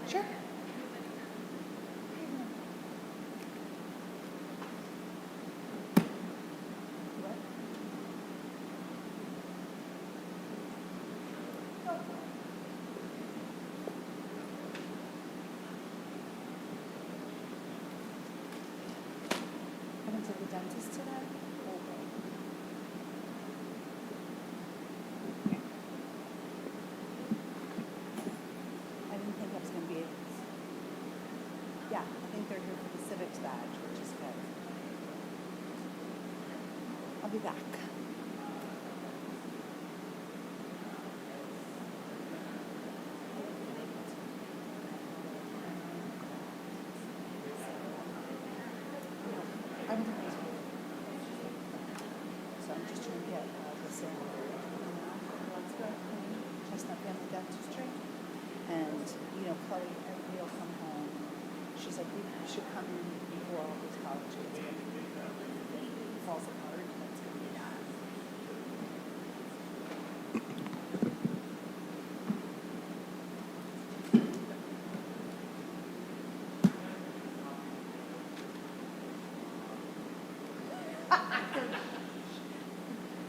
Sure. I went to the dentist today. I didn't think I was going to be able to. Yeah, I think they're here for the civics badge, which is good. I'll be back. I went to high school. So I'm just trying to get the same. Let's go. Chestnut Family Dentistry. And, you know, Chloe, everybody will come home. She's like, we should come in before all these college kids falls apart. That's going to be bad.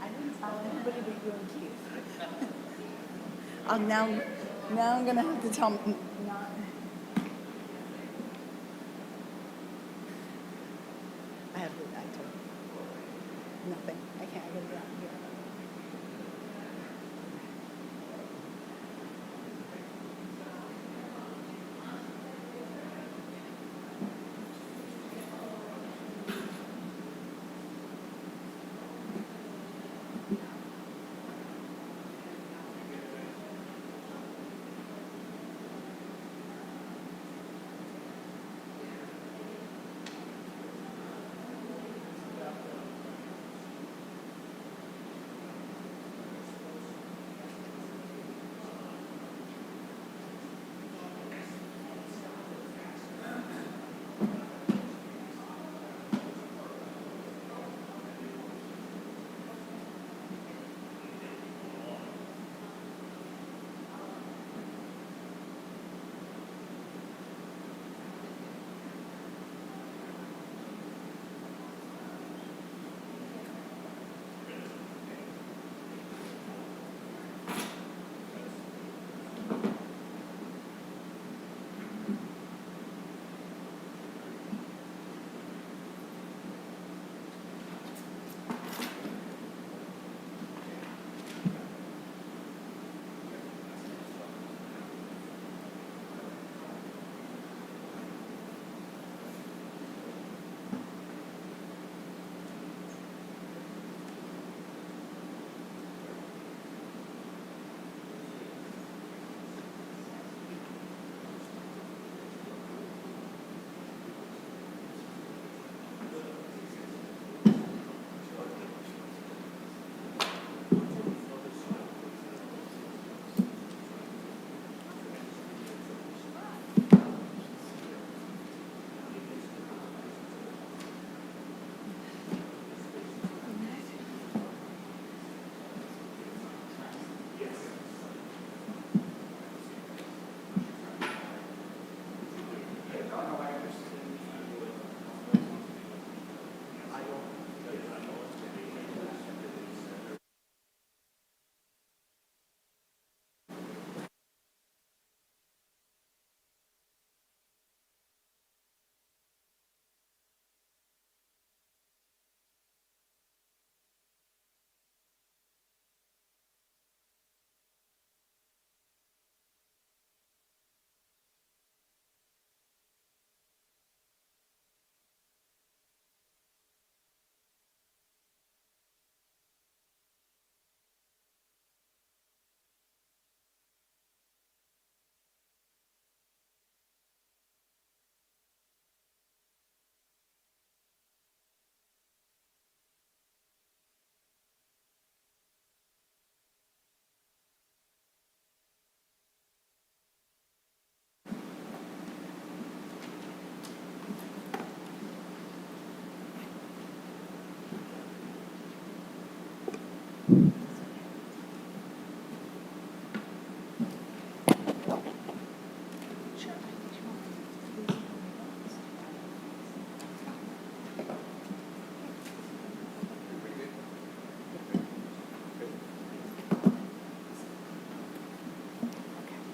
I didn't tell anybody but you and Keith. Now I'm gonna have to tell not. I told nothing. I can't. I gotta get out of here.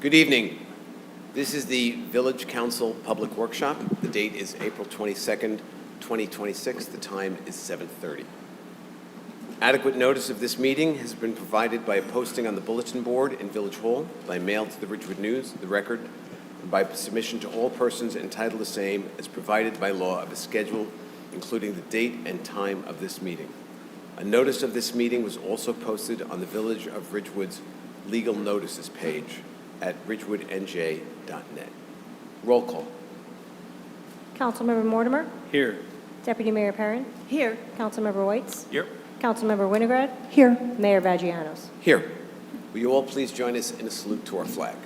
Good evening. This is the Village Council Public Workshop. The date is April 22nd, 2026. The time is 7:30. Adequate notice of this meeting has been provided by a posting on the bulletin board in Village Hall, by mail to the Ridgewood News, the Record, and by submission to all persons entitled to same as provided by law of a schedule, including the date and time of this meeting. A notice of this meeting was also posted on the Village of Ridgewood's legal notices page at ridgewoodnj.net. Roll call. Councilmember Mortimer, Here. Deputy Mayor Perrin, Here. Councilmember Whites, Here. Councilmember Winograd, Here. Mayor Vagianos. Here. Will you all please join us in a salute to our flag?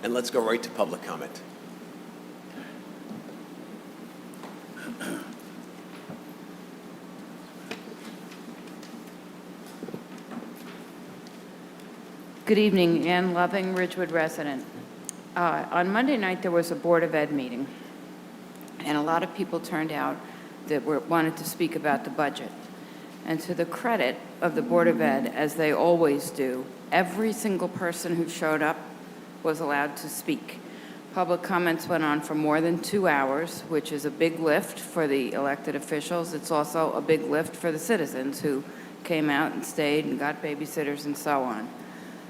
And let's go right to public comment. Good evening, Ann Loving, Ridgewood resident. On Monday night, there was a Board of Ed meeting, and a lot of people turned out that wanted to speak about the budget. And to the credit of the Board of Ed, as they always do, every single person who showed up was allowed to speak. Public comments went on for more than 2 hours, which is a big lift for the elected officials. It's also a big lift for the citizens who came out and stayed and got babysitters and so on.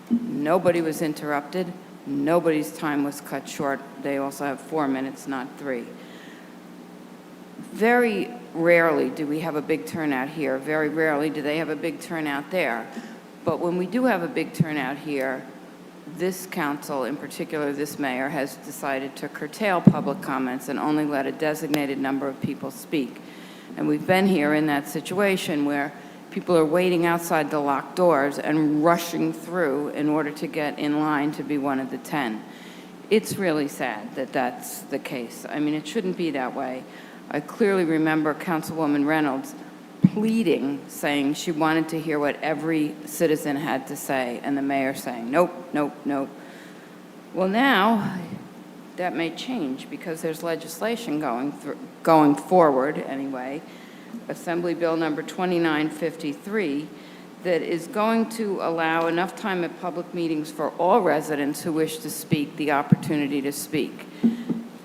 Nobody was interrupted. Nobody's time was cut short. They also have 4 minutes, not 3. Very rarely do we have a big turnout here. Very rarely do they have a big turnout there. But when we do have a big turnout here, this council, in particular this mayor, has decided to curtail public comments and only let a designated number of people speak. And we've been here in that situation where people are waiting outside the locked doors and rushing through in order to get in line to be one of the 10. It's really sad that that's the case. I mean, it shouldn't be that way. I clearly remember Councilwoman Reynolds pleading, saying she wanted to hear what every citizen had to say, and the mayor saying, nope, nope, nope. Well, now that may change because there's legislation going forward anyway, Assembly Bill number 2953, that is going to allow enough time at public meetings for all residents who wish to speak the opportunity to speak.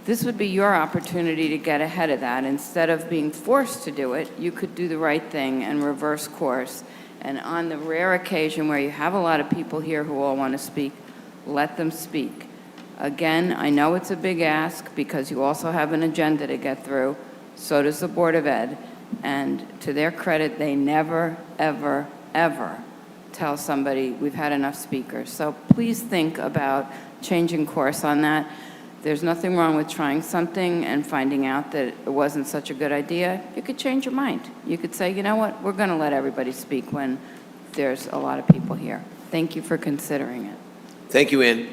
This would be your opportunity to get ahead of that. Instead of being forced to do it, you could do the right thing and reverse course. And on the rare occasion where you have a lot of people here who all want to speak, let them speak. Again, I know it's a big ask because you also have an agenda to get through. So does the Board of Ed. And to their credit, they never, ever, ever tell somebody we've had enough speakers. So please think about changing course on that. There's nothing wrong with trying something and finding out that it wasn't such a good idea. You could change your mind. You could say, you know what, we're going to let everybody speak when there's a lot of people here. Thank you for considering it. Thank you, Ann.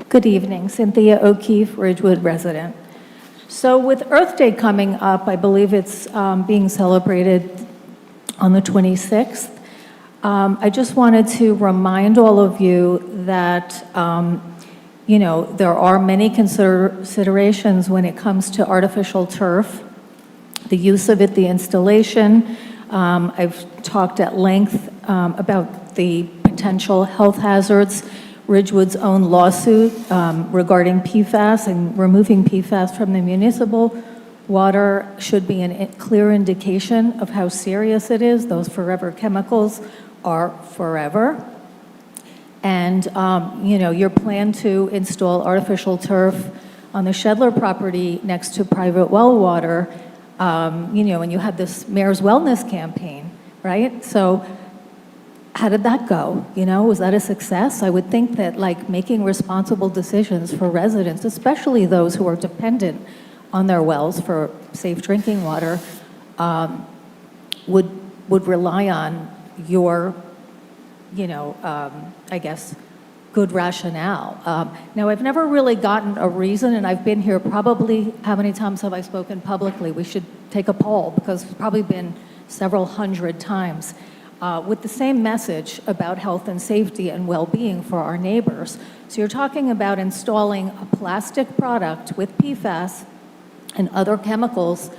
Good evening, Cynthia O'Keefe, Ridgewood resident. So with Earth Day coming up, I believe it's being celebrated on the 26th. I just wanted to remind all of you that, there are many considerations when it comes to artificial turf, the use of it, the installation. I've talked at length about the potential health hazards. Ridgewood's own lawsuit regarding PFAS and removing PFAS from the municipal water should be a clear indication of how serious it is. Those forever chemicals are forever. And, your plan to install artificial turf on the Shedler property next to private well water, and you had this mayor's wellness campaign, right? So how did that go? Was that a success? I would think that making responsible decisions for residents, especially those who are dependent on their wells for safe drinking water, would rely on your, good rationale. Now, I've never really gotten a reason, and I've been here probably, how many times have I spoken publicly? We should take a poll, because it's probably been several hundred times, with the same message about health and safety and well-being for our neighbors. So you're talking about installing a plastic product with PFAS and other chemicals,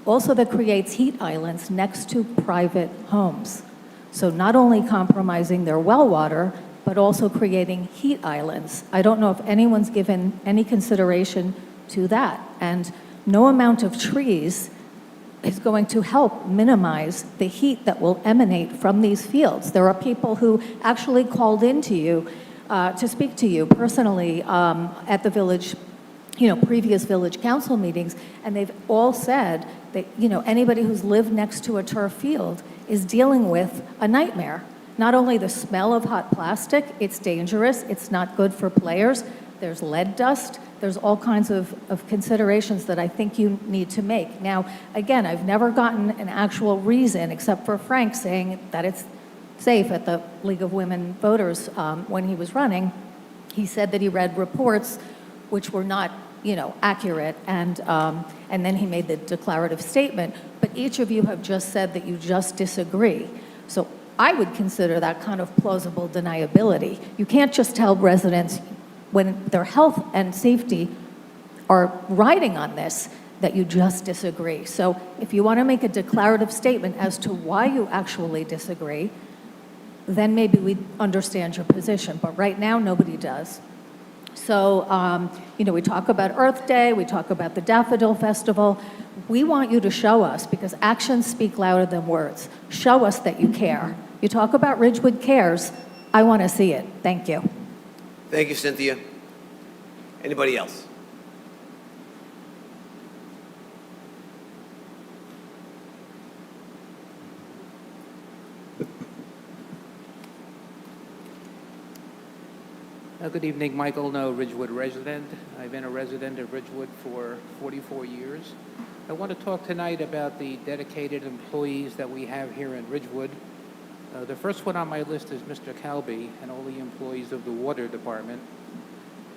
also that creates heat islands next to private homes. So not only compromising their well water, but also creating heat islands. I don't know if anyone's given any consideration to that. And no amount of trees is going to help minimize the heat that will emanate from these fields. There are people who actually called into you to speak to you personally at the village, previous village council meetings, and they've all said that, anybody who's lived next to a turf field is dealing with a nightmare. Not only the smell of hot plastic, it's dangerous, it's not good for players, there's lead dust, there's all kinds of considerations that I think you need to make. Now, again, I've never gotten an actual reason, except for Frank saying that it's safe at the League of Women Voters when he was running. He said that he read reports which were not, accurate, and then he made the declarative statement. But each of you have just said that you just disagree. So I would consider that kind of plausible deniability. You can't just tell residents when their health and safety are riding on this that you just disagree. So if you want to make a declarative statement as to why you actually disagree, then maybe we understand your position. But right now, nobody does. So, we talk about Earth Day, we talk about the Daffodil Festival. We want you to show us, because actions speak louder than words. Show us that you care. You talk about Ridgewood Cares. I want to see it. Thank you. Thank you, Cynthia. Anybody else? Good evening, Michael No, Ridgewood resident. I've been a resident of Ridgewood for 44 years. I want to talk tonight about the dedicated employees that we have here in Ridgewood. The first one on my list is Mr. Calby and all the employees of the water department.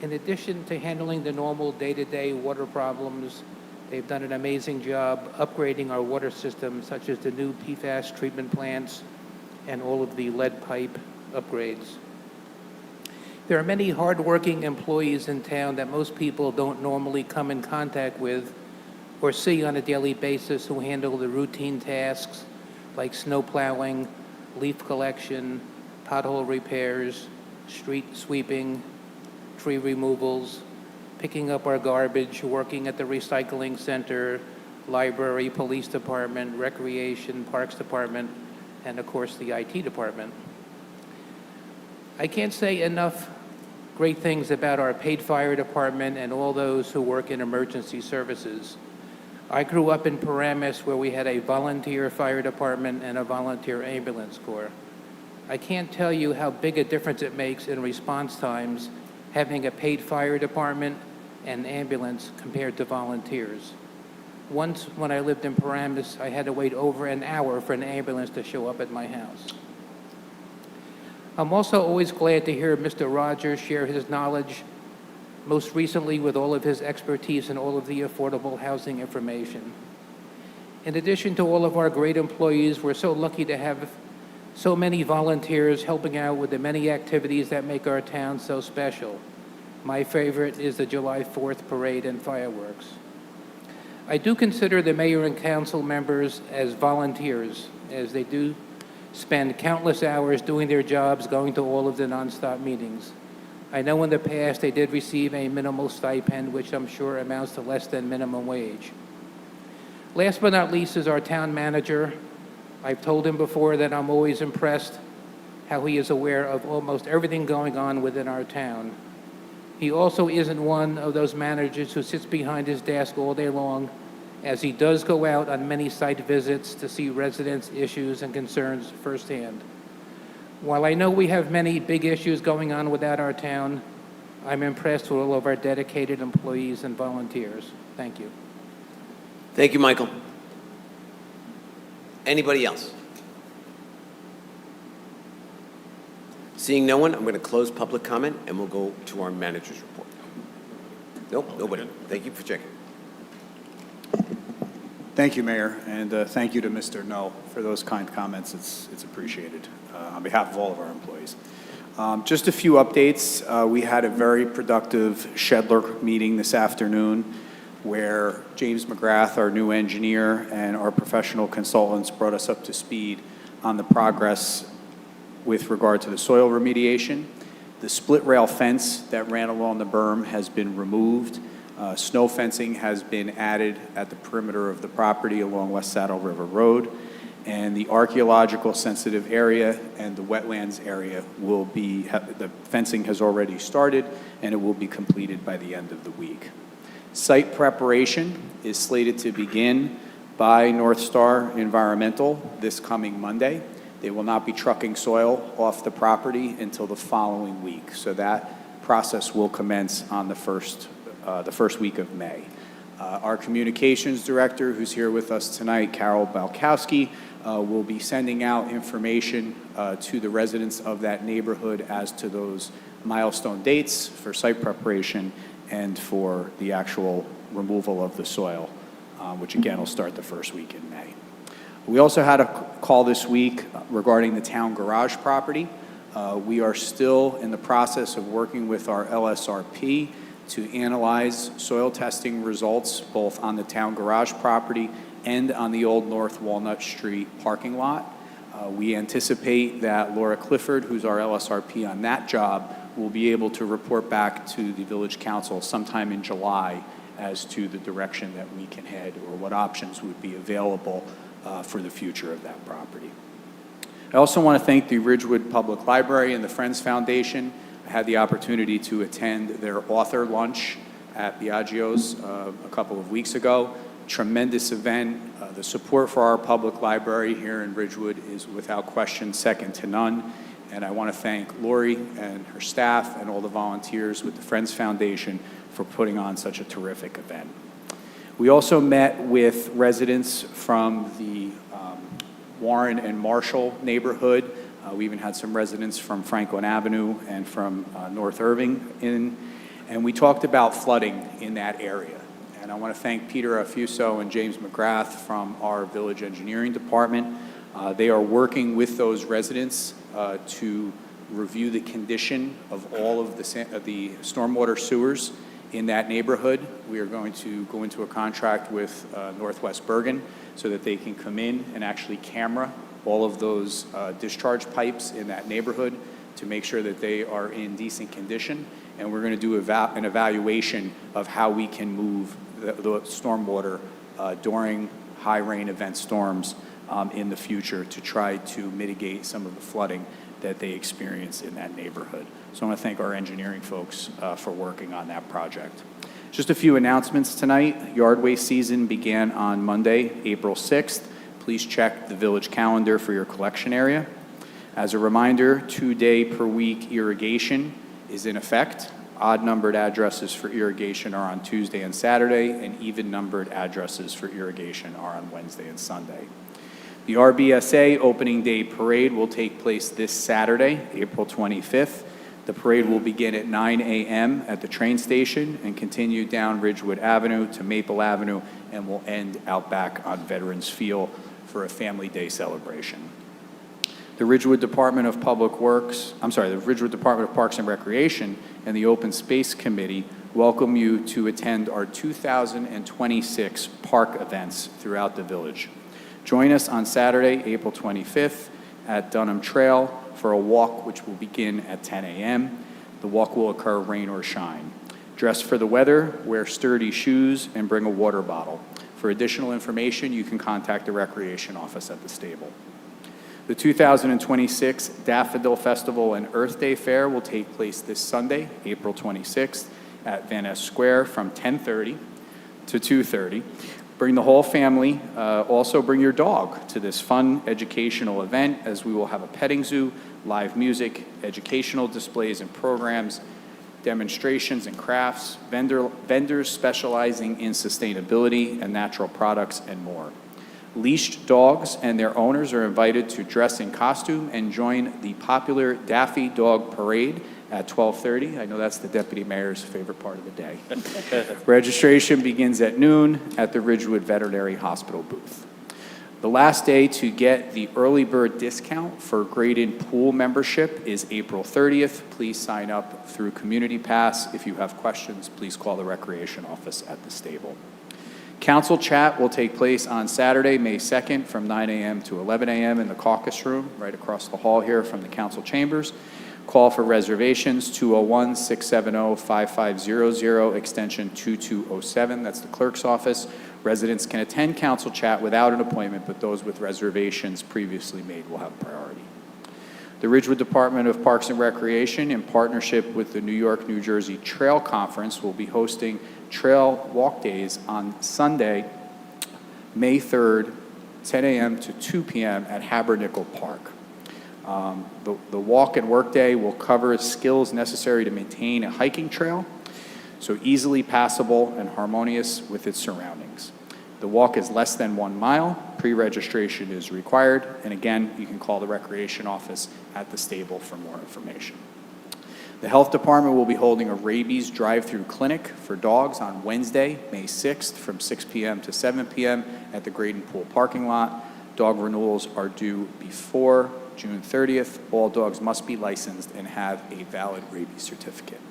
In addition to handling the normal day-to-day water problems, they've done an amazing job upgrading our water system, such as the new PFAS treatment plants and all of the lead pipe upgrades. There are many hardworking employees in town that most people don't normally come in contact with or see on a daily basis who handle the routine tasks like snow plowing, leaf collection, pothole repairs, street sweeping, tree removals, picking up our garbage, working at the recycling center, library, police department, recreation, parks department, and of course the IT department. I can't say enough great things about our paid fire department and all those who work in emergency services. I grew up in Paramus, where we had a volunteer fire department and a volunteer ambulance corps. I can't tell you how big a difference it makes in response times having a paid fire department and ambulance compared to volunteers. Once, when I lived in Paramus, I had to wait over an hour for an ambulance to show up at my house. I'm also always glad to hear Mr. Rogers share his knowledge, most recently with all of his expertise and all of the affordable housing information. In addition to all of our great employees, we're so lucky to have so many volunteers helping out with the many activities that make our town so special. My favorite is the July 4th parade and fireworks. I do consider the mayor and council members as volunteers, as they do spend countless hours doing their jobs, going to all of the nonstop meetings. I know in the past they did receive a minimal stipend, which I'm sure amounts to less than minimum wage. Last but not least is our town manager. I've told him before that I'm always impressed how he is aware of almost everything going on within our town. He also isn't one of those managers who sits behind his desk all day long, as he does go out on many site visits to see residents' issues and concerns firsthand. While I know we have many big issues going on within our town, I'm impressed with all of our dedicated employees and volunteers. Thank you. Thank you, Michael. Anybody else? Seeing no one, I'm going to close public comment, and we'll go to our manager's report. Nope, nobody. Thank you for checking. Thank you, Mayor, and thank you to Mr. No for those kind comments. It's appreciated on behalf of all of our employees. Just a few updates. We had a very productive Shedler meeting this afternoon where James McGrath, our new engineer, and our professional consultants brought us up to speed on the progress with regard to the soil remediation. The split rail fence that ran along the berm has been removed. Snow fencing has been added at the perimeter of the property along West Saddle River Road, and the archaeological sensitive area and the wetlands area will be, the fencing has already started, and it will be completed by the end of the week. Site preparation is slated to begin by North Star Environmental this coming Monday. They will not be trucking soil off the property until the following week, so that process will commence on the first week of May. Our communications director, who's here with us tonight, Carol Balkowski, will be sending out information to the residents of that neighborhood as to those milestone dates for site preparation and for the actual removal of the soil, which again will start the first week in May. We also had a call this week regarding the town garage property. We are still in the process of working with our LSRP to analyze soil testing results both on the town garage property and on the old North Walnut Street parking lot. We anticipate that Laura Clifford, who's our LSRP on that job, will be able to report back to the Village Council sometime in July as to the direction that we can head or what options would be available for the future of that property. I also want to thank the Ridgewood Public Library and the Friends Foundation. I had the opportunity to attend their author lunch at Biagio's a couple of weeks ago. Tremendous event. The support for our public library here in Ridgewood is without question second to none. And I want to thank Lori and her staff and all the volunteers with the Friends Foundation for putting on such a terrific event. We also met with residents from the Warren and Marshall neighborhood. We even had some residents from Franklin Avenue and from North Irving in, and we talked about flooding in that area. And I want to thank Peter Affuso and James McGrath from our village engineering department. They are working with those residents to review the condition of all of the stormwater sewers in that neighborhood. We are going to go into a contract with Northwest Bergen so that they can come in and actually camera all of those discharge pipes in that neighborhood to make sure that they are in decent condition. And we're going to do an evaluation of how we can move the stormwater during high rain event storms in the future to try to mitigate some of the flooding that they experience in that neighborhood. So I want to thank our engineering folks for working on that project. Just a few announcements tonight. Yard waste season began on Monday, April 6th. Please check the village calendar for your collection area. As a reminder, 2-day per week irrigation is in effect. Odd numbered addresses for irrigation are on Tuesday and Saturday, and even numbered addresses for irrigation are on Wednesday and Sunday. The RBSA opening day parade will take place this Saturday, April 25th. The parade will begin at 9 a.m. at the train station and continue down Ridgewood Avenue to Maple Avenue and will end out back on Veterans Field for a family day celebration. The Ridgewood Department of the Ridgewood Department of Parks and Recreation and the Open Space Committee welcome you to attend our 2026 park events throughout the village. Join us on Saturday, April 25th at Dunham Trail for a walk which will begin at 10 a.m. The walk will occur rain or shine. Dress for the weather, wear sturdy shoes, and bring a water bottle. For additional information, you can contact the Recreation Office at the stable. The 2026 Daffodil Festival and Earth Day Fair will take place this Sunday, April 26th at Van Ness Square from 10:30 to 2:30. Bring the whole family. Also bring your dog to this fun educational event as we will have a petting zoo, live music, educational displays and programs, demonstrations and crafts, vendors specializing in sustainability and natural products, and more. Leashed dogs and their owners are invited to dress in costume and join the popular Daffy Dog Parade at 12:30. I know that's the deputy mayor's favorite part of the day. Registration begins at noon at the Ridgewood Veterinary Hospital booth. The last day to get the early bird discount for Graydon Pool membership is April 30th. Please sign up through Community Pass. If you have questions, please call the Recreation Office at the stable. Council chat will take place on Saturday, May 2nd from 9 a.m. to 11 a.m. in the caucus room right across the hall here from the council chambers. Call for reservations 201-670-5500, extension 2207. That's the clerk's office. Residents can attend council chat without an appointment, but those with reservations previously made will have priority. The Ridgewood Department of Parks and Recreation, in partnership with the New York, New Jersey Trail Conference, will be hosting trail walk days on Sunday, May 3rd, 10 a.m. to 2 p.m. at Habernickel Park. The walk and work day will cover skills necessary to maintain a hiking trail, so easily passable and harmonious with its surroundings. The walk is less than 1 mile. Pre-registration is required, and again, you can call the Recreation Office at the stable for more information. The Health Department will be holding a rabies drive-through clinic for dogs on Wednesday, May 6th from 6 p.m. to 7 p.m. at the Graydon Pool parking lot. Dog renewals are due before June 30th. All dogs must be licensed and have a valid rabies certificate.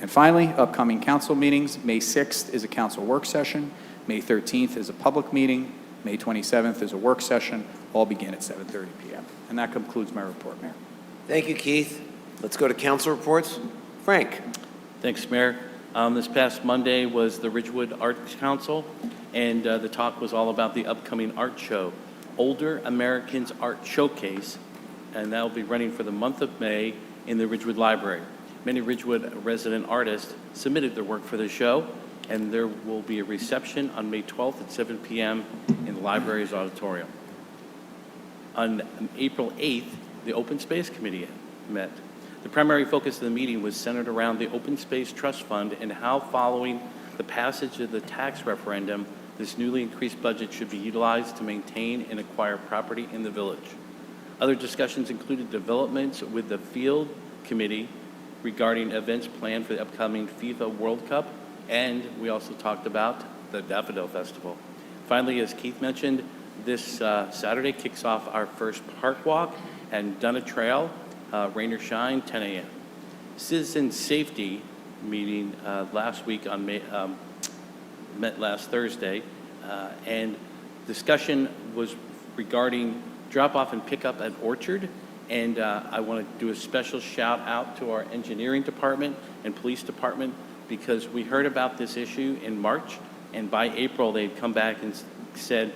And finally, upcoming council meetings. May 6th is a council work session. May 13th is a public meeting. May 27th is a work session. All begin at 7:30 p.m. And that concludes my report, Mayor. Thank you, Keith. Let's go to council reports. Frank. Thanks, Mayor. This past Monday was the Ridgewood Arts Council, and the talk was all about the upcoming art show, Older Americans Art Showcase, and that will be running for the month of May in the Ridgewood Library. Many Ridgewood resident artists submitted their work for the show, and there will be a reception on May 12th at 7 p.m. in the library's auditorium. On April 8th, the Open Space Committee met. The primary focus of the meeting was centered around the Open Space Trust Fund and how, following the passage of the tax referendum, this newly increased budget should be utilized to maintain and acquire property in the village. Other discussions included developments with the Field Committee regarding events planned for the upcoming FIFA World Cup, and we also talked about the Daffodil Festival. Finally, as Keith mentioned, this Saturday kicks off our first park walk and Dunna Trail, rain or shine, 10 a.m. Citizen Safety meeting last week on met last Thursday, and discussion was regarding drop-off and pickup at Orchard, and I want to do a special shout out to our engineering department and police department because we heard about this issue in March, and by April they'd come back and said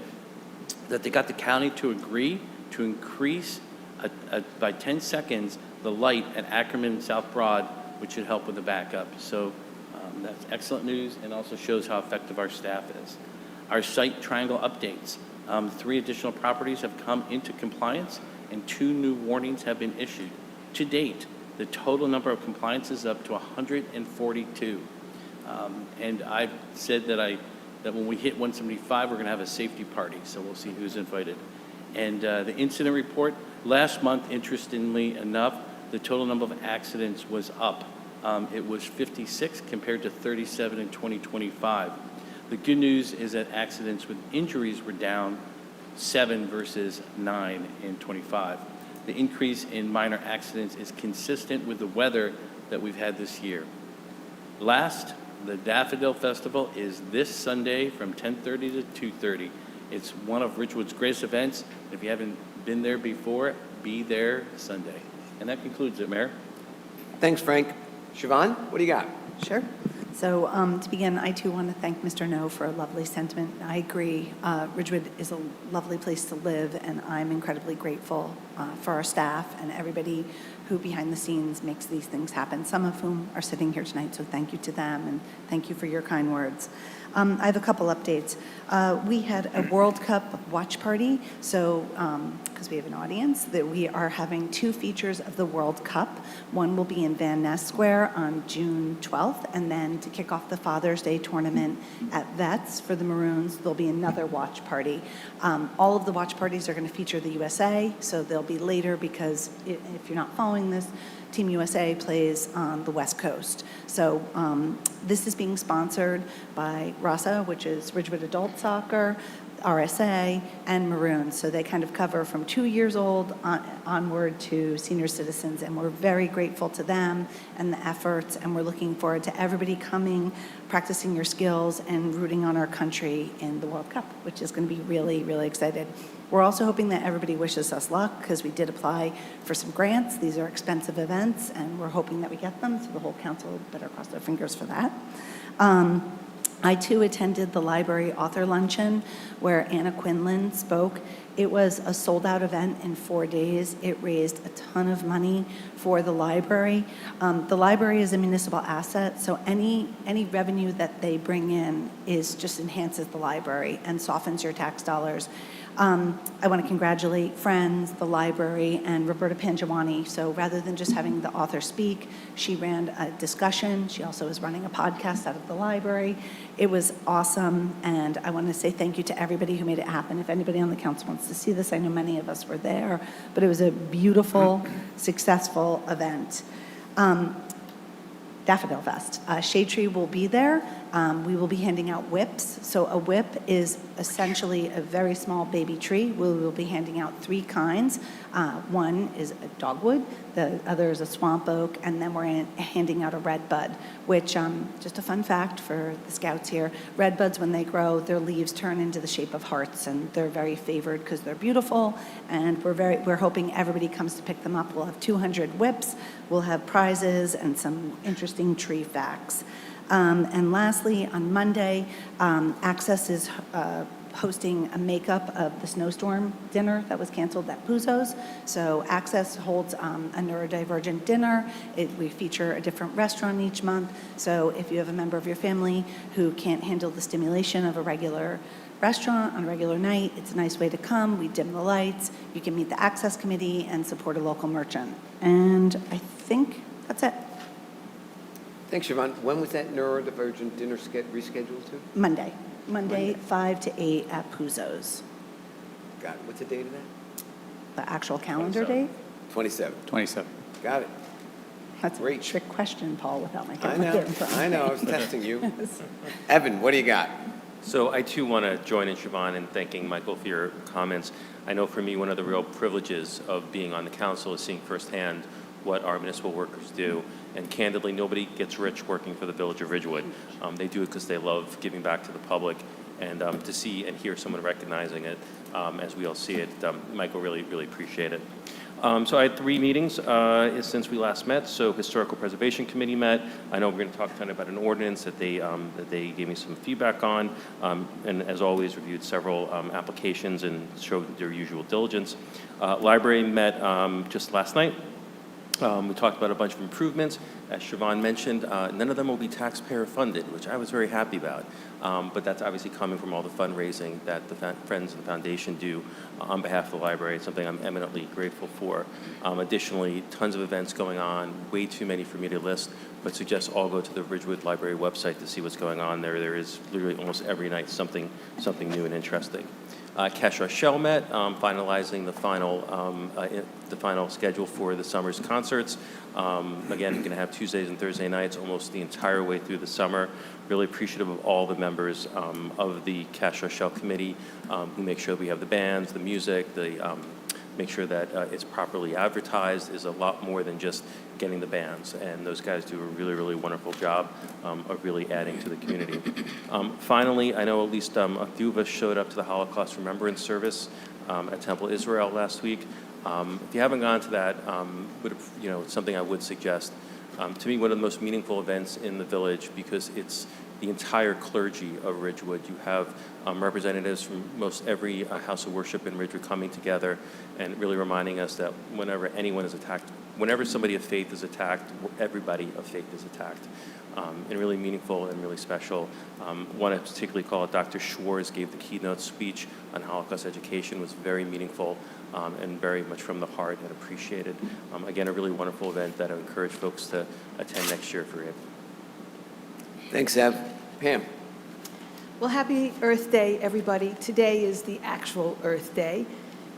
that they got the county to agree to increase by 10 seconds the light at Ackerman and South Broad, which should help with the backup. So that's excellent news and also shows how effective our staff is. Our site triangle updates. 3 additional properties have come into compliance and 2 new warnings have been issued. To date, the total number of compliances is up to 142. And I've said that when we hit 175, we're going to have a safety party, so we'll see who's invited. And the incident report, last month, interestingly enough, the total number of accidents was up. It was 56 compared to 37 in 2025. The good news is that accidents with injuries were down 7 versus 9 in 25. The increase in minor accidents is consistent with the weather that we've had this year. Last, the Daffodil Festival is this Sunday from 10:30 to 2:30. It's one of Ridgewood's greatest events. If you haven't been there before, be there Sunday. And that concludes it, Mayor. Thanks, Frank. Siobhan, what do you got? Sure. So to begin, I too want to thank Mr. No for a lovely sentiment. I agree. Ridgewood is a lovely place to live, and I'm incredibly grateful for our staff and everybody who behind the scenes makes these things happen, some of whom are sitting here tonight, so thank you to them, and thank you for your kind words. I have a couple updates. We had a World Cup watch party, so because we have an audience, that we are having 2 features of the World Cup. One will be in Van Ness Square on June 12th, and then to kick off the Father's Day tournament at Vets for the Maroons, there'll be another watch party. All of the watch parties are going to feature the USA, so they'll be later because if you're not following this, Team USA plays on the West Coast. So this is being sponsored by RASA, which is Ridgewood Adult Soccer, RSA, and Maroons. So they kind of cover from 2 years old onward to senior citizens, and we're very grateful to them and the efforts, and we're looking forward to everybody coming, practicing your skills, and rooting on our country in the World Cup, which is going to be really, really excited. We're also hoping that everybody wishes us luck because we did apply for some grants. These are expensive events, and we're hoping that we get them, so the whole council better cross their fingers for that. I, too, attended the library author luncheon where Anna Quinlan spoke. It was a sold-out event in 4 days. It raised a ton of money for the library. The library is a municipal asset, so any revenue that they bring in just enhances the library and softens your tax dollars. I want to congratulate Friends, the library, and Roberta Pangiwani. So rather than just having the author speak, she ran a discussion. She also is running a podcast out of the library. It was awesome, and I want to say thank you to everybody who made it happen. If anybody on the council wants to see this, I know many of us were there, but it was a beautiful, successful event. Daffodil Fest. Shade Tree will be there. We will be handing out whips. So a whip is essentially a very small baby tree. We will be handing out 3 kinds. One is a dogwood, the other is a swamp oak, and then we're handing out a red bud, which, just a fun fact for the scouts here, red buds, when they grow, their leaves turn into the shape of hearts, and they're very favored because they're beautiful, and we're hoping everybody comes to pick them up. We'll have 200 whips, we'll have prizes, and some interesting tree facts. And lastly, on Monday, Access is hosting a makeup of the snowstorm dinner that was canceled at Puzo's. So Access holds a neurodivergent dinner. We feature a different restaurant each month. So if you have a member of your family who can't handle the stimulation of a regular restaurant on a regular night, it's a nice way to come. We dim the lights. You can meet the Access Committee and support a local merchant. And I think that's it. Thanks, Siobhan. When was that neurodivergent dinner rescheduled to? Monday, 5 to 8 at Puzo's. Got it. What's the date of that? The actual calendar date? 27. 27. Got it. That's a Great. trick question, Paul, without my I calendar in front of me. I know. I was testing you. Evan, what do you got? So I too want to join in, Siobhan, in thanking Michael for your comments. I know for me, one of the real privileges of being on the council is seeing firsthand what our municipal workers do. And candidly, nobody gets rich working for the Village of Ridgewood. They do it because they love giving back to the public. And to see and hear someone recognizing it as we all see it, Michael, really, really appreciate it. So I had 3 meetings since we last met. So Historical Preservation Committee met. I know we're going to talk tonight about an ordinance that they gave me some feedback on, and as always reviewed several applications and showed their usual diligence. Library met just last night. We talked about a bunch of improvements. As Siobhan mentioned, none of them will be taxpayer funded, which I was very happy about. But that's obviously coming from all the fundraising that the Friends of the Foundation do on behalf of the library. It's something I'm eminently grateful for. Additionally, tons of events going on, way too many for me to list, but suggest all go to the Ridgewood Library website to see what's going on there. There is literally almost every night something new and interesting. Cash Rochelle met, finalizing the final schedule for the summer's concerts. Again, we're going to have Tuesdays and Thursday nights almost the entire way through the summer. Really appreciative of all the members of the Cash Rochelle committee who make sure that we have the bands, the music, make sure that it's properly advertised is a lot more than just getting the bands. And those guys do a really, really wonderful job of really adding to the community. Finally, I know at least a few of us showed up to the Holocaust Remembrance Service at Temple Israel last week. If you haven't gone to that, it's something I would suggest. To me, one of the most meaningful events in the village because it's the entire clergy of Ridgewood. You have representatives from most every house of worship in Ridgewood coming together and really reminding us that whenever anyone is attacked whenever somebody of faith is attacked, everybody of faith is attacked. And really meaningful and really special. Want to particularly call it Dr. Schwartz gave the keynote speech on Holocaust education, was very meaningful and very much from the heart and appreciated. Again, a really wonderful event that I encourage folks to attend next year if you're able. Thanks, Ev. Pam? Well, happy Earth Day, everybody. Today is the actual Earth Day.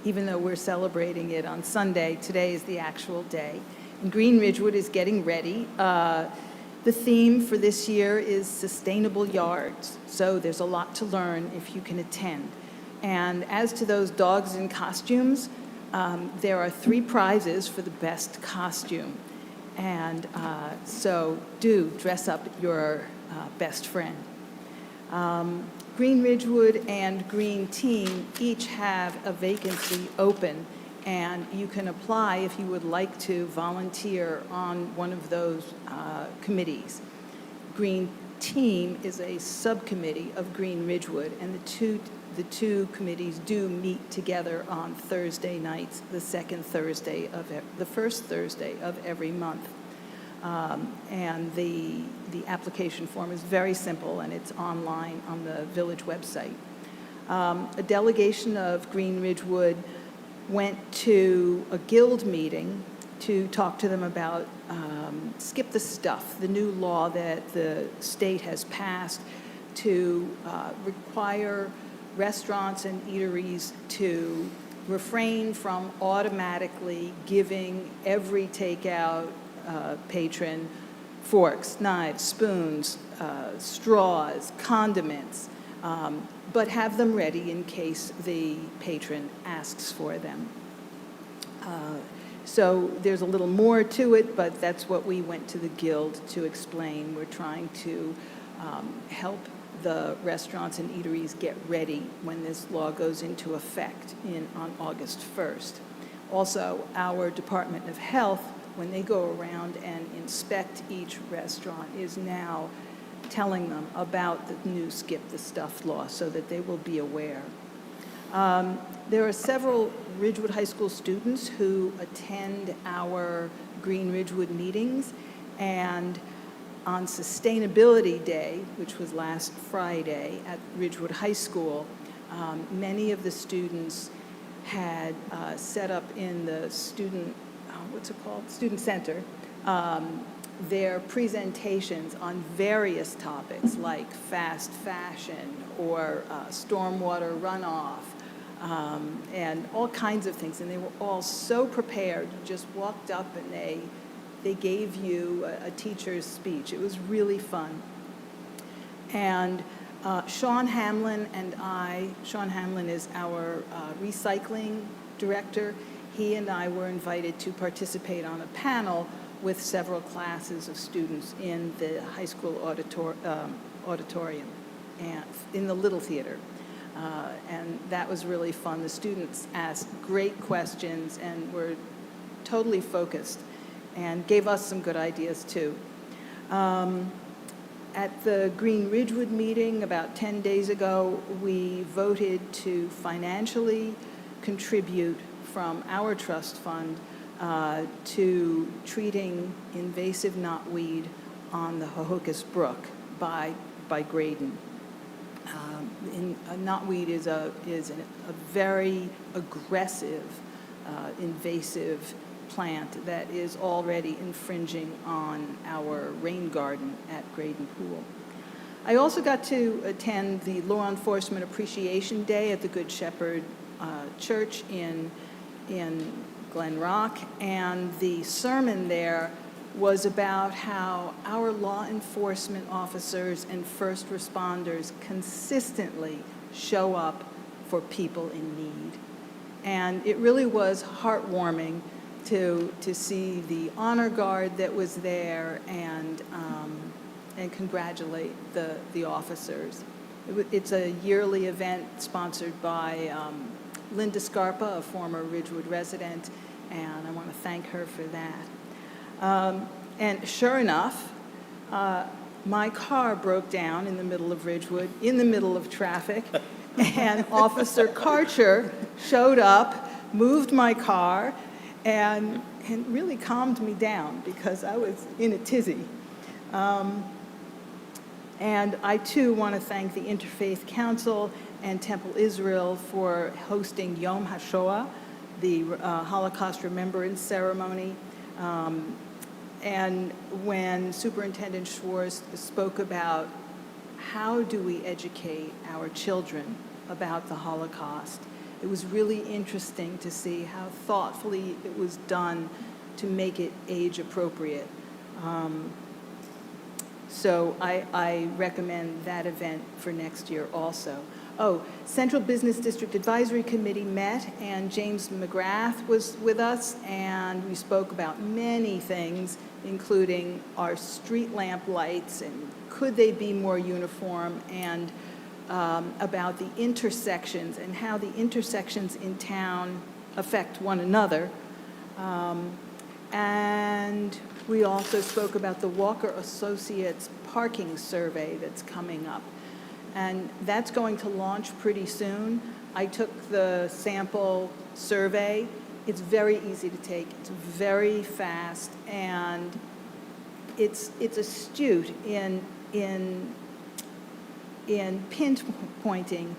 Even though we're celebrating it on Sunday, today is the actual day. And Green Ridgewood is getting ready. The theme for this year is Sustainable Yards, so there's a lot to learn if you can attend. And as to those dogs in costumes, there are 3 prizes for the best costume. And so do dress up your best friend. Green Ridgewood and Green Team each have a vacancy open, and you can apply if you would like to volunteer on one of those committees. Green Team is a subcommittee of Green Ridgewood, and the two committees do meet together on Thursday nights, the first Thursday of every month. And the application form is very simple, and it's online on the village website. A delegation of Green Ridgewood went to a guild meeting to talk to them about Skip the Stuff, the new law that the state has passed to require restaurants and eateries to refrain from automatically giving every takeout patron forks, knives, spoons, straws, condiments, but have them ready in case the patron asks for them. So there's a little more to it, but that's what we went to the Guild to explain. We're trying to help the restaurants and eateries get ready when this law goes into effect on August 1st. Also, our Department of Health, when they go around and inspect each restaurant, is now telling them about the new Skip the Stuff law so that they will be aware. There are several Ridgewood High School students who attend our Green Ridgewood meetings, and on Sustainability Day, which was last Friday at Ridgewood High School, many of the students had set up in the student center, their presentations on various topics like fast fashion or stormwater runoff, and all kinds of things. And they were all so prepared. You just walked up and they gave you a teacher's speech. It was really fun. And Sean Hamlin and Sean Hamlin is our recycling director. He and I were invited to participate on a panel with several classes of students in the high school auditorium and in the Little Theater. And that was really fun. The students asked great questions and were totally focused and gave us some good ideas too. At the Green Ridgewood meeting about 10 days ago, we voted to financially contribute from our trust fund to treating invasive knotweed on the Hohokus Brook by Graydon. Knotweed is a very aggressive, invasive plant that is already infringing on our rain garden at Graydon Pool. I also got to attend the Law Enforcement Appreciation Day at the Good Shepherd Church in Glen Rock, and the sermon there was about how our law enforcement officers and first responders consistently show up for people in need. And it really was heartwarming to see the honor guard that was there and congratulate the officers. It's a yearly event sponsored by Linda Scarpa, a former Ridgewood resident, and I want to thank her for that. And sure enough, my car broke down in the middle of Ridgewood, in the middle of traffic, and Officer Karcher showed up, moved my car, and and really calmed me down because I was in a tizzy. And I, too, want to thank the Interfaith Council and Temple Israel for hosting Yom HaShoah, the Holocaust Remembrance Ceremony. And when Superintendent Schwartz spoke about how do we educate our children about the Holocaust, it was really interesting to see how thoughtfully it was done to make it age appropriate. So I recommend that event for next year also. Oh, Central Business District Advisory Committee met, and James McGrath was with us, and we spoke about many things, including our street lamp lights and could they be more uniform, and about the intersections and how the intersections in town affect one another. And we also spoke about the Walker Associates parking survey that's coming up. And that's going to launch pretty soon. I took the sample survey. It's very easy to take. It's very fast, and it's astute in pinpointing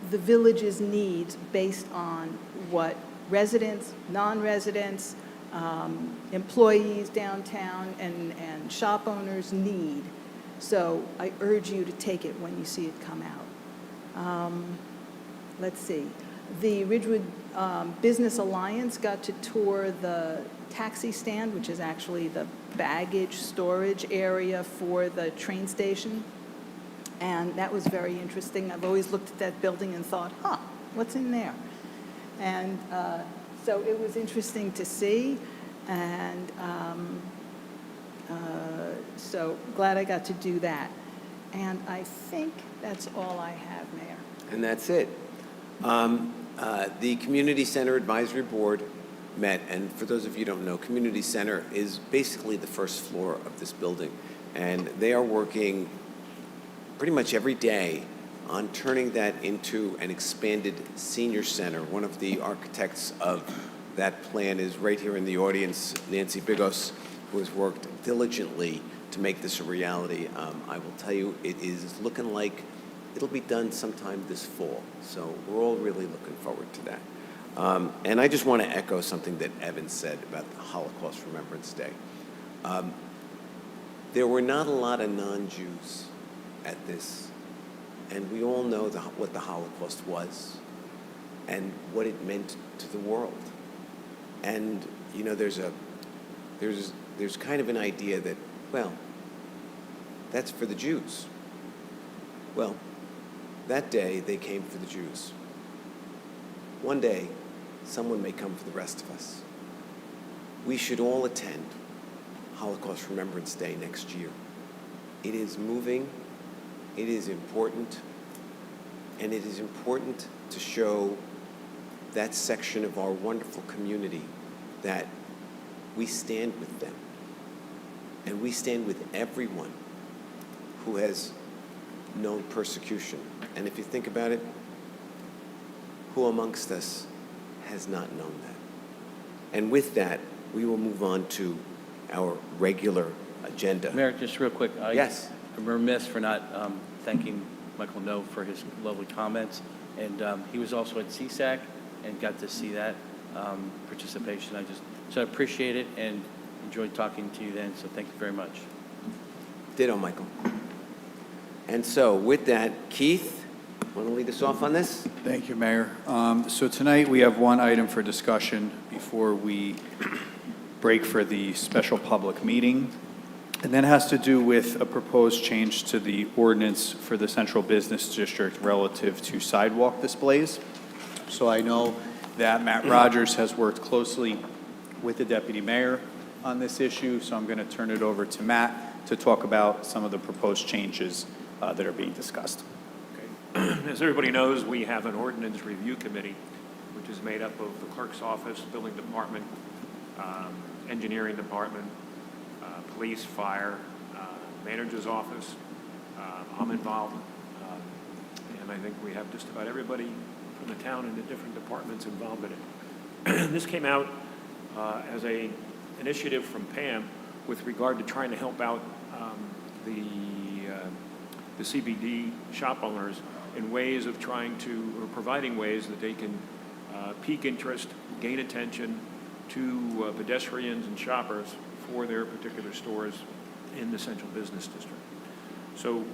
the village's needs based on what residents, non-residents, employees downtown, and shop owners need. So I urge you to take it when you see it come out. Let's see. The Ridgewood Business Alliance got to tour the taxi stand, which is actually the baggage storage area for the train station. And that was very interesting. I've always looked at that building and thought, what's in there? And so it was interesting to see. And so glad I got to do that. And I think that's all I have, Mayor. And that's it. The Community Center Advisory Board met, and for those of you who don't know, Community Center is basically the first floor of this building. And they are working pretty much every day on turning that into an expanded senior center. One of the architects of that plan is right here in the audience, Nancy Bigos, who has worked diligently to make this a reality. I will tell you, it is looking like it'll be done sometime this fall. So we're all really looking forward to that. And I just want to echo something that Evan said about the Holocaust Remembrance Day. There were not a lot of non-Jews at this, and we all know what the Holocaust was and what it meant to the world. And you know, there's kind of an idea that, well, that's for the Jews. Well, that day they came for the Jews. One day, someone may come for the rest of us. We should all attend Holocaust Remembrance Day next year. It is moving, it is important, and it is important to show that section of our wonderful community that we stand with them. And we stand with everyone who has known persecution. And if you think about it, who amongst us has not known that? And with that, we will move on to our regular agenda. Mayor, just real quick. Yes. I'm remiss for not thanking Michael Noe for his lovely comments. And he was also at CSAC and got to see that participation. So I appreciate it and enjoyed talking to you then. So thank you very much. Ditto, Michael. And so with that, Keith, want to lead us off on this? Thank you, Mayor. So tonight we have one item for discussion before we break for the special public meeting. And that has to do with a proposed change to the ordinance for the Central Business District relative to sidewalk displays. So I know that Matt Rogers has worked closely with the deputy mayor on this issue, so I'm going to turn it over to Matt to talk about some of the proposed changes that are being discussed. Okay. As everybody knows, we have an ordinance review committee, which is made up of the clerk's office, building department, engineering department, police, fire, manager's office. I'm involved, and I think we have just about everybody from the town and the different departments involved in it. This came out as a initiative from Pam with regard to trying to help out the CBD shop owners in ways of trying to, or providing ways that they can pique interest, gain attention to pedestrians and shoppers for their particular stores in the central business district. So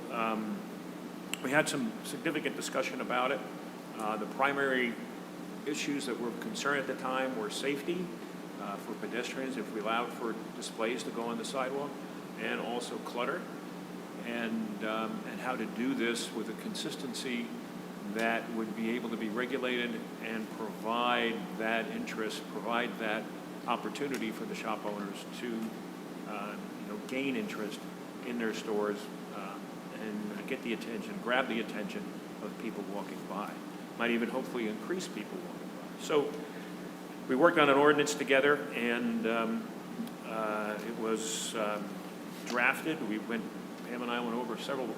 we had some significant discussion about it. The primary issues that were of concern at the time were safety for pedestrians if we allowed for displays to go on the sidewalk, and also clutter, and how to do this with a consistency that would be able to be regulated and provide that interest, provide that opportunity for the shop owners to gain interest in their stores and get the attention, grab the attention of people walking by. Might even hopefully increase people walking by. So we worked on an ordinance together, and it was drafted. Pam and I went over several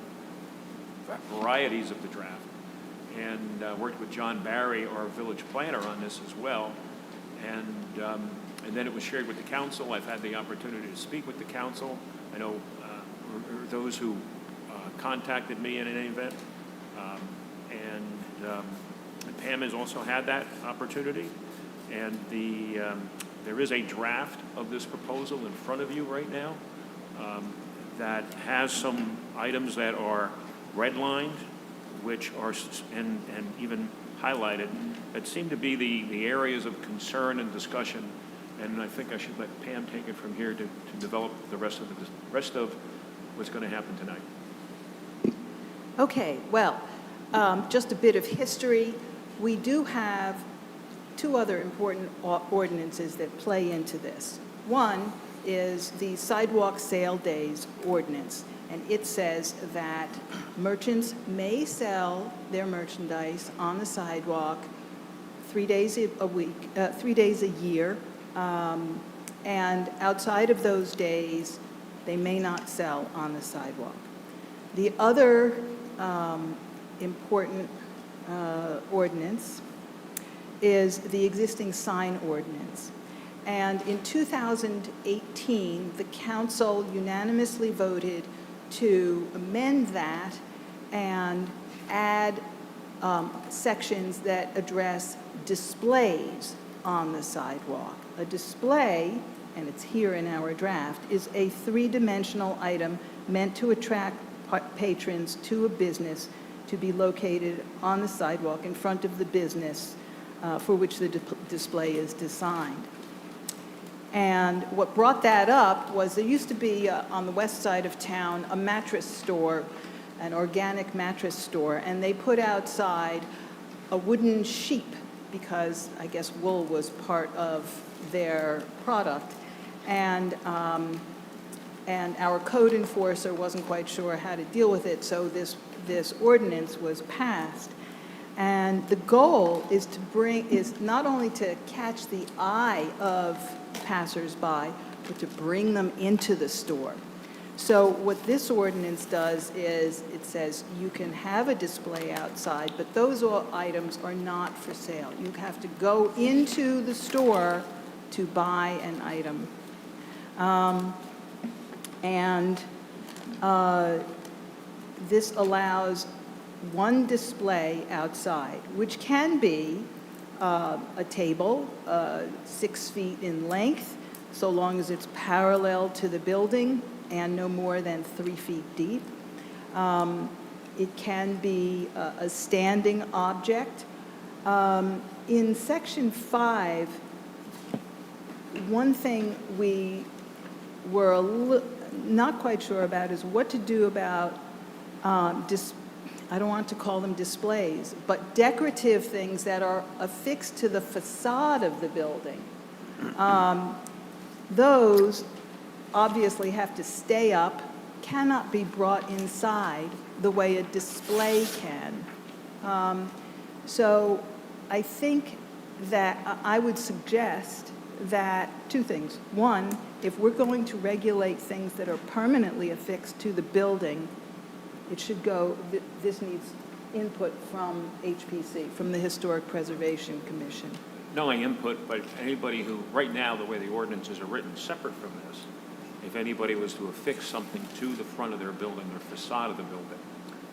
varieties of the draft, and worked with John Barry, our village planner, on this as well. And then it was shared with the council. I've had the opportunity to speak with the council. I know those who contacted me in any event. And Pam has also had that opportunity. And there is a draft of this proposal in front of you right now that has some items that are redlined, which are, and even highlighted, that seem to be the areas of concern and discussion. And I think I should let Pam take it from here to develop the rest of what's going to happen tonight. Okay, well, just a bit of history. We do have two other important ordinances that play into this. One is the Sidewalk Sale Days ordinance, and it says that merchants may sell their merchandise on the sidewalk 3 days a week, 3 days a year, and outside of those days, they may not sell on the sidewalk. The other important ordinance is the existing sign ordinance. And in 2018, the council unanimously voted to amend that and add sections that address displays on the sidewalk. A display, and it's here in our draft, is a three-dimensional item meant to attract patrons to a business to be located on the sidewalk in front of the business for which the display is designed. And what brought that up was there used to be on the west side of town a mattress store, an organic mattress store, and they put outside a wooden sheep because I guess wool was part of their product. And our code enforcer wasn't quite sure how to deal with it, so this ordinance was passed. And the goal is not only to catch the eye of passersby, but to bring them into the store. So what this ordinance does is it says you can have a display outside, but those items are not for sale. You have to go into the store to buy an item. This allows one display outside, which can be a table 6 feet in length, so long as it's parallel to the building and no more than 3 feet deep. It can be a standing object. In Section 5, one thing we were not quite sure about is what to do about I don't want to call them displays, but decorative things that are affixed to the facade of the building. Those obviously have to stay up, cannot be brought inside the way a display can. So I think that I would suggest that two things. One, if we're going to regulate things that are permanently affixed to the building, it should go, this needs input from HPC, from the Historic Preservation Commission. knowing input, but anybody who, right now, the way the ordinances are written, separate from this, if anybody was to affix something to the front of their building or facade of the building,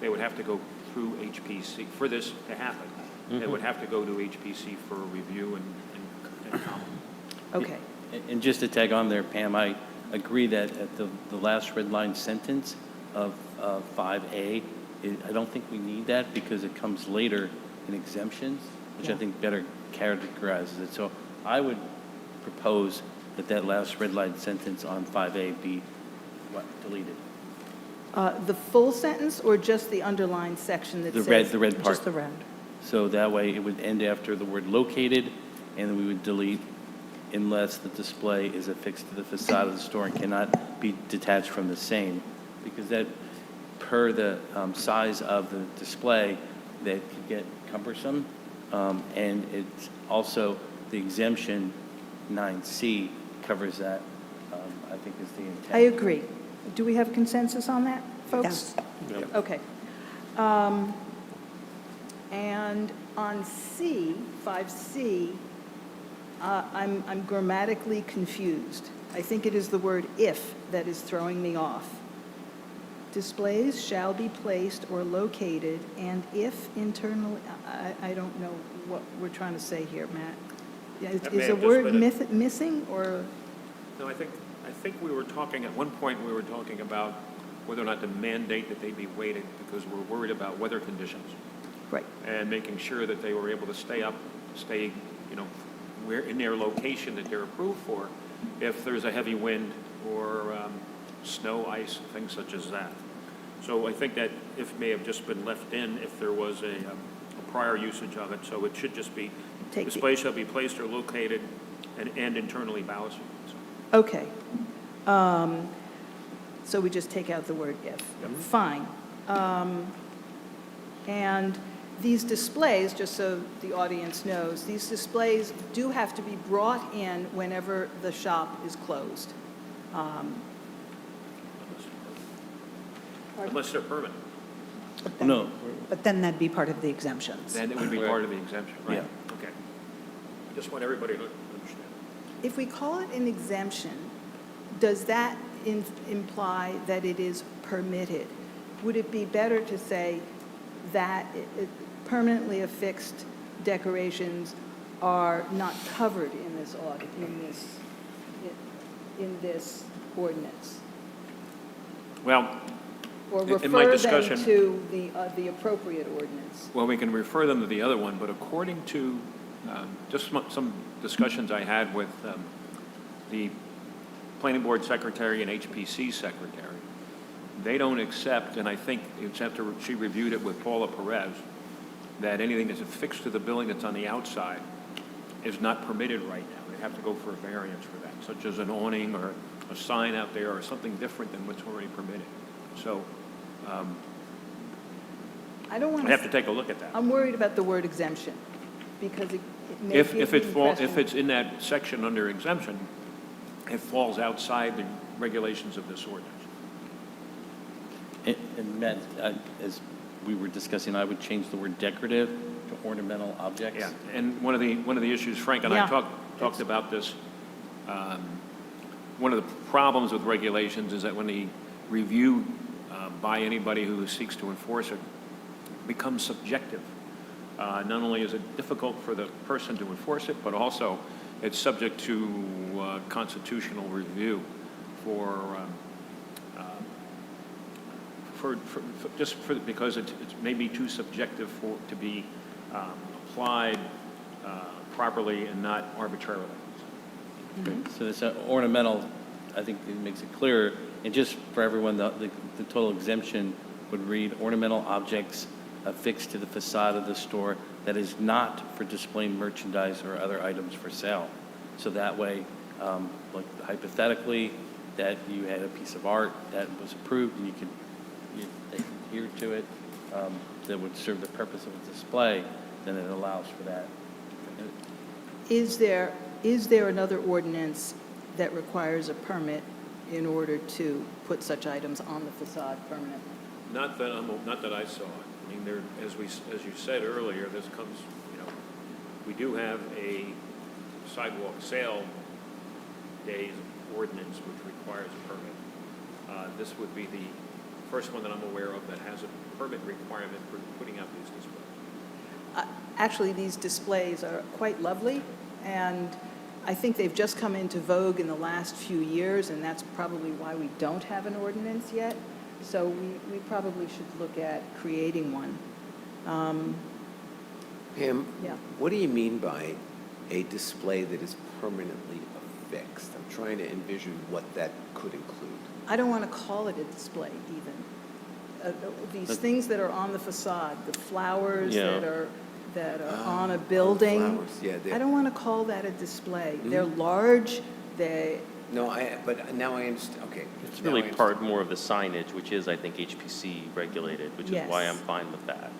they would have to go through HPC. For this to happen, they would have to go to HPC for a review and comment. Okay. And just to tag on there, Pam, I agree that at the last red line sentence of 5A, I don't think we need that because it comes later in exemptions, which I think better characterizes it. So I would propose that last red line sentence on 5A be deleted. The full sentence or just the underlined section that says? The red part. Just the red. So that way it would end after the word located, and then we would delete unless the display is affixed to the facade of the store and cannot be detached from the same. Because that, per the size of the display, that could get cumbersome. And it's also, the exemption 9C covers that, I think is the intent. I agree. Do we have consensus on that, folks? Yes. Okay. And on C, 5C, I'm grammatically confused. I think it is the word "if" that is throwing me off. Displays shall be placed or located, and if internally, I don't know what we're trying to say here, Matt. That may Is a have just word been missing, or? No, I think we were talking, at one point, we were talking about whether or not to mandate that they be weighted because we're worried about weather conditions. Right. And making sure that they were able to stay, where in their location that they're approved for, if there's a heavy wind or snow, ice, things such as that. So I think that if may have just been left in if there was a prior usage of it. So it should just be, display shall be placed or located and internally balanced. Okay. So we just take out the word "if." Fine. And these displays, just so the audience knows, these displays do have to be brought in whenever the shop is closed. Unless they're permanent, No, But then that'd be part of the exemptions. then it would be part of the exemption, right? Yeah. Okay. I just want everybody to understand. If we call it an exemption, does that imply that it is permitted? Would it be better to say that permanently affixed decorations are not covered in this in this ordinance? Well, Or in my refer them discussion- to the appropriate ordinance? well, we can refer them to the other one, but according to just some discussions I had with the planning board secretary and HPC secretary, they don't accept, and I think it's after she reviewed it with Paula Perez, that anything that's affixed to the building that's on the outside is not permitted right now. They have to go for a variance for that, such as an awning or a sign out there or something different than what's already permitted. So I don't want I have to take a look at that. I'm worried about the word exemption, because it may If give it the falls, if impression- it's in that section under exemption, it falls outside the regulations of this ordinance. and Matt, as we were discussing, I would change the word decorative to ornamental objects. Yeah, and one of the issues, Frank and I Yeah. talked about this, one of the problems with regulations is that when the review by anybody who seeks to enforce it becomes subjective. Not only is it difficult for the person to enforce it, but also it's subject to constitutional review because it's maybe too subjective to be applied properly and not arbitrarily. So this ornamental, I think it makes it clearer. And just for everyone, the total exemption would read ornamental objects affixed to the facade of the store that is not for displaying merchandise or other items for sale. So that way, like hypothetically, that you had a piece of art that was approved and you adhere to it, that would serve the purpose of a display, then it allows for that. Is there another ordinance that requires a permit in order to put such items on the facade permanently? Not that I saw it. I mean, as you said earlier, this comes, we do have a sidewalk sale days ordinance, which requires a permit. This would be the first one that I'm aware of that has a permit requirement for putting out these displays. Actually, these displays are quite lovely, and I think they've just come into vogue in the last few years, and that's probably why we don't have an ordinance yet. So we probably should look at creating one. Pam, Yeah. what do you mean by a display that is permanently affixed? I'm trying to envision what that could include. I don't want to call it a display even. These things that are on the facade, the flowers Yeah. that are on a building. Flowers, yeah, I don't want to call that a display. They're large, No, but now I understand, okay. It's now really I understand. part more of the signage, which is, I think, HPC regulated, which is why Yes. I'm fine with that.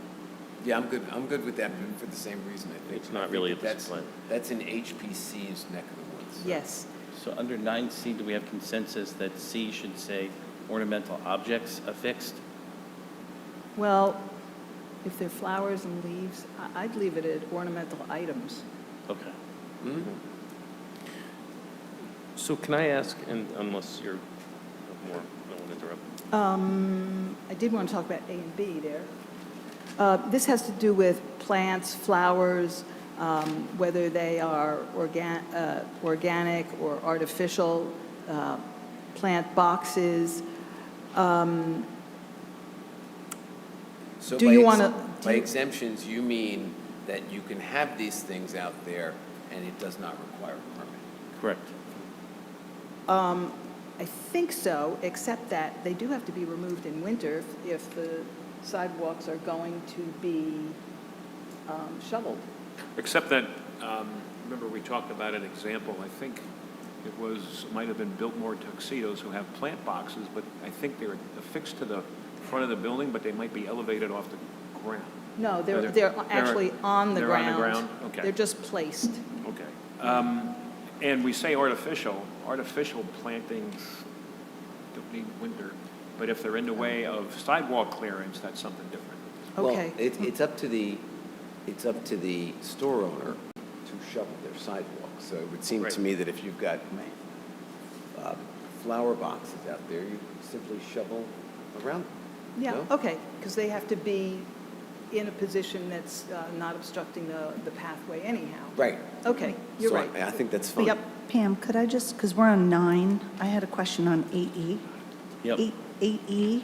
Yeah, I'm good with that for the same reason, I think. It's not I think really a that's- display. That's in HPC's neck of the woods. yes. So under 9C, do we have consensus that C should say ornamental objects affixed? Well, if they're flowers and leaves, I'd leave it at ornamental items. Okay. Mhm. So can I ask, and unless you're more, I don't want to interrupt. I did want to talk about A and B there. This has to do with plants, flowers, whether they are organic or artificial, plant boxes. So Do by you ex- wanna- do By you- exemptions, you mean that you can have these things out there and it does not require a permit? Correct. I think so, except that they do have to be removed in winter if the sidewalks are going to be shoveled. Except that, remember we talked about an example, I think might have been Biltmore Tuxedos who have plant boxes, but I think they're affixed to the front of the building, but they might be elevated off the ground. No, They're- they're actually on the they're ground. on the ground? Okay. They're just placed. Okay. And we say artificial plantings don't need winter, but if they're in the way of sidewalk clearance, that's something different. Okay. Well, it's up to the store owner to shovel their sidewalk. So it would seem Right. to me that if you've got flower boxes out there, you simply shovel around them. Yeah, No? okay, because they have to be in a position that's not obstructing the pathway anyhow. Right. Okay, you're So right. I think that's fine. Yep. Pam, could I just, because we're on 9, I had a question on 8E. Yep. 8E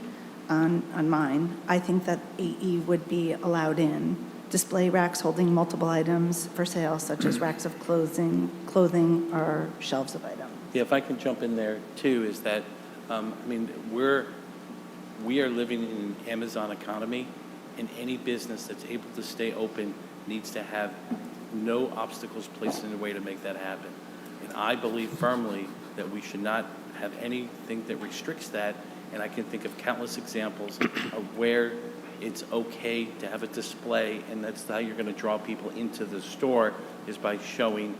on mine, I think that 8E would be allowed in. Display racks holding multiple items for sale, such as racks of clothing or shelves of items. Yeah, if I can jump in there too, is that, I mean, we are living in an Amazon economy, and any business that's able to stay open needs to have no obstacles placed in the way to make that happen. And I believe firmly that we should not have anything that restricts that, and I can think of countless examples of where it's okay to have a display, and that's how you're going to draw people into the store, is by showing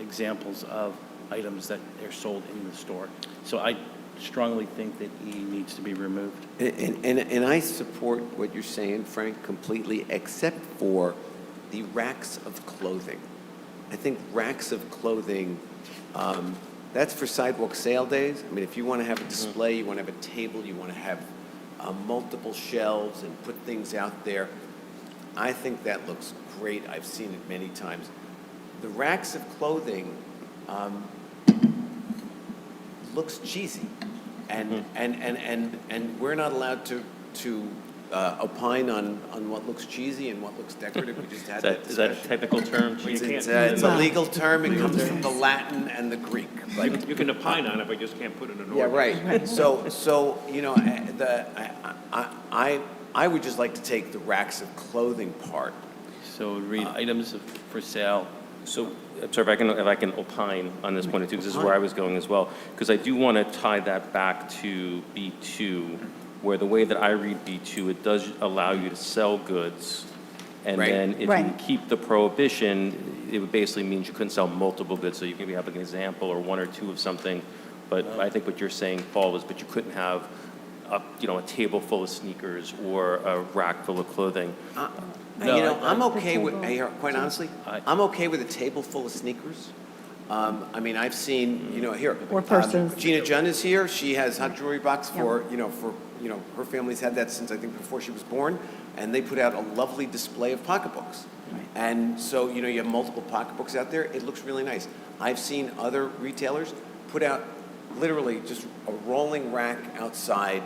examples of items that are sold in the store. So I strongly think that E needs to be removed. And I support what you're saying, Frank, completely, except for the racks of clothing. I think racks of clothing, that's for sidewalk sale days. I mean, if you want to have a display, you want to have a table, you want to have multiple shelves and put things out there, I think that looks great. I've seen it many times. The racks of clothing looks cheesy, and we're not allowed to opine on what looks cheesy and what looks decorative. We just had that Is that a discussion. technical term? Well, you It's can't- a legal term. It comes from the Latin and the Greek. But You can opine on it, but you just can't put it in an yeah, ordinance. right. So you know, I would just like to take the racks of clothing part. So read items for sale. So, I'm sorry, if I can opine on this point too, because this is where I was going as well, because I do want to tie that back to B2, where the way that I read B2, it does allow you to sell goods, and Right. then if you Right. keep the prohibition, it would basically means you couldn't sell multiple goods, so you can have like an example or one or two of something, but I think what you're saying, Paul, is, but you couldn't have a table full of sneakers or a rack full of clothing. No, You know, I- I'm I- okay with, quite honestly, I- I'm okay with a table full of sneakers. I mean, I've seen, you know, here. Or purses. Gina Junn is here. She has Hot Jewelry Box for, her family's had that since I think before she was born. And they put out a lovely display of pocketbooks. And so, you know, you have multiple pocketbooks out there. It looks really nice. I've seen other retailers put out literally just a rolling rack outside.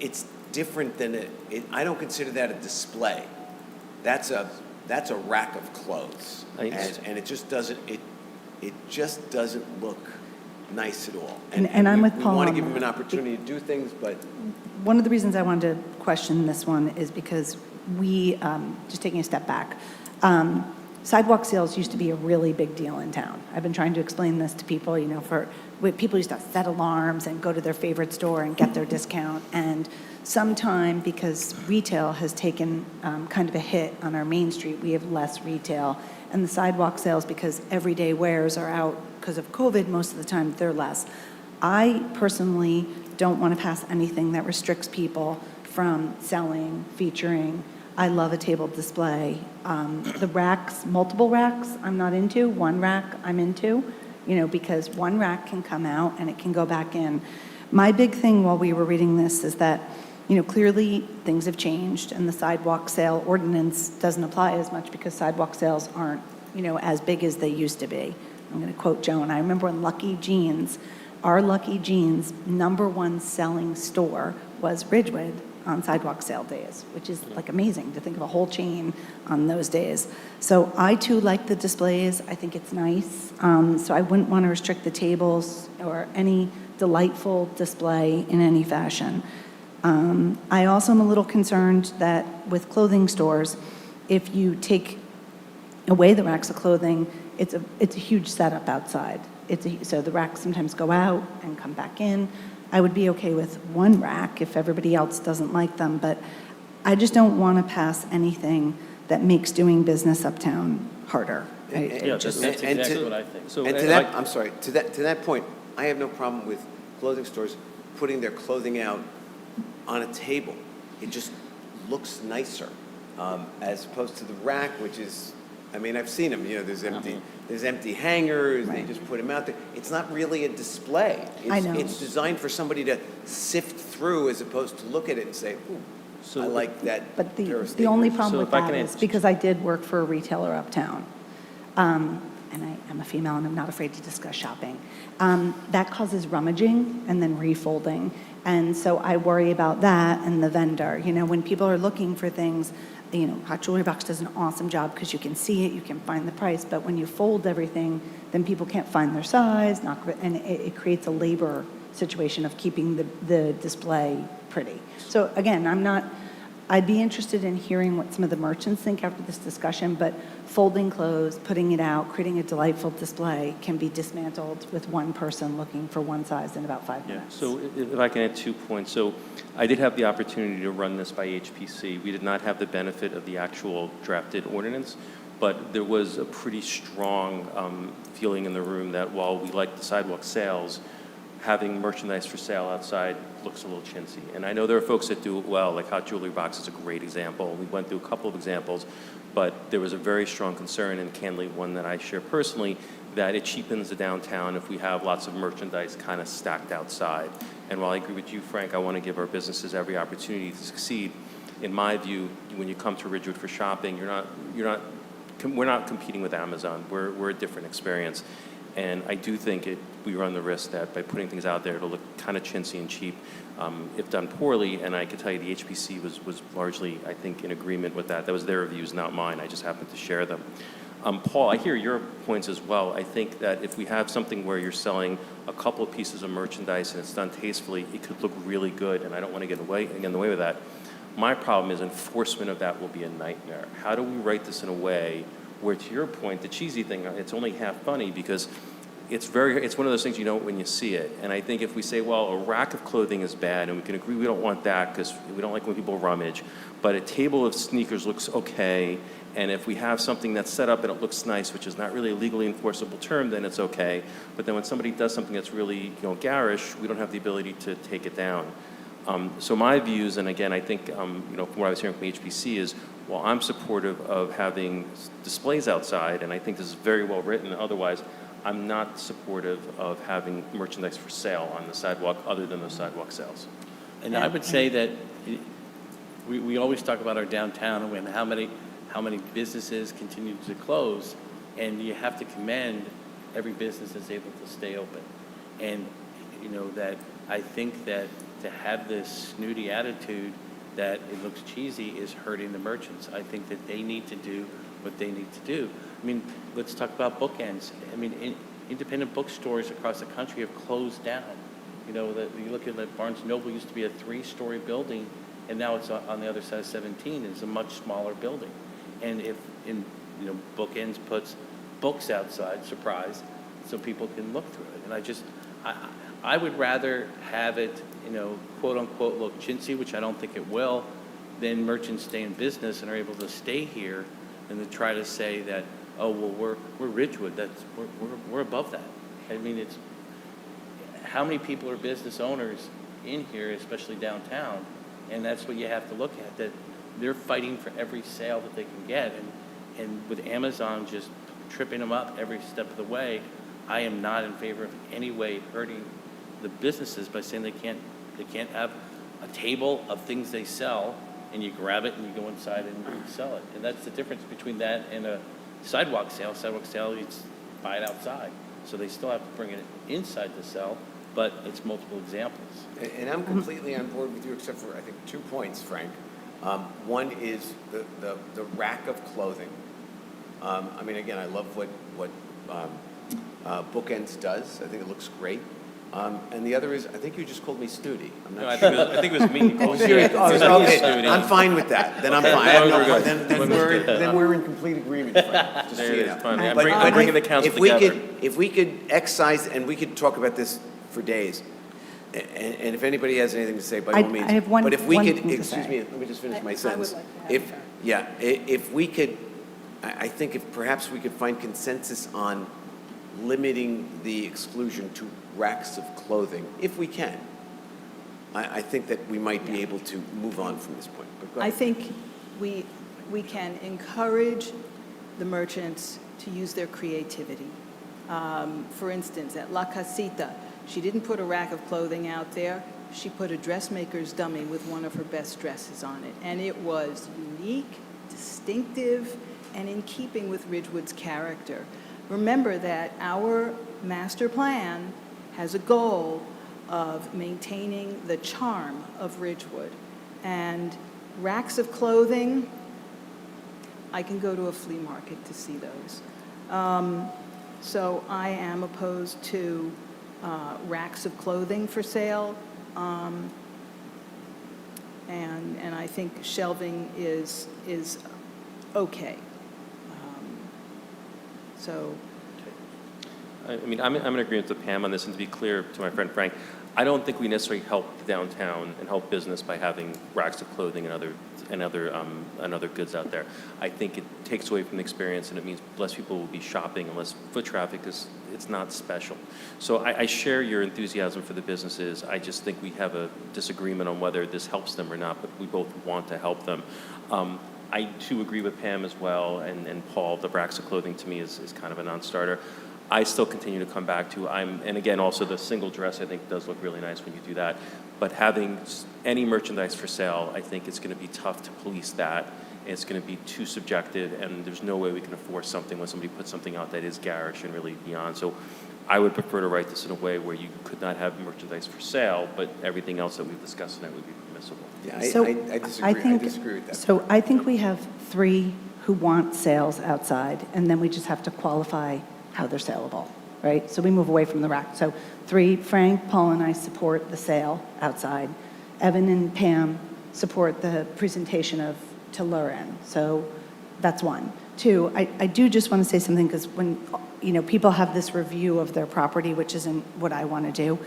It's different than I don't consider that a display. That's a rack of clothes. And it just doesn't, it just doesn't look nice at all. And I'm with Paul We want to on give them that. an opportunity to do things, but One of the reasons I wanted to question this one is because we, just taking a step back, sidewalk sales used to be a really big deal in town. I've been trying to explain this to people, you know, people used to set alarms and go to their favorite store and get their discount. And sometime, because retail has taken kind of a hit on our main street, we have less retail. And the sidewalk sales, because everyday wares are out because of COVID, most of the time they're less. I personally don't want to pass anything that restricts people from selling, featuring. I love a table display. The racks, multiple racks, I'm not into. One rack, I'm into, you know, because one rack can come out and it can go back in. My big thing while we were reading this is that, you know, clearly things have changed and the sidewalk sale ordinance doesn't apply as much because sidewalk sales aren't, you know, as big as they used to be. I'm going to quote Joan. I remember when Lucky Jeans, our Lucky Jeans #1 selling store was Ridgewood on sidewalk sale days, which is like amazing to think of a whole chain on those days. So I too like the displays. I think it's nice. So I wouldn't want to restrict the tables or any delightful display in any fashion. I also am a little concerned that with clothing stores, if you take away the racks of clothing, it's a huge setup outside. So the racks sometimes go out and come back in. I would be okay with one rack if everybody else doesn't like them, but I just don't want to pass anything that makes doing business uptown harder. Yeah, that's exactly what I think. So, and to that, I'm sorry, to that point, I have no problem with clothing stores putting their clothing out on a table. It just looks nicer, as opposed to the rack, which is, I mean, I've seen them, you know, there's empty hangers, they just put them out there. It's not really a display. I know. It's designed for somebody to sift through as opposed to look at it and say, ooh, I like that But pair of the only sneakers. problem So with if I that can is, answer- because I did work for a retailer uptown, and I'm a female and I'm not afraid to discuss shopping, that causes rummaging and then refolding. And so I worry about that and the vendor. You know, when people are looking for things, you know, Hot Jewelry Box does an awesome job because you can see it, you can find the price, but when you fold everything, then people can't find their size, and it creates a labor situation of keeping the display pretty. So again, I'd be interested in hearing what some of the merchants think after this discussion, but folding clothes, putting it out, creating a delightful display can be dismantled with one person looking for one size in about 5 Yeah, minutes. so if I can add 2 points. So I did have the opportunity to run this by HPC. We did not have the benefit of the actual drafted ordinance, but there was a pretty strong feeling in the room that while we like the sidewalk sales, having merchandise for sale outside looks a little chintzy. And I know there are folks that do it well, like Hot Jewelry Box is a great example. We went through a couple of examples, but there was a very strong concern, and candidly one that I share personally, that it cheapens the downtown if we have lots of merchandise kind of stacked outside. And while I agree with you, Frank, I want to give our businesses every opportunity to succeed. In my view, when you come to Ridgewood for shopping, we're not competing with Amazon. We're a different experience. And I do think we run the risk that by putting things out there, it'll look kind of chintzy and cheap if done poorly. And I can tell you the HPC was largely, I think, in agreement with that. That was their views, not mine. I just happened to share them. Paul, I hear your points as well. I think that if we have something where you're selling a couple of pieces of merchandise and it's done tastefully, it could look really good, and I don't want to get in the way with that. My problem is enforcement of that will be a nightmare. How do we write this in a way where, to your point, the cheesy thing, it's only half funny because it's one of those things you know when you see it. And I think if we say, well, a rack of clothing is bad, and we can agree we don't want that because we don't like when people rummage, but a table of sneakers looks okay, and if we have something that's set up and it looks nice, which is not really a legally enforceable term, then it's okay. But then when somebody does something that's really, garish, we don't have the ability to take it down. So my views, and again, I think, from what I was hearing from HPC is, while I'm supportive of having displays outside, and I think this is very well written, otherwise, I'm not supportive of having merchandise for sale on the sidewalk other than those sidewalk sales. And I would say that we always talk about our downtown and how many businesses continue to close, and you have to commend every business that's able to stay open. And, that I think that to have this snooty attitude that it looks cheesy is hurting the merchants. I think that they need to do what they need to do. I mean, let's talk about bookends. I mean, independent bookstores across the country have closed down. That you look at that Barnes & Noble used to be a 3-story building, and now it's on the other side of 17. It's a much smaller building. And if Bookends puts books outside, surprise, so people can look through it. And I would rather have it, quote unquote, look chintzy, which I don't think it will, than merchants stay in business and are able to stay here, and to try to say that, oh well, we're Ridgewood. We're above that. I mean, it's how many people are business owners in here, especially downtown, and that's what you have to look at. That they're fighting for every sale that they can get, and with Amazon just tripping them up every step of the way, I am not in favor of any way hurting the businesses by saying they can't have a table of things they sell, and you grab it and you go inside and you sell it. And that's the difference between that and a sidewalk sale. Sidewalk sale, you buy it outside. So they still have to bring it inside to sell, but it's multiple examples. And I'm completely on board with you, except for, I think, 2 points, Frank. One is the rack of clothing. I mean, again, I love what Bookends does. I think it looks great. And the other is, I think you just called me snooty. I'm not sure. I think it was me. Oh, seriously? Oh, okay. I'm fine with that. Then I'm fine. I have no problem. Then we're in complete agreement, Frank. Just so you know. I'm bringing the council together. If we could excise, and we could talk about this for days, and if anybody has anything to say, by all means. I have one But if we one could, thing to excuse say. me, let me just finish my I would sentence. like to have If we could, I think if perhaps we could find consensus on limiting the exclusion to racks of clothing, if we can, I think that we might be able to move on from this point. But go I ahead. think we can encourage the merchants to use their creativity. For instance, at La Casita, she didn't put a rack of clothing out there. She put a dressmaker's dummy with one of her best dresses on it. And it was unique, distinctive, and in keeping with Ridgewood's character. Remember that our master plan has a goal of maintaining the charm of Ridgewood. And racks of clothing, I can go to a flea market to see those. So I am opposed to racks of clothing for sale. And I think shelving is okay. So I mean, I'm in agreement with Pam on this, and to be clear to my friend Frank, I don't think we necessarily help the downtown and help business by having racks of clothing and other goods out there. I think it takes away from the experience, and it means less people will be shopping and less foot traffic, because it's not special. So I share your enthusiasm for the businesses. I just think we have a disagreement on whether this helps them or not, but we both want to help them. I too agree with Pam as well, and Paul, the racks of clothing to me is kind of a non-starter. I still continue to come back to, and again, also the single dress I think does look really nice when you do that, but having any merchandise for sale, I think it's going to be tough to police that. It's going to be too subjective, and there's no way we can enforce something when somebody puts something out that is garish and really beyond. So I would prefer to write this in a way where you could not have merchandise for sale, but everything else that we've discussed tonight would be permissible. Yeah, So I disagree. I disagree with that. So I think we have 3 who want sales outside, and then we just have to qualify how they're saleable, right? So we move away from the rack. So 3, Frank, Paul, and I support the sale outside. Evan and Pam support the presentation to Loren. So that's 1. 2, I do just want to say something, because when, people have this review of their property, which isn't what I want to do.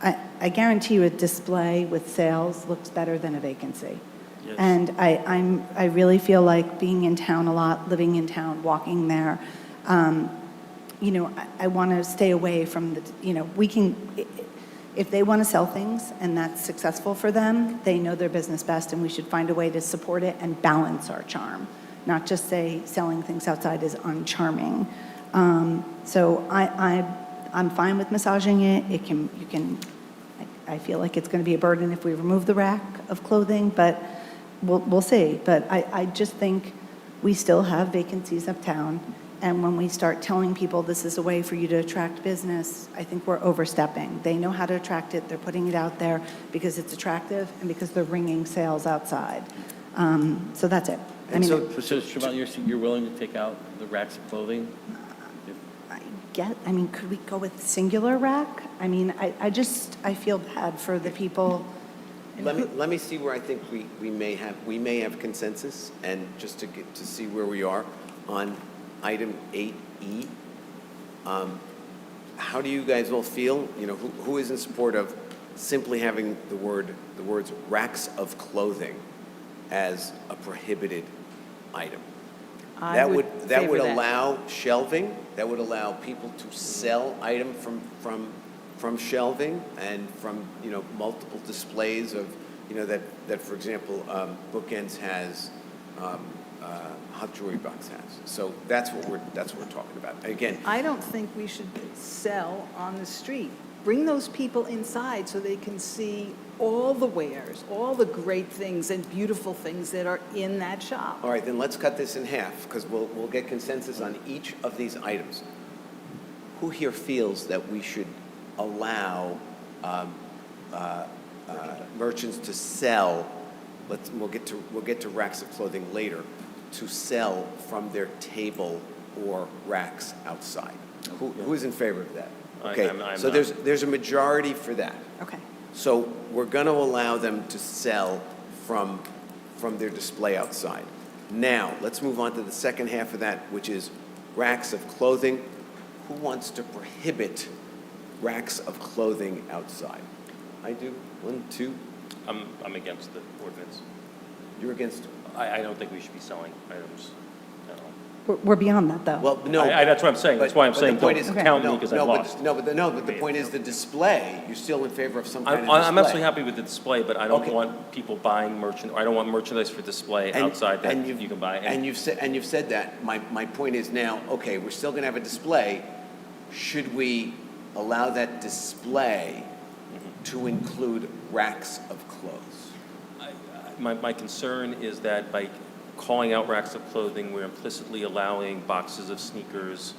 I guarantee you a display with sales looks better than a vacancy. Yes. And I really feel like being in town a lot, living in town, walking there, I want to stay away from we can, if they want to sell things and that's successful for them, they know their business best, and we should find a way to support it and balance our charm, not just say selling things outside is uncharming. So I'm fine with massaging it. I feel like it's going to be a burden if we remove the rack of clothing, but we'll see. But I just think we still have vacancies uptown, and when we start telling people this is a way for you to attract business, I think we're overstepping. They know how to attract it. They're putting it out there because it's attractive and because they're ringing sales outside. So that's it. I mean, So Siobhan, you're willing to take out the racks of clothing? I mean, could we go with singular rack? I mean, I feel bad for the people. Let me see where I think we may have consensus, and just to see where we are on item 8E. How do you guys all feel? You know, who is in support of simply having the words racks of clothing as a prohibited item? That would allow shelving. That would allow people to sell item from shelving and from, you know, multiple displays of, you know, that for example, Bookends has, Hot Jewelry Box has. So that's what we're talking about. Again, I don't think we should sell on the street. Bring those people inside so they can see all the wares, all the great things and beautiful things that are in that shop. all right, then let's cut this in half, because we'll get consensus on each of these items. Who here feels that we should allow merchants to sell? We'll get to racks of clothing later, to sell from their table or racks outside. Who is in favor of that? Okay, I'm so not. there's a majority for that. Okay. So we're going to allow them to sell from their display outside. Now, let's move on to the second half of that, which is racks of clothing. Who wants to prohibit racks of clothing outside? I do. 1, 2. I'm against the ordinance. You're against? I don't think we should be selling items. No. We're beyond that, though. Well, no. That's what I'm saying. That's why I'm but saying the point don't is- count me because I lost. But the point is the display. You're still in favor of some kind of I'm display. absolutely happy with the display, but I don't Okay. want people buying I don't want merchandise for display outside that you can buy. And you've said that. My point is now, okay, we're still going to have a display. Should we allow that display to include racks of clothes? My concern is that by calling out racks of clothing, we're implicitly allowing boxes of sneakers,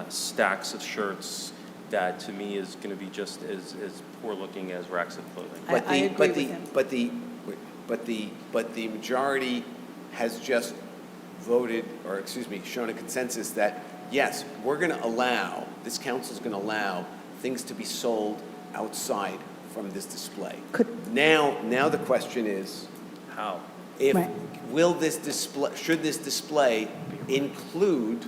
stacks of shirts, that to me is going to be just as poor looking as racks of clothing. I agree with him. But the majority has just voted, or excuse me, shown a consensus that, yes, we're going to allow, this council's going to allow things to be sold outside from this display. Now the question is, How? Right. should this display include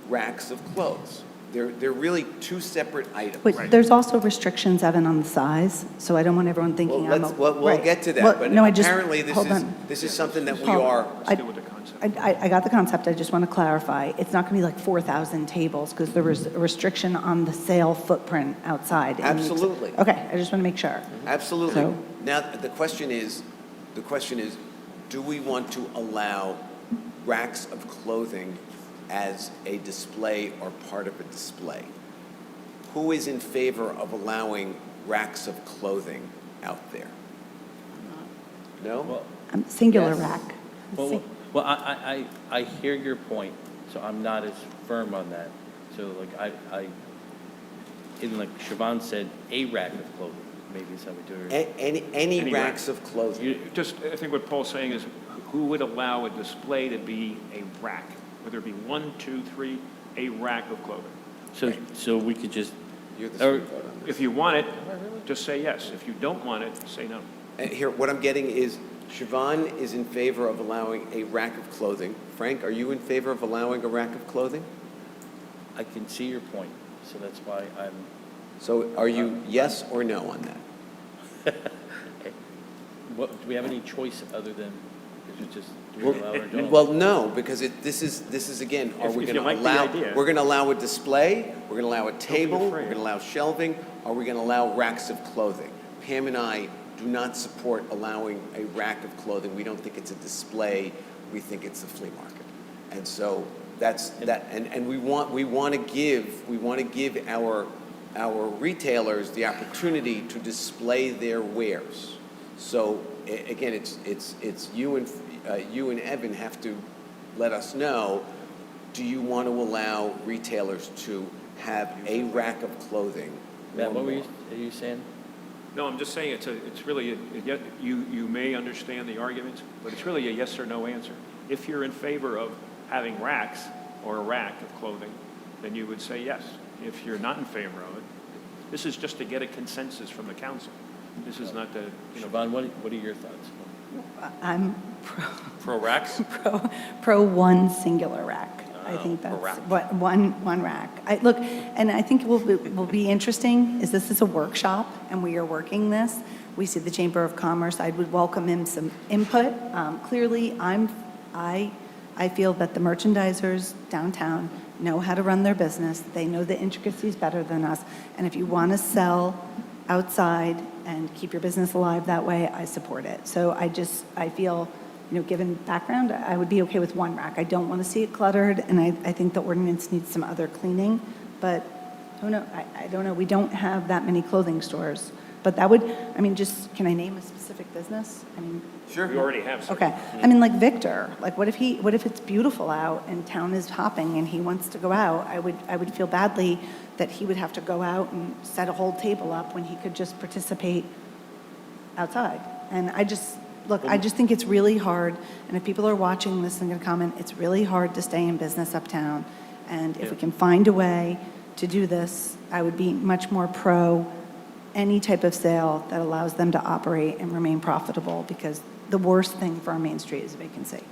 racks of clothes? They're really two separate items. But there's also restrictions, Evan, on the size, so I don't want everyone thinking We'll right. get to that, Well, but no, apparently hold on. this is something that we Paul, are. I- Deal with the concept. I got the concept, I just want to clarify. It's not going to be like 4,000 tables, because there was a restriction on the sale footprint outside. It needs- Absolutely. Okay, I just want to make sure. Absolutely. So- Now, the question is, do we want to allow racks of clothing as a display or part of a display? Who is in favor of allowing racks of clothing out there? No? Singular Yes. rack. Well, I hear your point, so I'm not as firm on that. So like like Siobhan said, a rack of clothing, maybe is how we do it. Any Any racks of clothing? I think what Paul's saying is, who would allow a display to be a rack? Whether it be 1, 2, 3, a rack of clothing. So we could just, You're the sweet vote on this. If you want it, just say yes. If you don't want it, say no. Here, what I'm getting is, Siobhan is in favor of allowing a rack of clothing. Frank, are you in favor of allowing a rack of clothing? I can see your point, so that's why I'm, So are you yes or no on that? do we have any choice other than Is it just, do we allow or don't? Well, no, because this is again, are If- we if going you to like the allow, idea. we're going to allow a display, we're going to allow a table, we're afraid. going to allow shelving, are we going to allow racks of clothing? Pam and I do not support allowing a rack of clothing. We don't think it's a display, we think it's a flea market. And so that's, that, and we want to give our retailers the opportunity to display their wares. So again, it's you and Evan have to let us know, do you want to allow retailers to have a rack of clothing? Matt, or what more? are you saying? No, I'm just saying it's really, you may understand the arguments, but it's really a yes or no answer. If you're in favor of having racks or a rack of clothing, then you would say yes. If you're not in favor of it, this is just to get a consensus from the council. This is not to, Siobhan, what are your thoughts? I'm Pro racks? pro one singular rack. I think per that's rack. what, one rack. Look, and I think will be interesting is this is a workshop and we are working this. We see the Chamber of Commerce. I would welcome him some input. Clearly, I feel that the merchandisers downtown know how to run their business. They know the intricacies better than us. And if you want to sell outside and keep your business alive that way, I support it. So I feel, given background, I would be okay with one rack. I don't want to see it cluttered, and I think the ordinance needs some other cleaning. But I don't know. We don't have that many clothing stores. But that would, can I name a specific business? Sure. we already have some. Okay. Like Victor, like what if it's beautiful out and town is hopping and he wants to go out? I would feel badly that he would have to go out and set a whole table up when he could just participate outside. And I just think it's really hard, and if people are watching this and going to comment, it's really hard to stay in business uptown. And if we can find a way to do this, I would be much more pro any type of sale that allows them to operate and remain profitable, because the worst thing for our Main Street is vacancy.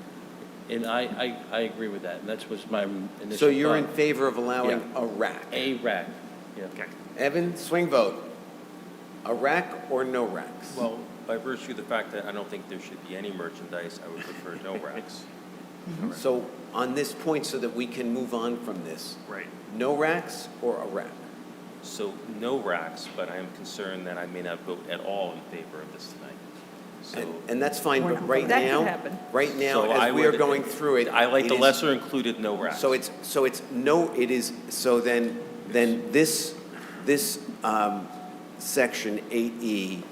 And I agree with that, and that was my initial So you're in thought. favor of allowing Yeah. a rack? A rack, yeah. Okay. Evan, swing vote. A rack or no racks? Well, by virtue of the fact that I don't think there should be any merchandise, I would prefer no racks. So on this point, so that we can move on from this, Right. no racks or a rack? So no racks, but I am concerned that I may not vote at all in favor of this tonight. So And that's fine, We're but not right That could now, happen. right now, So I as we are would- going through it. I like it the is- lesser included no racks. So it's no, it is, so then this section 8E,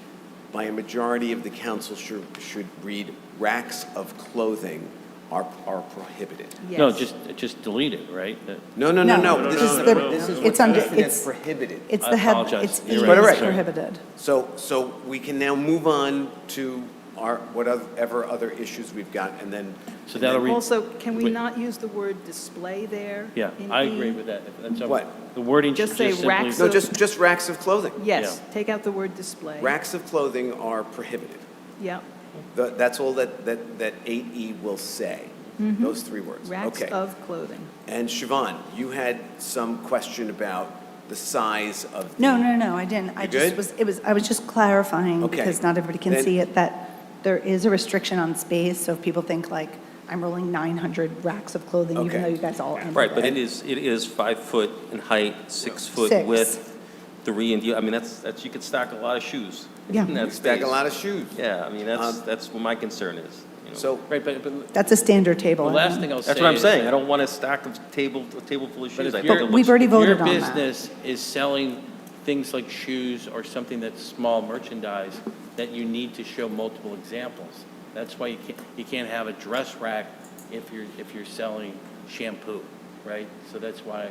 by a majority of the council should read racks of clothing are prohibited. No, Yes. just delete it, right? No. This is It's what's under, listed as it's prohibited. I the head, apologize. it's You're right. it's Right. prohibited. So we can now move on to whatever other issues we've got, and then. So that'll read. Also, can we Wait. not use the word display there? Yeah, in I E? agree with that. That's What? The wording should Just just say simply. racks No, of- just racks of clothing. Yes, take out the word display. Racks of clothing are prohibited. Yep, That's all that 8E will say, those three words. racks Okay. of clothing. And Siobhan, you had some question about the size of the... No, I didn't. I You just good? I was just clarifying, Okay. because not everybody can Then- see it, that there is a restriction on space, so if people think like, I'm rolling 900 racks of clothing, even Okay. though you guys all ended Right, but it. it is 5 foot in height, 6 foot Six. width, 3 in, that's, you could stack a lot of shoes Yeah. in that You stack a space. lot of shoes. Yeah, I mean, that's what my concern is. So, Right, but That's a standard the table. I last think. thing I'll say That's what I'm is saying. that- I don't want a stack of a table full of But shoes. if I think you're- it We've looks- already voted If on your that. business is selling things like shoes or something that's small merchandise, that you need to show multiple examples. That's why you can't have a dress rack if you're selling shampoo, right? So that's why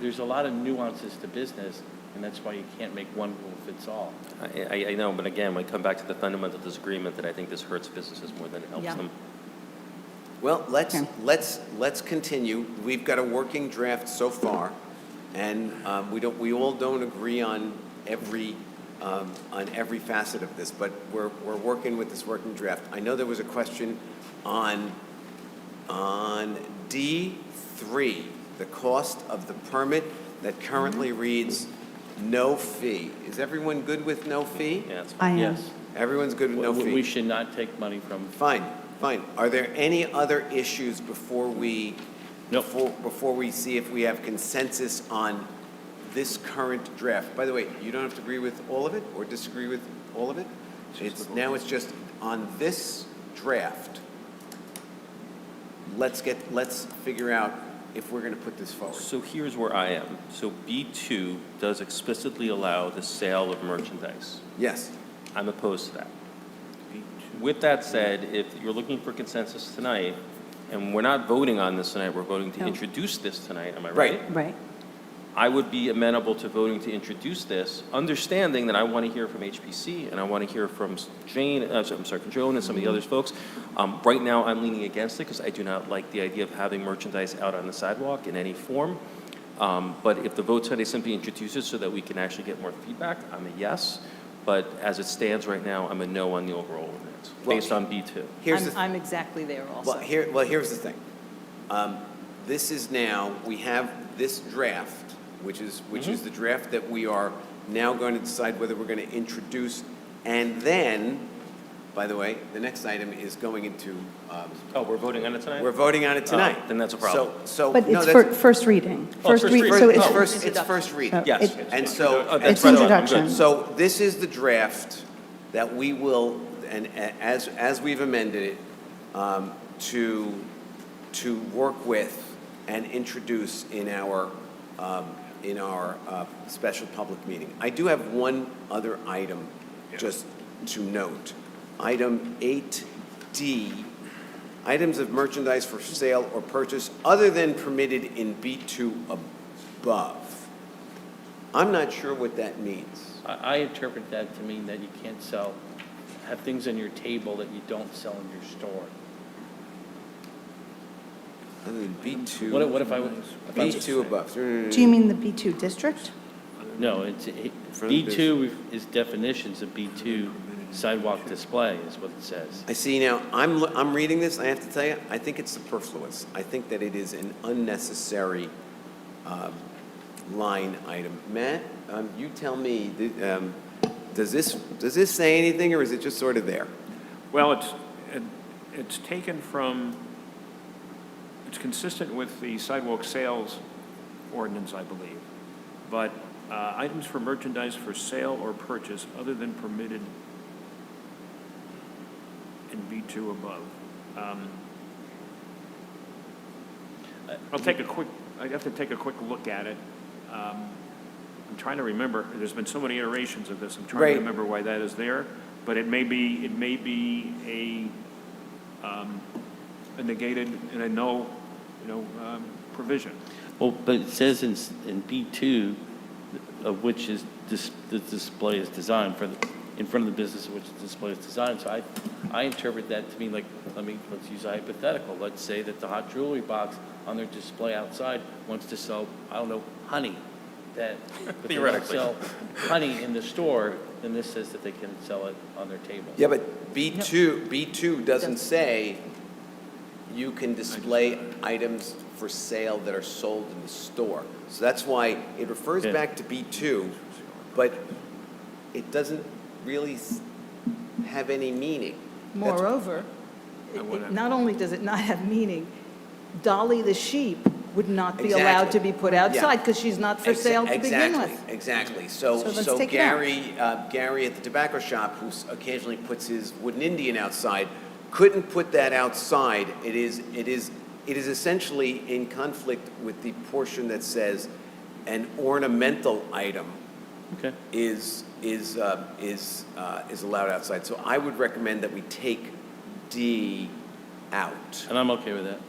there's a lot of nuances to business, and that's why you can't make one rule fits all. I know, but again, we come back to the fundamental disagreement that I think this hurts businesses more than it helps Yeah. them. well, Okay. let's continue. We've got a working draft so far, and we all don't agree on every facet of this, but we're working with this working draft. I know there was a question on D3, the cost of the permit that currently reads no fee. Is everyone good with no fee? Yeah, that's I fine. am. Yes. Everyone's good with no We fee. should not take money from, Fine, fine. Are there any other issues before we, Nope. before we see if we have consensus on this current draft? By the way, you don't have to agree with all of it or disagree with all of it. Now it's just on this draft. Let's figure out if we're going to put this forward. So here's where I am. So B2 does explicitly allow the sale of merchandise. Yes. I'm opposed to that. With that said, if you're looking for consensus tonight, and we're not voting on this tonight, we're voting to No. introduce this tonight, am I Right. right? Right. I would be amenable to voting to introduce this, understanding that I want to hear from HPC and I want to hear from Jane, from Joan and some of the other folks. Right now, I'm leaning against it because I do not like the idea of having merchandise out on the sidewalk in any form. But if the vote today simply introduces so that we can actually get more feedback, I'm a yes. But as it stands right now, I'm a no on the overall ordinance, based on B2. I'm exactly there also. Well, here's the thing. This is now, we have this draft, which is the draft that we are now going to decide whether we're going to introduce. And then, by the way, the next item is going into, Oh, we're voting on it tonight? we're voting on it tonight. Then that's a problem. So, But no, it's that's- first reading. Oh, first reading. So it's it's, first reading. Yes. And so. Oh, that's it's right. introduction. So this is the draft that we will, and as we've amended it, to work with and introduce in our special public meeting. I do have one other item just to note. Item 8D, items of merchandise for sale or purchase other than permitted in B2 above. I'm not sure what that means. I interpret that to mean that you can't have things on your table that you don't sell in your store. Other than B2. What if I was? B2 above. do you mean the B2 district? No, For the B2 is definitions of B2 sidewalk display is what it says. I see now, I'm reading this, I have to tell you, I think it's superfluous. I think that it is an unnecessary line item. Matt, you tell me, does this say anything, or is it just sort of there? Well, it's taken from, it's consistent with the sidewalk sales ordinance, I believe. But items for merchandise for sale or purchase other than permitted in B2 above. I have to take a quick look at it. I'm trying to remember, there's been so many iterations of this, I'm trying Right. to remember why that is there. But it may be a negated and a no, provision. Well, but it says in B2, of which is the display is designed in front of the business of which the display is designed. So I interpret that to mean like, let's use a hypothetical. Let's say that the hot jewelry box on their display outside wants to sell, I don't know, honey. That if they don't Theoretically. sell honey in the store, then this says that they can sell it on their table. Yeah, but B2 doesn't say you can display items for sale that are sold in the store. So that's why it refers Yeah. back to B2, but it doesn't really have any meaning. That's- Moreover, not only does it not have meaning, Dolly the sheep would not be allowed to be put outside because she's not for sale to begin with. Exactly. So let's take it out. Gary at the tobacco shop, who occasionally puts his wooden Indian outside, couldn't put that outside. It is essentially in conflict with the portion that says an ornamental item Okay. is allowed outside. So I would recommend that we take D out. And I'm okay with that.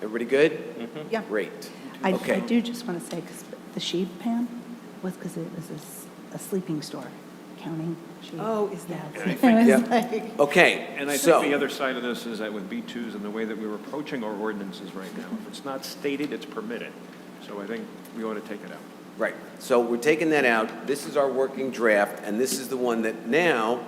Everybody good? Yeah. Great. I Okay. do just want to say, because the sheep, Pam, was because it was a sleeping store, counting sheep. Oh, is that? And I think- It was Yeah. like, Okay, And I so, think the other side of this is that with B2s and the way that we're approaching our ordinances right now, if it's not stated, it's permitted. So I think we ought to take it out. right, so we're taking that out. This is our working draft, and this is the one that now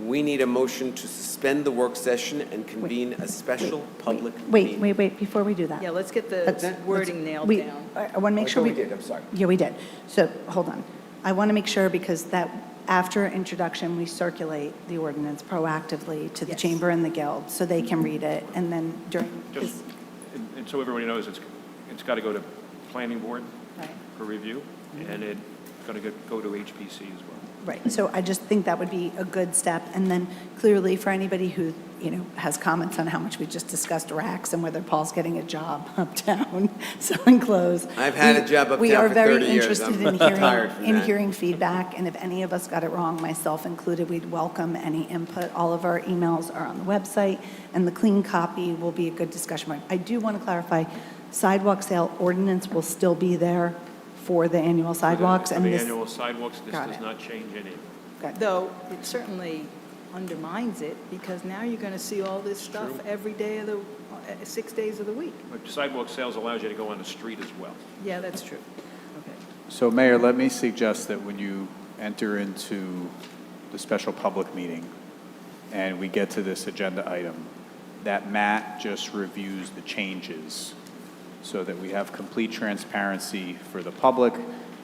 we need a motion to suspend the work session and convene a special public meeting. wait, before we do that. Yeah, let's get the Let's- wording nailed we- down. I want to make I sure thought we. we did, I'm sorry. Yeah, we did. So, hold on. I want to make sure because that after introduction, we circulate the ordinance proactively to the Yes. chamber and the guild, so they can read it, and then during, Just, and so everybody knows, it's got to go to planning board right. for review, and it's going to go to HPC as well. Right, so I just think that would be a good step, and then clearly for anybody who, has comments on how much we just discussed racks and whether Paul's getting a job uptown selling clothes. I've had a job uptown We are for very 30 years. interested I'm in tired from hearing, that. feedback, and if any of us got it wrong, myself included, we'd welcome any input. All of our emails are on the website, and the clean copy will be a good discussion point. I do want to clarify, sidewalk sale ordinance will still be there for the annual sidewalks, For and the this. annual sidewalks, this Got does it. not change any. Though it certainly undermines it, because now you're going to see all this stuff every day of the, 6 days of the week. But sidewalk sales allows you to go on the street as well. Yeah, that's true. Okay. So Mayor, let me suggest that when you enter into the special public meeting and we get to this agenda item, that Matt just reviews the changes so that we have complete transparency for the public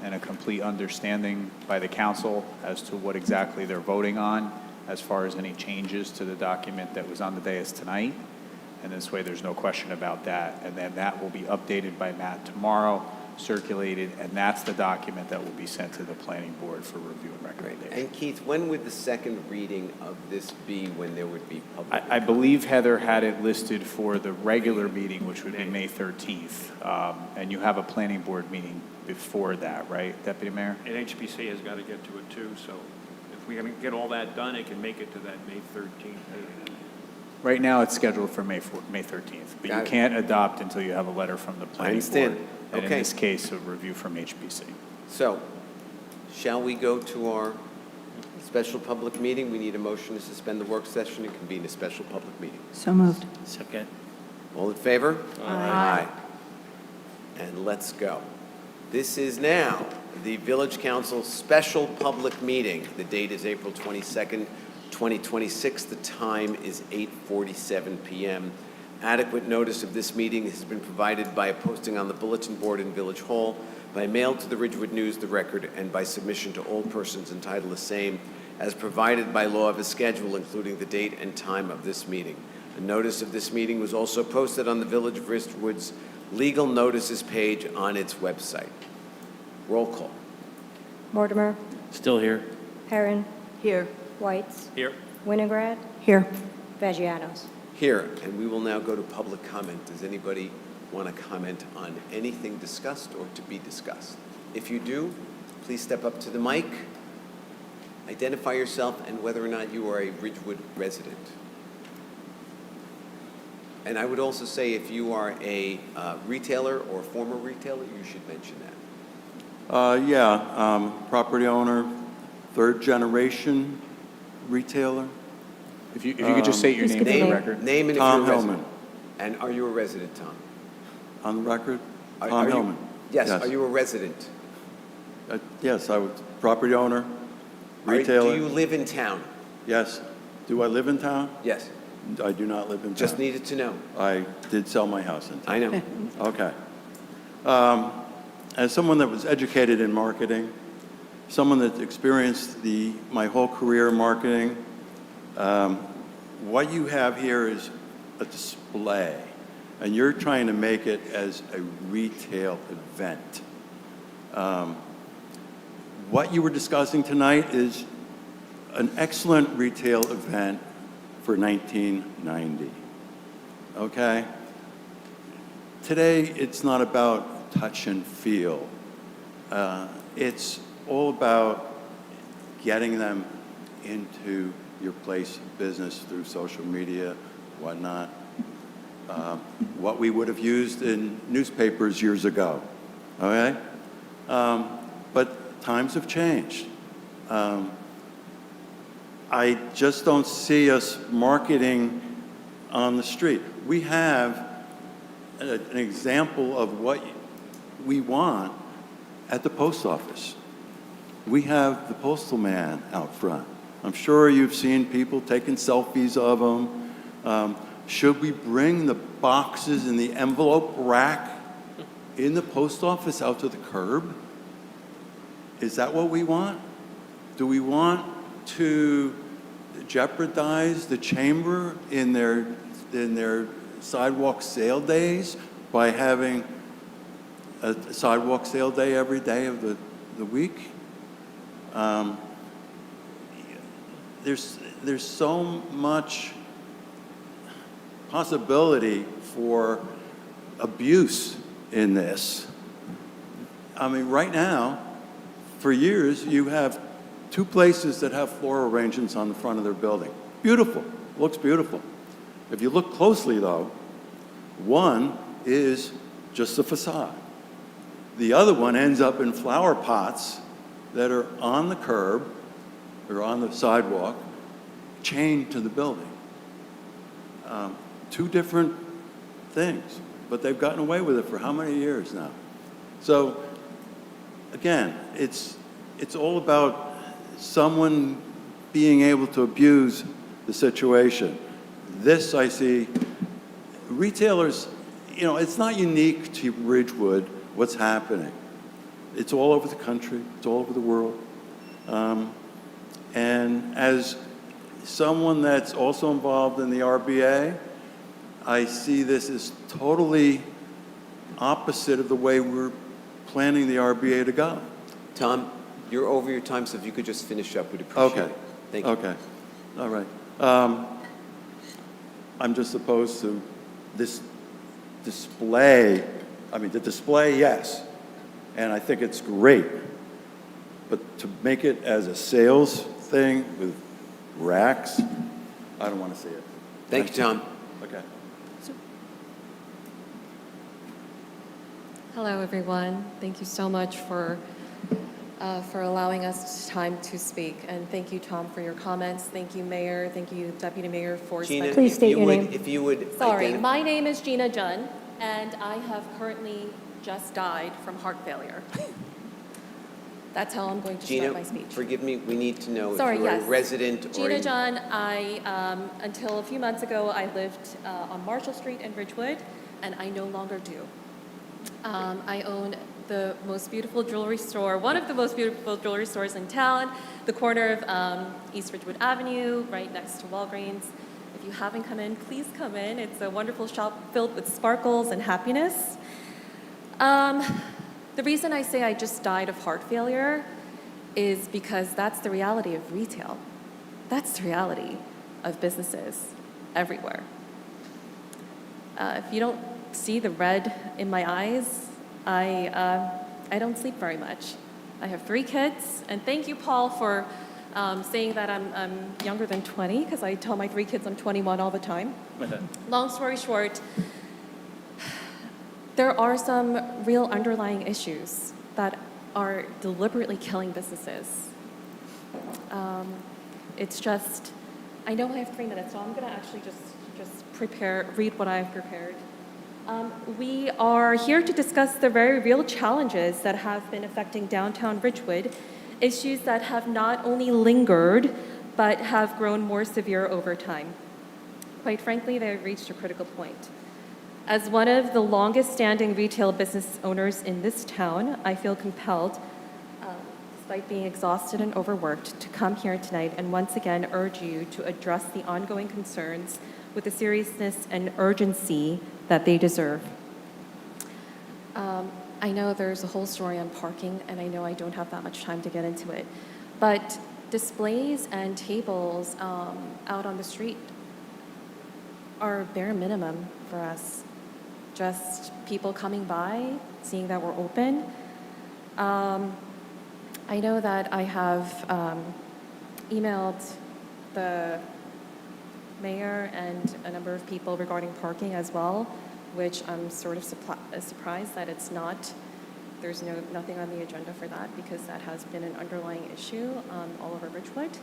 and a complete understanding by the council as to what exactly they're voting on as far as any changes to the document that was on the dais tonight. And this way, there's no question about that. And then that will be updated by Matt tomorrow, circulated, and that's the document that will be sent to the planning board for review and recommendation. And Keith, when would the second reading of this be, when there would be public? I believe Heather had it listed for the regular meeting, which would be May 13th. And you have a planning board meeting before that, right, Deputy Mayor? And HPC has got to get to it too, so if we can get all that done, it can make it to that May 13th meeting. Right now, it's scheduled for May 13th, but you Got it. can't adopt until you have a letter from the planning board. understand. And in Okay. this case, a review from HPC. So, shall we go to our special public meeting? We need a motion to suspend the work session and convene a special public meeting. So moved. Second. All in favor? Aye. And let's go. This is now the Village Council Special Public Meeting. The date is April 22nd, 2026. The time is 8:47 p.m. Adequate notice of this meeting has been provided by a posting on the bulletin board in Village Hall, by mail to the Ridgewood News, the Record, and by submission to all persons entitled the same, as provided by law of a schedule, including the date and time of this meeting. A notice of this meeting was also posted on the Village of Ridgewood's legal notices page on its website. Roll call. Mortimer, Still here. Perrin, Here. Whites, Here. Winograd, Here. Vagianos. Here, and we will now go to public comment. Does anybody want to comment on anything discussed or to be discussed? If you do, please step up to the mic, identify yourself, and whether or not you are a Ridgewood resident. And I would also say if you are a retailer or former retailer, you should mention that. Property owner, third generation retailer. If you could just state your Please name give for the the name. record. Name and if Tom you're a resident. Hellman. And are you a resident, Tom? On the record? Are Tom you- Hellman. Yes, are you a resident? Yes, I was property owner, Do you retailer. live in town? Yes. Do I live in town? Yes, I do not live in town. just needed to know. I did sell my house in town. I know. Okay. As someone that was educated in marketing, someone that experienced my whole career in marketing, what you have here is a display, and you're trying to make it as a retail event. What you were discussing tonight is an excellent retail event for 1990. Okay? Today, it's not about touch and feel. It's all about getting them into your place of business through social media, whatnot. What we would have used in newspapers years ago. Okay? But times have changed. I just don't see us marketing on the street. We have an example of what we want at the post office. We have the postal man out front. I'm sure you've seen people taking selfies of him. Should we bring the boxes in the envelope rack in the post office out to the curb? Is that what we want? Do we want to jeopardize the chamber in their sidewalk sale days by having a sidewalk sale day every day of the week? There's so much possibility for abuse in this. I mean, right now, for years, you have two places that have floral arrangements on the front of their building. Beautiful, looks beautiful. If you look closely, though, one is just a facade. The other one ends up in flower pots that are on the curb or on the sidewalk, chained to the building. Two different things, but they've gotten away with it for how many years now? So, again, it's all about someone being able to abuse the situation. This, I see, retailers, you know, it's not unique to Ridgewood what's happening. It's all over the country, it's all over the world. And as someone that's also involved in the RBA, I see this as totally opposite of the way we're planning the RBA to go. Tom, you're over your time, so if you could just finish up, we'd appreciate Okay. it. Thank you. Okay. All right. I'm just opposed to this display. I mean, the display, yes, and I think it's great. But to make it as a sales thing with racks, I don't want to see it. Thank you, Tom. Okay. Hello, everyone. Thank you so much for allowing us time to speak. And thank you, Tom, for your comments. Thank you, Mayor. Thank you, Deputy Mayor, for Gina, spending... Please state your name. If you would Sorry, identify- my name is Gina Junn, and I have currently just died from heart failure. That's how I'm going to Gina, start my speech. forgive me, we need to know Sorry, if you're yes. a resident or... Gina Junn, until a few months ago, I lived on Marshall Street in Ridgewood, and I no longer do. I own the most beautiful jewelry store, one of the most beautiful jewelry stores in town, the corner of East Ridgewood Avenue, right next to Walgreens. If you haven't come in, please come in. It's a wonderful shop filled with sparkles and happiness. The reason I say I just died of heart failure is because that's the reality of retail. That's the reality of businesses everywhere. If you don't see the red in my eyes, I don't sleep very much. I have 3 kids, and thank you, Paul, for saying that I'm younger than 20, because I tell my 3 kids I'm 21 all the time. Long story short, there are some real underlying issues that are deliberately killing businesses. It's just, I know I have 3 minutes, so I'm going to actually just read what I've prepared. We are here to discuss the very real challenges that have been affecting downtown Ridgewood, issues that have not only lingered, but have grown more severe over time. Quite frankly, they have reached a critical point. As one of the longest-standing retail business owners in this town, I feel compelled, despite being exhausted and overworked, to come here tonight and once again urge you to address the ongoing concerns with the seriousness and urgency that they deserve. I know there's a whole story on parking, and I know I don't have that much time to get into it, but displays and tables out on the street are bare minimum for us. Just people coming by, seeing that we're open. I know that I have emailed the mayor and a number of people regarding parking as well, which I'm sort of surprised that there's nothing on the agenda for that, because that has been an underlying issue all over Ridgewood.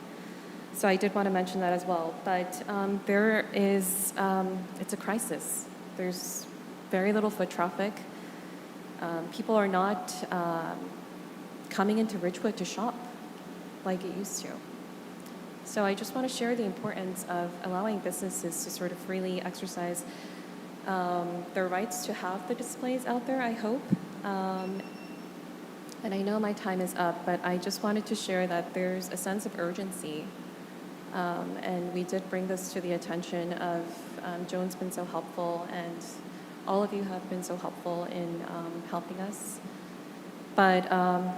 So I did want to mention that as well. But it's a crisis. There's very little foot traffic. People are not coming into Ridgewood to shop like it used to. So I just want to share the importance of allowing businesses to sort of freely exercise their rights to have the displays out there, I hope. And I know my time is up, but I just wanted to share that there's a sense of urgency. And we did bring this to the attention of Joan's been so helpful, and all of you have been so helpful in helping us. But, wow,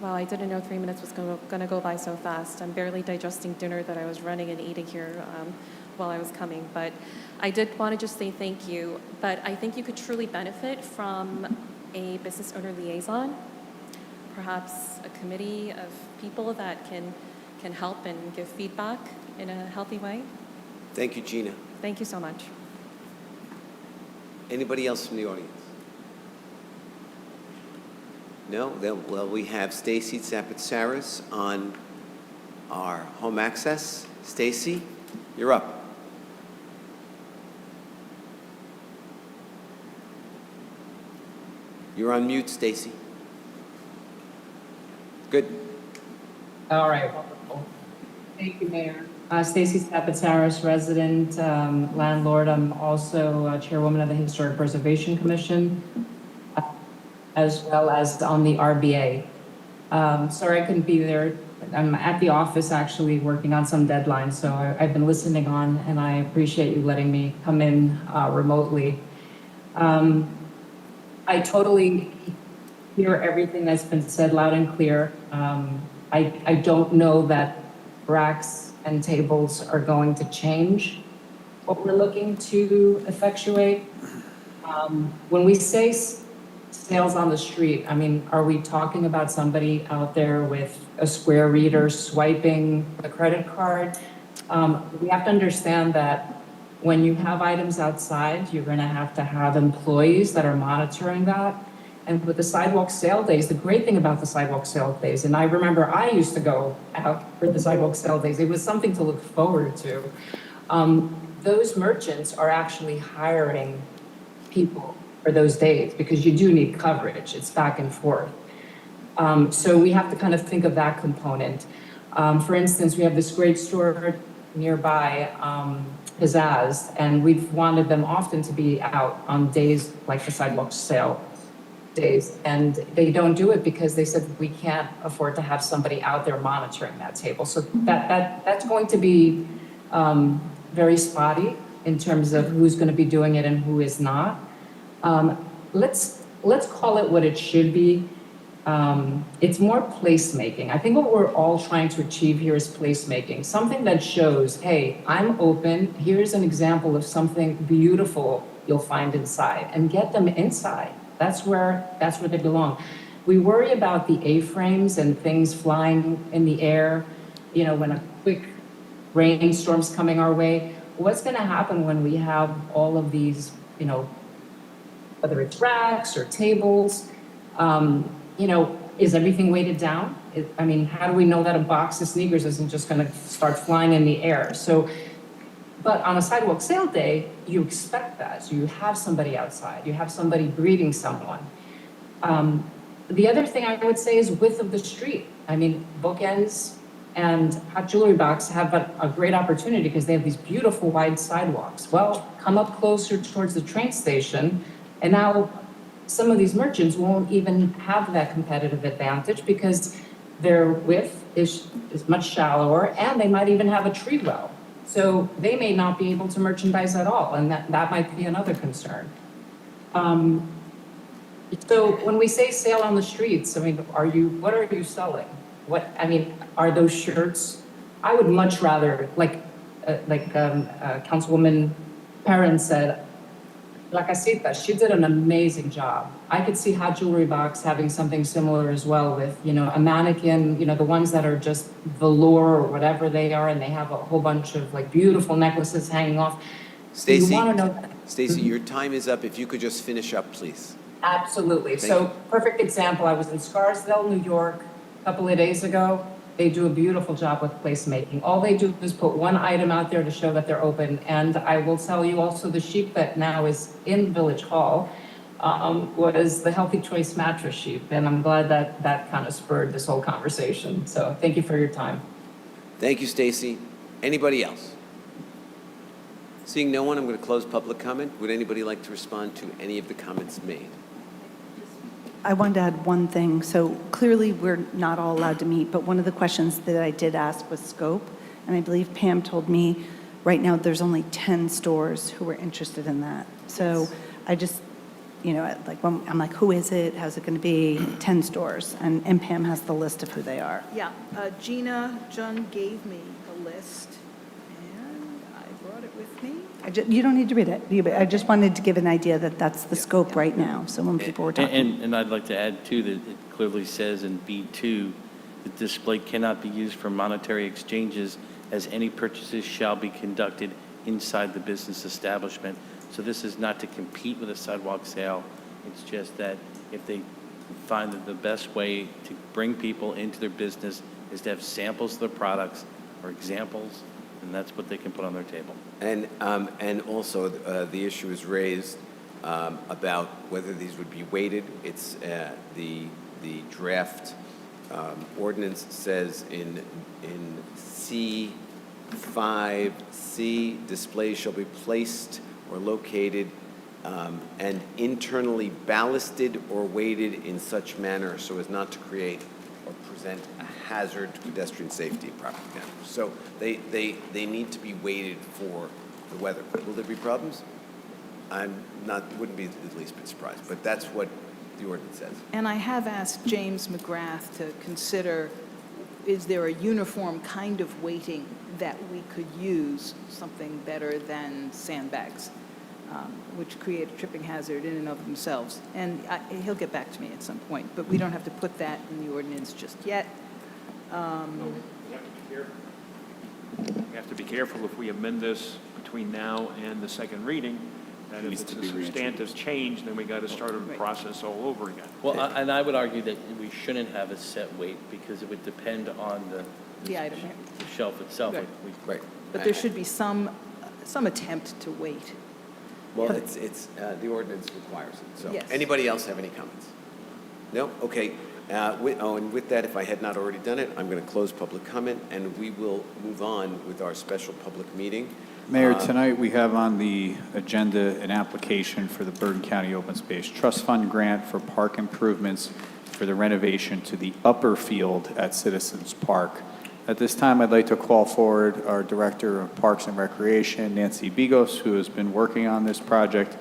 I didn't know 3 minutes was going to go by so fast. I'm barely digesting dinner that I was running and eating here while I was coming. But I did want to just say thank you. But I think you could truly benefit from a business owner liaison, perhaps a committee of people that can help and give feedback in a healthy way. Thank you, Gina. Thank you so much. Anybody else from the audience? No? Then, well, we have Stacy Tsapatsaris on our home access. Stacy, you're up. You're on mute, Stacy. Good. All right, wonderful. Thank you, Mayor. Stacy Tsapatsaris, resident, landlord. I'm also chairwoman of the Historic Preservation Commission, as well as on the RBA. Sorry I couldn't be there. I'm at the office actually working on some deadlines, so I've been listening on, and I appreciate you letting me come in remotely. I totally hear everything that's been said loud and clear. I don't know that racks and tables are going to change what we're looking to effectuate. When we say sales on the street, I mean, are we talking about somebody out there with a square reader swiping a credit card? We have to understand that when you have items outside, you're gonna have to have employees that are monitoring that. And with the sidewalk sale days, the great thing about the sidewalk sale days, and I remember I used to go out for the sidewalk sale days, it was something to look forward to. Those merchants are actually hiring people for those days because you do need coverage. It's back and forth. So we have to kind of think of that component. For instance, we have this great store nearby, Pizzazz, and we've wanted them often to be out on days like the sidewalk sale days, and they don't do it because they said we can't afford to have somebody out there monitoring that table. So that's going to be very spotty in terms of who's going to be doing it and who is not. Let's call it what it should be. It's more placemaking. I think what we're all trying to achieve here is placemaking, something that shows, hey, I'm open. Here's an example of something beautiful you'll find inside, and get them inside. That's where they belong. We worry about the A-frames and things flying in the air, you know, when a quick rainstorm's coming our way. What's going to happen when we have all of these, you know, whether it's racks or tables, you know, is everything weighted down? I mean, how do we know that a box of sneakers isn't just going to start flying in the air? So, but on a sidewalk sale day, you expect that. So you have somebody outside, you have somebody greeting someone. The other thing I would say is width of the street. I mean, Bookends and Hot Jewelry Box have a great opportunity because they have these beautiful wide sidewalks. Well, come up closer towards the train station, and now some of these merchants won't even have that competitive advantage because their width is much shallower, and they might even have a tree well. So they may not be able to merchandise at all, and that might be another concern. So when we say sale on the streets, I mean, what are you selling? Are those shirts? I would much rather, like Councilwoman Perrin said, La Casita, she did an amazing job. I could see Hot Jewelry Box having something similar as well with, you know, a mannequin, you know, the ones that are just velour or whatever they are, and they have a whole bunch of like beautiful necklaces hanging off. Stacy, Mm-hmm. your time is up. If you could just finish up, please. Absolutely. Thank So you. perfect example, I was in Scarsdale, New York, a couple of days ago. They do a beautiful job with placemaking. All they do is put one item out there to show that they're open. And I will tell you also the sheep that now is in Village Hall was the Healthy Choice mattress sheep. And I'm glad that kind of spurred this whole conversation. So thank you for your time. Thank you, Stacy. Anybody else? Seeing no one, I'm going to close public comment. Would anybody like to respond to any of the comments made? I wanted to add one thing. So clearly, we're not all allowed to meet, but one of the questions that I did ask was scope. And I believe Pam told me right now there's only 10 stores who are interested in that. So I just, like, I'm like, who is it? How's it going to be? 10 stores. And Pam has the list of who they are. Yeah, Gina Jun gave me a list, and I brought it with me. You don't need to read it. I just wanted to give an idea that that's the scope right now. So when people were talking. And I'd like to add, too, that it clearly says in B2, the display cannot be used for monetary exchanges as any purchases shall be conducted inside the business establishment. So this is not to compete with a sidewalk sale. It's just that if they find that the best way to bring people into their business is to have samples of the products or examples, and that's what they can put on their table. And also, the issue is raised about whether these would be weighted. It's the draft ordinance says in C5C, displays shall be placed or located and internally ballasted or weighted in such manner so as not to create or present a hazard to pedestrian safety and property damage. So they need to be weighted for the weather. Will there be problems? Wouldn't be the least bit surprised, but that's what the ordinance says. And I have asked James McGrath to consider, is there a uniform kind of weighting that we could use, something better than sandbags, which create a tripping hazard in and of themselves. And he'll get back to me at some point, but we don't have to put that in the ordinance just yet. We have to be careful. We have to be careful if we amend this between now and the second reading, that if it's a substantive change, then we got to start a process all over again. Well, and I would argue that we shouldn't have a set weight because it would depend on The item. the shelf itself. Right. Right. But there should be some attempt to weight. Well, it's the ordinance requires it. So, Yes. anybody else have any comments? No? Okay. And with that, if I had not already done it, I'm going to close public comment, and we will move on with our special public meeting. Mayor, tonight we have on the agenda an application for the Bergen County Open Space Trust Fund grant for park improvements for the renovation to the upper field at Citizens Park. At this time, I'd like to call forward our Director of Parks and Recreation, Nancy Bigos, who has been working on this project.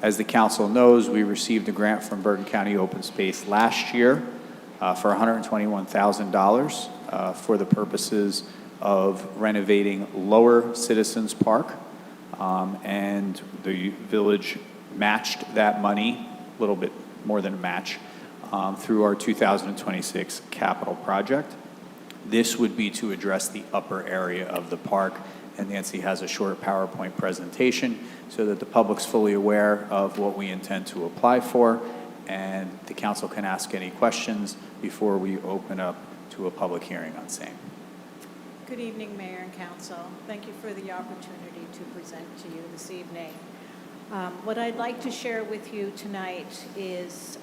As the council knows, we received a grant from Bergen County Open Space last year for $121,000 for the purposes of renovating Lower Citizens Park. And the village matched that money, a little bit more than a match, through our 2026 capital project. This would be to address the upper area of the park, and Nancy has a short PowerPoint presentation so that the public's fully aware of what we intend to apply for, and the council can ask any questions before we open up to a public hearing on same. Good evening, Mayor and Council. Thank you for the opportunity to present to you this evening. What I'd like to share with you tonight is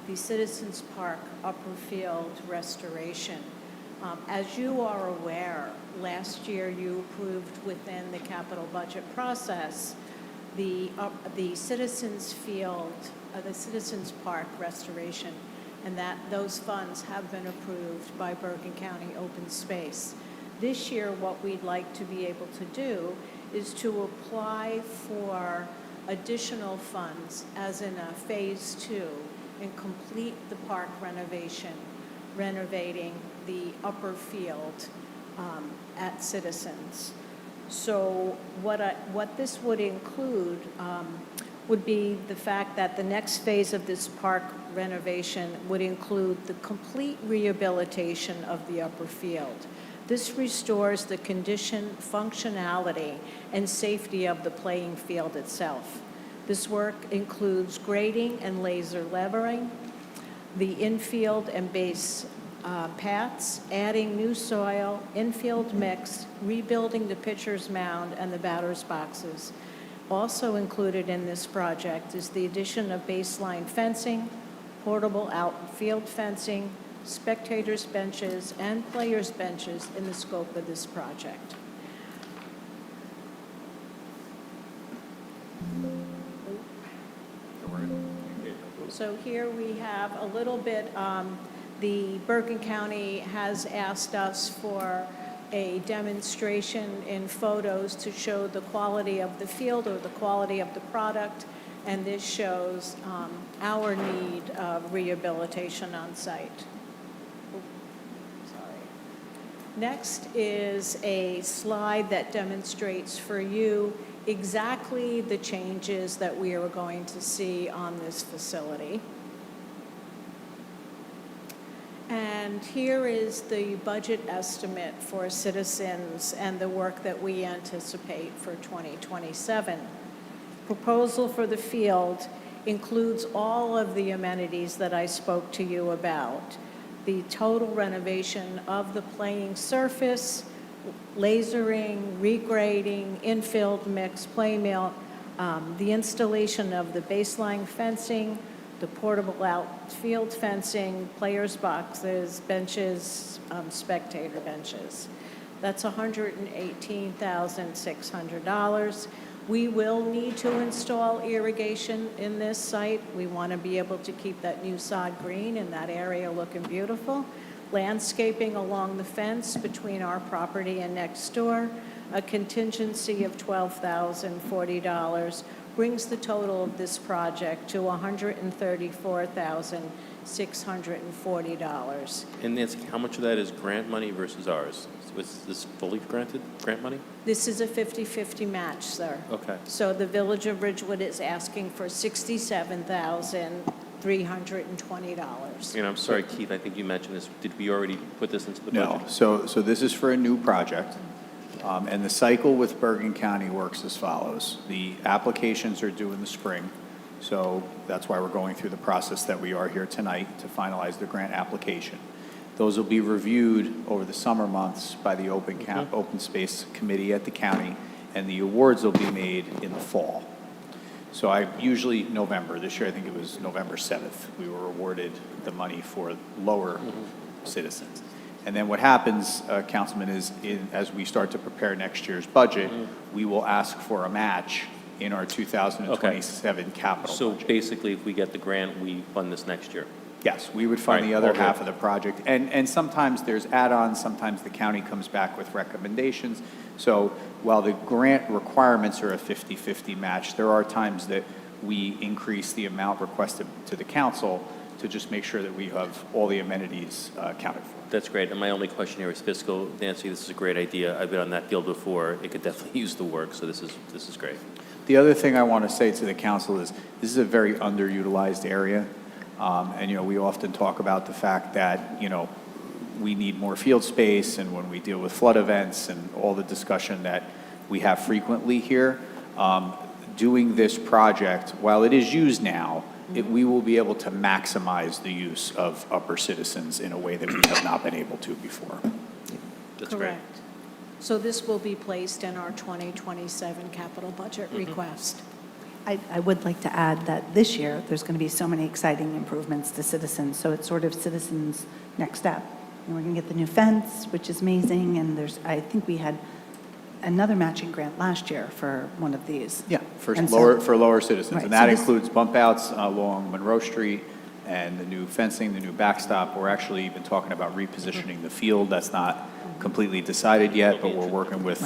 the Citizens Park Upper Field restoration. As you are aware, last year you approved within the capital budget process the Citizens Field, the Citizens Park restoration, and that those funds have been approved by Bergen County Open Space. This year, what we'd like to be able to do is to apply for additional funds, as in a phase 2, and complete the park renovation, renovating the upper field at Citizens. So what this would include would be the fact that the next phase of this park renovation would include the complete rehabilitation of the upper field. This restores the condition, functionality, and safety of the playing field itself. This work includes grading and laser leveling, the infield and base paths, adding new soil, infield mix, rebuilding the pitcher's mound and the batter's boxes. Also included in this project is the addition of baseline fencing, portable outfield fencing, spectators' benches, and players' benches in the scope of this project. So here we have a little bit, the Bergen County has asked us for a demonstration in photos to show the quality of the field or the quality of the product, and this shows our need of rehabilitation on site. Sorry. Next is a slide that demonstrates for you exactly the changes that we are going to see on this facility. And here is the budget estimate for Citizens and the work that we anticipate for 2027. Proposal for the field includes all of the amenities that I spoke to you about. The total renovation of the playing surface, lasering, regrading, infield mix, play mill, the installation of the baseline fencing, the portable outfield fencing, players' boxes, benches, spectator benches. That's $118,600. We will need to install irrigation in this site. We want to be able to keep that new sod green and that area looking beautiful. Landscaping along the fence between our property and next door, a contingency of $12,040 brings the total of this project to $134,640. And Nancy, how much of that is grant money versus ours? Was this fully granted, grant money? This is a 50-50 match, sir. Okay. So the Village of Ridgewood is asking for $67,320. And I'm sorry, Keith, I think you mentioned this. Did we already put this into the budget? No, so this is for a new project, and the cycle with Bergen County works as follows. The applications are due in the spring, so that's why we're going through the process that we are here tonight to finalize the grant application. Those will be reviewed over the summer months by the Open Space Committee at the county, and the awards will be made in the fall. So usually November. This year, I think it was November 7th, we were awarded the money for lower Citizens. And then what happens, Councilman, is as we start to prepare next year's budget, we will ask for a match in our 2027 capital So budget. basically, if we get the grant, we fund this next year? Yes, we would fund the other half of the project. And sometimes there's add-ons, sometimes the county comes back with recommendations. So while the grant requirements are a 50-50 match, there are times that we increase the amount requested to the council to just make sure that we have all the amenities accounted for. That's great. And my only question here is fiscal. Nancy, this is a great idea. I've been on that field before. It could definitely use the work, so this is great. The other thing I want to say to the council is this is a very underutilized area. And, we often talk about the fact that, we need more field space, and when we deal with flood events and all the discussion that we have frequently here, doing this project, while it is used now, we will be able to maximize the use of Upper Citizens in a way that we have not been able to before. That's great. Correct. So this will be placed in our 2027 capital budget request. I would like to add that this year, there's going to be so many exciting improvements to Citizens, so it's sort of Citizens' next step. And we're going to get the new fence, which is amazing, and I think we had another matching grant last year for one of these. Yeah, for And lower Citizens. Right, And that so this- includes bump outs along Monroe Street and the new fencing, the new backstop. We're actually even talking about repositioning the field. That's not completely decided yet, but we're working with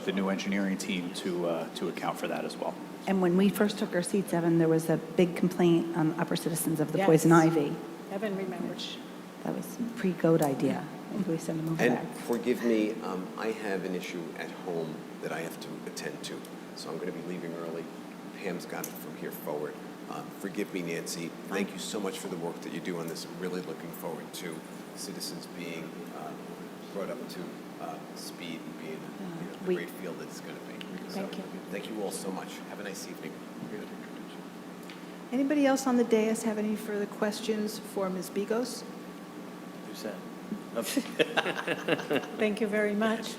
the new engineering team to account for that as well. And when we first took our seats, Evan, there was a big complaint on Upper Citizens of the Yes. poison ivy. Evan remembers. That was a pre-goat idea. Maybe we send them over And back. forgive me, I have an issue at home that I have to attend to, so I'm going to be leaving early. Pam's got it from here forward. Forgive me, Nancy. Thank you so much for the work that you do on this. I'm really looking forward to Citizens being brought up to speed and being the great field that it's going to be. Thank you. Thank you all so much. Have a nice evening. Anybody else on the dais have any further questions for Ms. Bigos? Who's that? Thank you very much.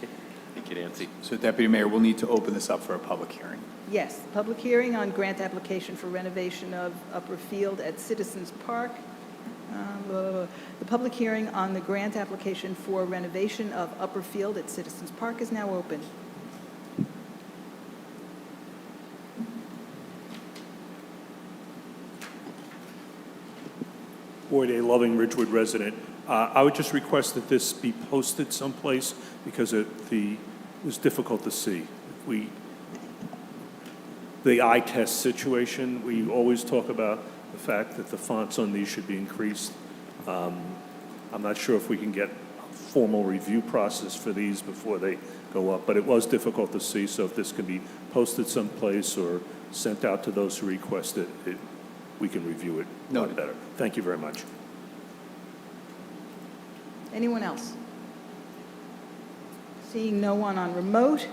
Thank you, Nancy. So Deputy Mayor, we'll need to open this up for a public hearing. Yes, public hearing on grant application for renovation of Upper Field at Citizens Park. The public hearing on the grant application for renovation of Upper Field at Citizens Park is now open. or a loving Ridgewood resident. I would just request that this be posted someplace because it was difficult to see. The eye test situation, we always talk about the fact that the fonts on these should be increased. I'm not sure if we can get a formal review process for these before they go up, but it was difficult to see, so if this can be posted someplace or sent out to those who request it, we can review it a lot better. Thank you very much. Anyone else? Seeing no one on remote,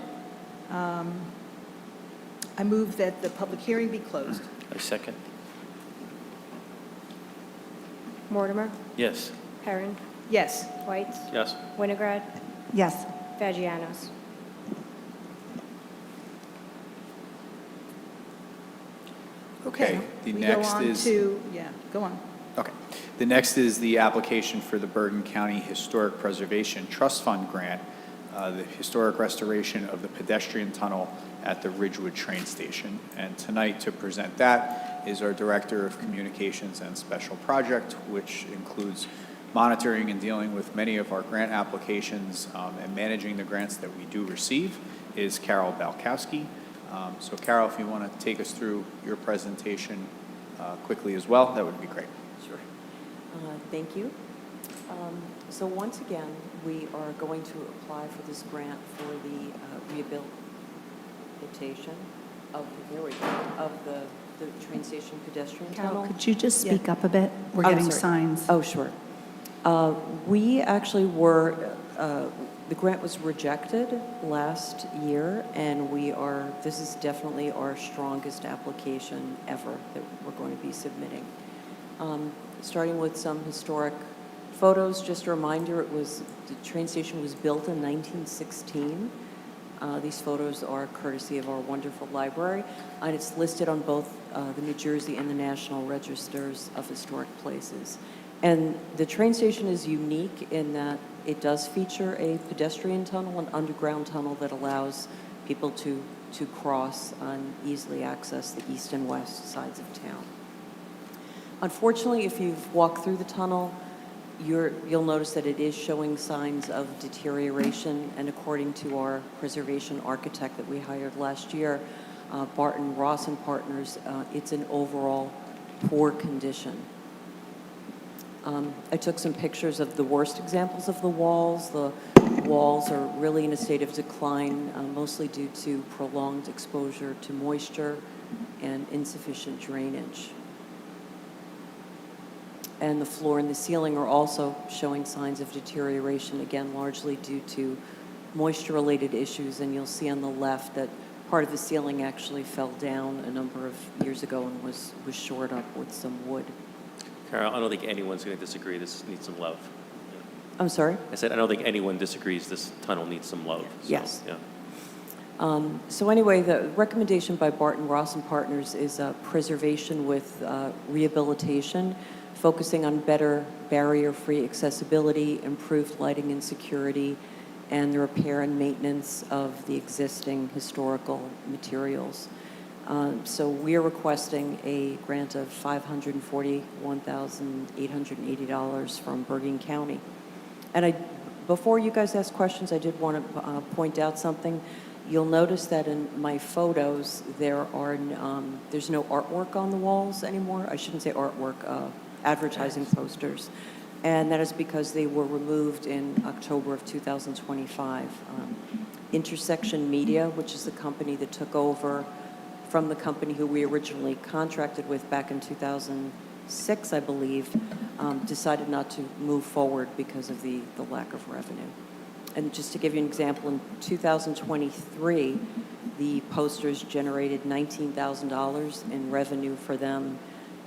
I move that the public hearing be closed. I second. Mortimer, Yes. Perrin, Yes. Whites, Yes. Winograd, Yes. Fagianos. Okay, the we next go on is- to, yeah, go on. Okay. The next is the application for the Bergen County Historic Preservation Trust Fund grant, the historic restoration of the pedestrian tunnel at the Ridgewood train station. And tonight, to present that, is our Director of Communications and Special Project, which includes monitoring and dealing with many of our grant applications and managing the grants that we do receive, is Carol Balkowski. So Carol, if you want to take us through your presentation quickly as well, that would be great. Sure. Thank you. So once again, we are going to apply for this grant for the rehabilitation of, of the train station pedestrian tunnel. Carol, could you just speak up a bit? We're I'm getting sorry. signs. Oh, sure. We actually were, the grant was rejected last year, and this is definitely our strongest application ever that we're going to be submitting. Starting with some historic photos, just a reminder, the train station was built in 1916. These photos are courtesy of our wonderful library, and it's listed on both the New Jersey and the National Registers of Historic Places. And the train station is unique in that it does feature a pedestrian tunnel, an underground tunnel that allows people to cross and easily access the east and west sides of town. Unfortunately, if you've walked through the tunnel, you'll notice that it is showing signs of deterioration, and according to our preservation architect that we hired last year, Barton Ross and Partners, it's in overall poor condition. I took some pictures of the worst examples of the walls. The walls are really in a state of decline, mostly due to prolonged exposure to moisture and insufficient drainage. And the floor and the ceiling are also showing signs of deterioration, again, largely due to moisture-related issues. And you'll see on the left that part of the ceiling actually fell down a number of years ago and was shored up with some wood. Carol, I don't think anyone's going to disagree. This needs some love. I'm sorry? I said I don't think anyone disagrees this tunnel needs some love. So, Yes. Yeah. So anyway, the recommendation by Barton Ross and Partners is preservation with rehabilitation, focusing on better barrier-free accessibility, improved lighting and security, and the repair and maintenance of the existing historical materials. So we are requesting a grant of $541,880 from Bergen County. And before you guys ask questions, I did want to point out something. You'll notice that in my photos, there's no artwork on the walls anymore. I shouldn't say artwork, advertising posters. And that is because they were removed in October of 2025. Intersection Media, which is the company that took over from the company who we originally contracted with back in 2006, I believe, decided not to move forward because of the lack of revenue. And just to give you an example, in 2023, the posters generated $19,000 in revenue for them.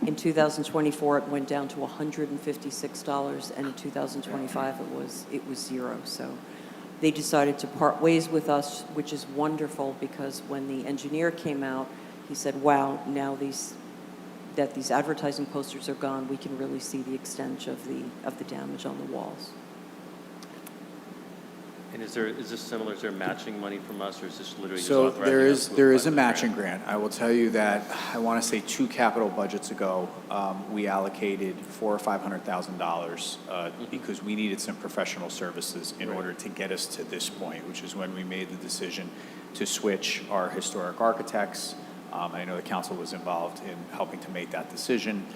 In 2024, it went down to $156, and in 2025, it was zero. So they decided to part ways with us, which is wonderful, because when the engineer came out, he said, wow, now that these advertising posters are gone, we can really see the extent of the damage on the walls. And is this similar, is there matching money from us, or is this literally just So authorizing there us is, to there is apply a for the matching grant? grant. I will tell you that, I want to say 2 capital budgets ago, we allocated $400,000 or $500,000 because we needed some professional services in order to get us to this point, which is when we made the decision to switch our historic architects. I know the council was involved in helping to make that decision.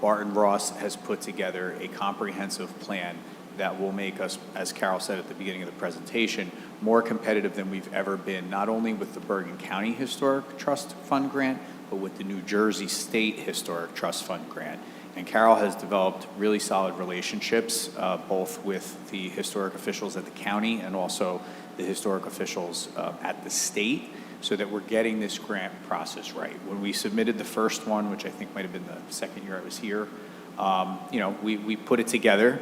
Barton Ross has put together a comprehensive plan that will make us, as Carol said at the beginning of the presentation, more competitive than we've ever been, not only with the Bergen County Historic Trust Fund grant, but with the New Jersey State Historic Trust Fund grant. And Carol has developed really solid relationships, both with the historic officials at the county and also the historic officials at the state, so that we're getting this grant process right. When we submitted the first one, which I think might have been the second year I was here, we put it together,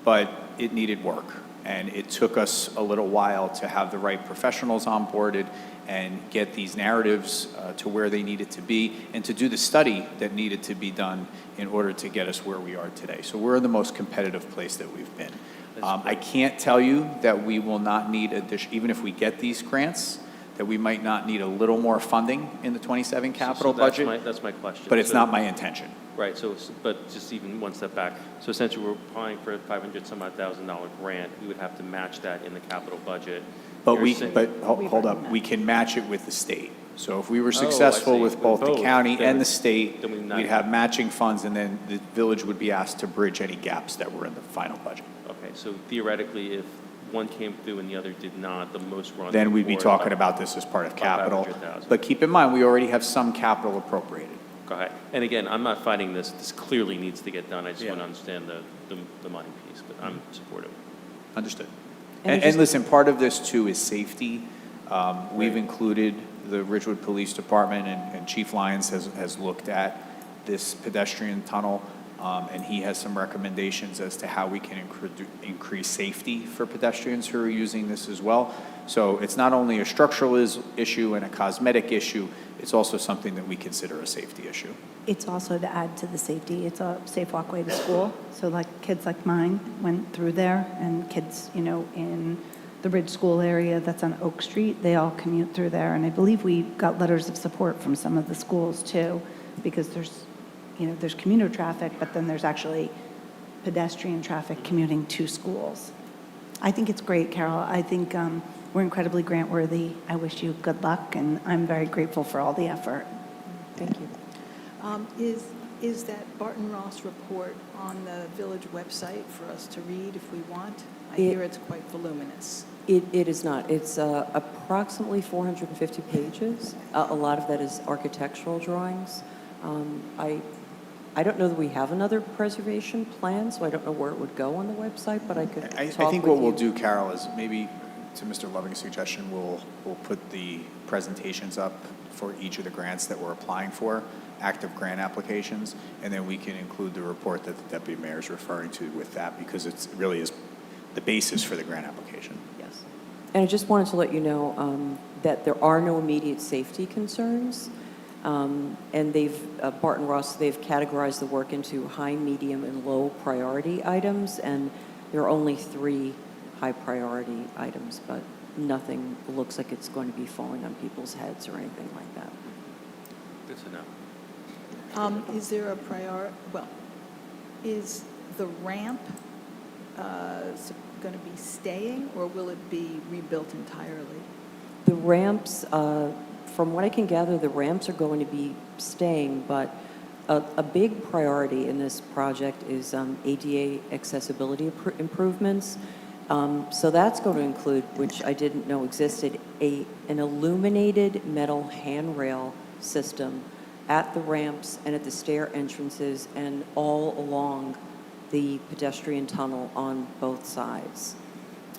but it needed work. And it took us a little while to have the right professionals onboarded and get these narratives to where they needed to be and to do the study that needed to be done in order to get us where we are today. So we're in the most competitive place that we've been. I can't tell you that we will not need even if we get these grants, that we might not need a little more funding in the 27 capital budget. That's my question. But it's not my intention. Right, but just even one step back. So essentially, we're applying for a $500,000 grant. We would have to match that in the capital budget. But You're hold up, we can match it with the state. So if we were I successful see. with both the county Then and the state, then we'd have matching funds, and then the village would be asked to bridge any gaps that were in the final budget. Okay, so theoretically, if one came through and the other did not, the most we're on. Then we'd be talking about this as part of capital. 500,000. But keep in mind, we already have some capital appropriated. Go ahead. And again, I'm not fighting this. This clearly needs to get done. I just want to understand the money piece, but I'm supportive. Understood. And And listen, part of this too is safety. We've included the Ridgewood Police Department, and Chief Lyons has looked at this pedestrian tunnel, and he has some recommendations as to how we can increase safety for pedestrians who are using this as well. So it's not only a structural issue and a cosmetic issue, it's also something that we consider a safety issue. It's also to add to the safety. It's a safe walkway to school. So like kids like mine went through there, and kids, in the Ridge School area that's on Oak Street, they all commute through there. And I believe we got letters of support from some of the schools too, because there's commuter traffic, but then there's actually pedestrian traffic commuting to schools. I think it's great, Carol. I think we're incredibly grant worthy. I wish you good luck, and I'm very grateful for all the effort. Thank you. Is that Barton Ross report on the village website for us to read if we want? I hear it's quite voluminous. It is not. It's approximately 450 pages. A lot of that is architectural drawings. I don't know that we have another preservation plan, so I don't know where it would go on the website, but I could I talk think with what we'll you. do, Carol, is maybe, to Mr. Loving's suggestion, we'll put the presentations up for each of the grants that we're applying for, active grant applications, and then we can include the report that the deputy mayor is referring to with that, because it really is the basis for the grant application. Yes. And I just wanted to let you know that there are no immediate safety concerns. And Barton Ross, they've categorized the work into high, medium, and low priority items, and there are only 3 high priority items, but nothing looks like it's going to be falling on people's heads or anything like that. Good to know. Is there a is the ramp going to be staying, or will it be rebuilt entirely? The ramps, from what I can gather, the ramps are going to be staying, but a big priority in this project is ADA accessibility improvements. So that's going to include, which I didn't know existed, an illuminated metal handrail system at the ramps and at the stair entrances and all along the pedestrian tunnel on both sides.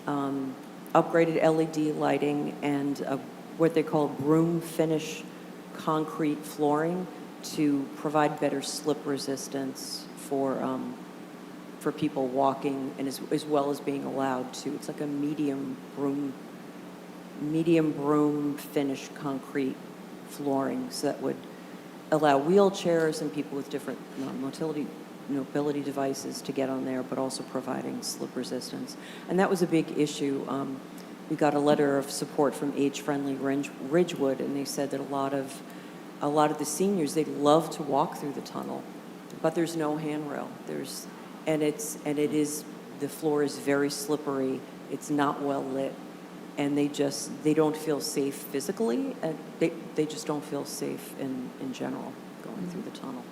Upgraded LED lighting and what they call broom finish concrete flooring to provide better slip resistance for people walking, and as well as being allowed to. It's like a medium broom finish concrete flooring, so that would allow wheelchairs and people with different mobility devices to get on there, but also providing slip resistance. And that was a big issue. We got a letter of support from Age Friendly Ridgewood, and they said that a lot of the seniors, they'd love to walk through the tunnel, but there's no handrail. The floor is very slippery. It's not well lit, and they don't feel safe physically, and they just don't feel safe in general going through the tunnel.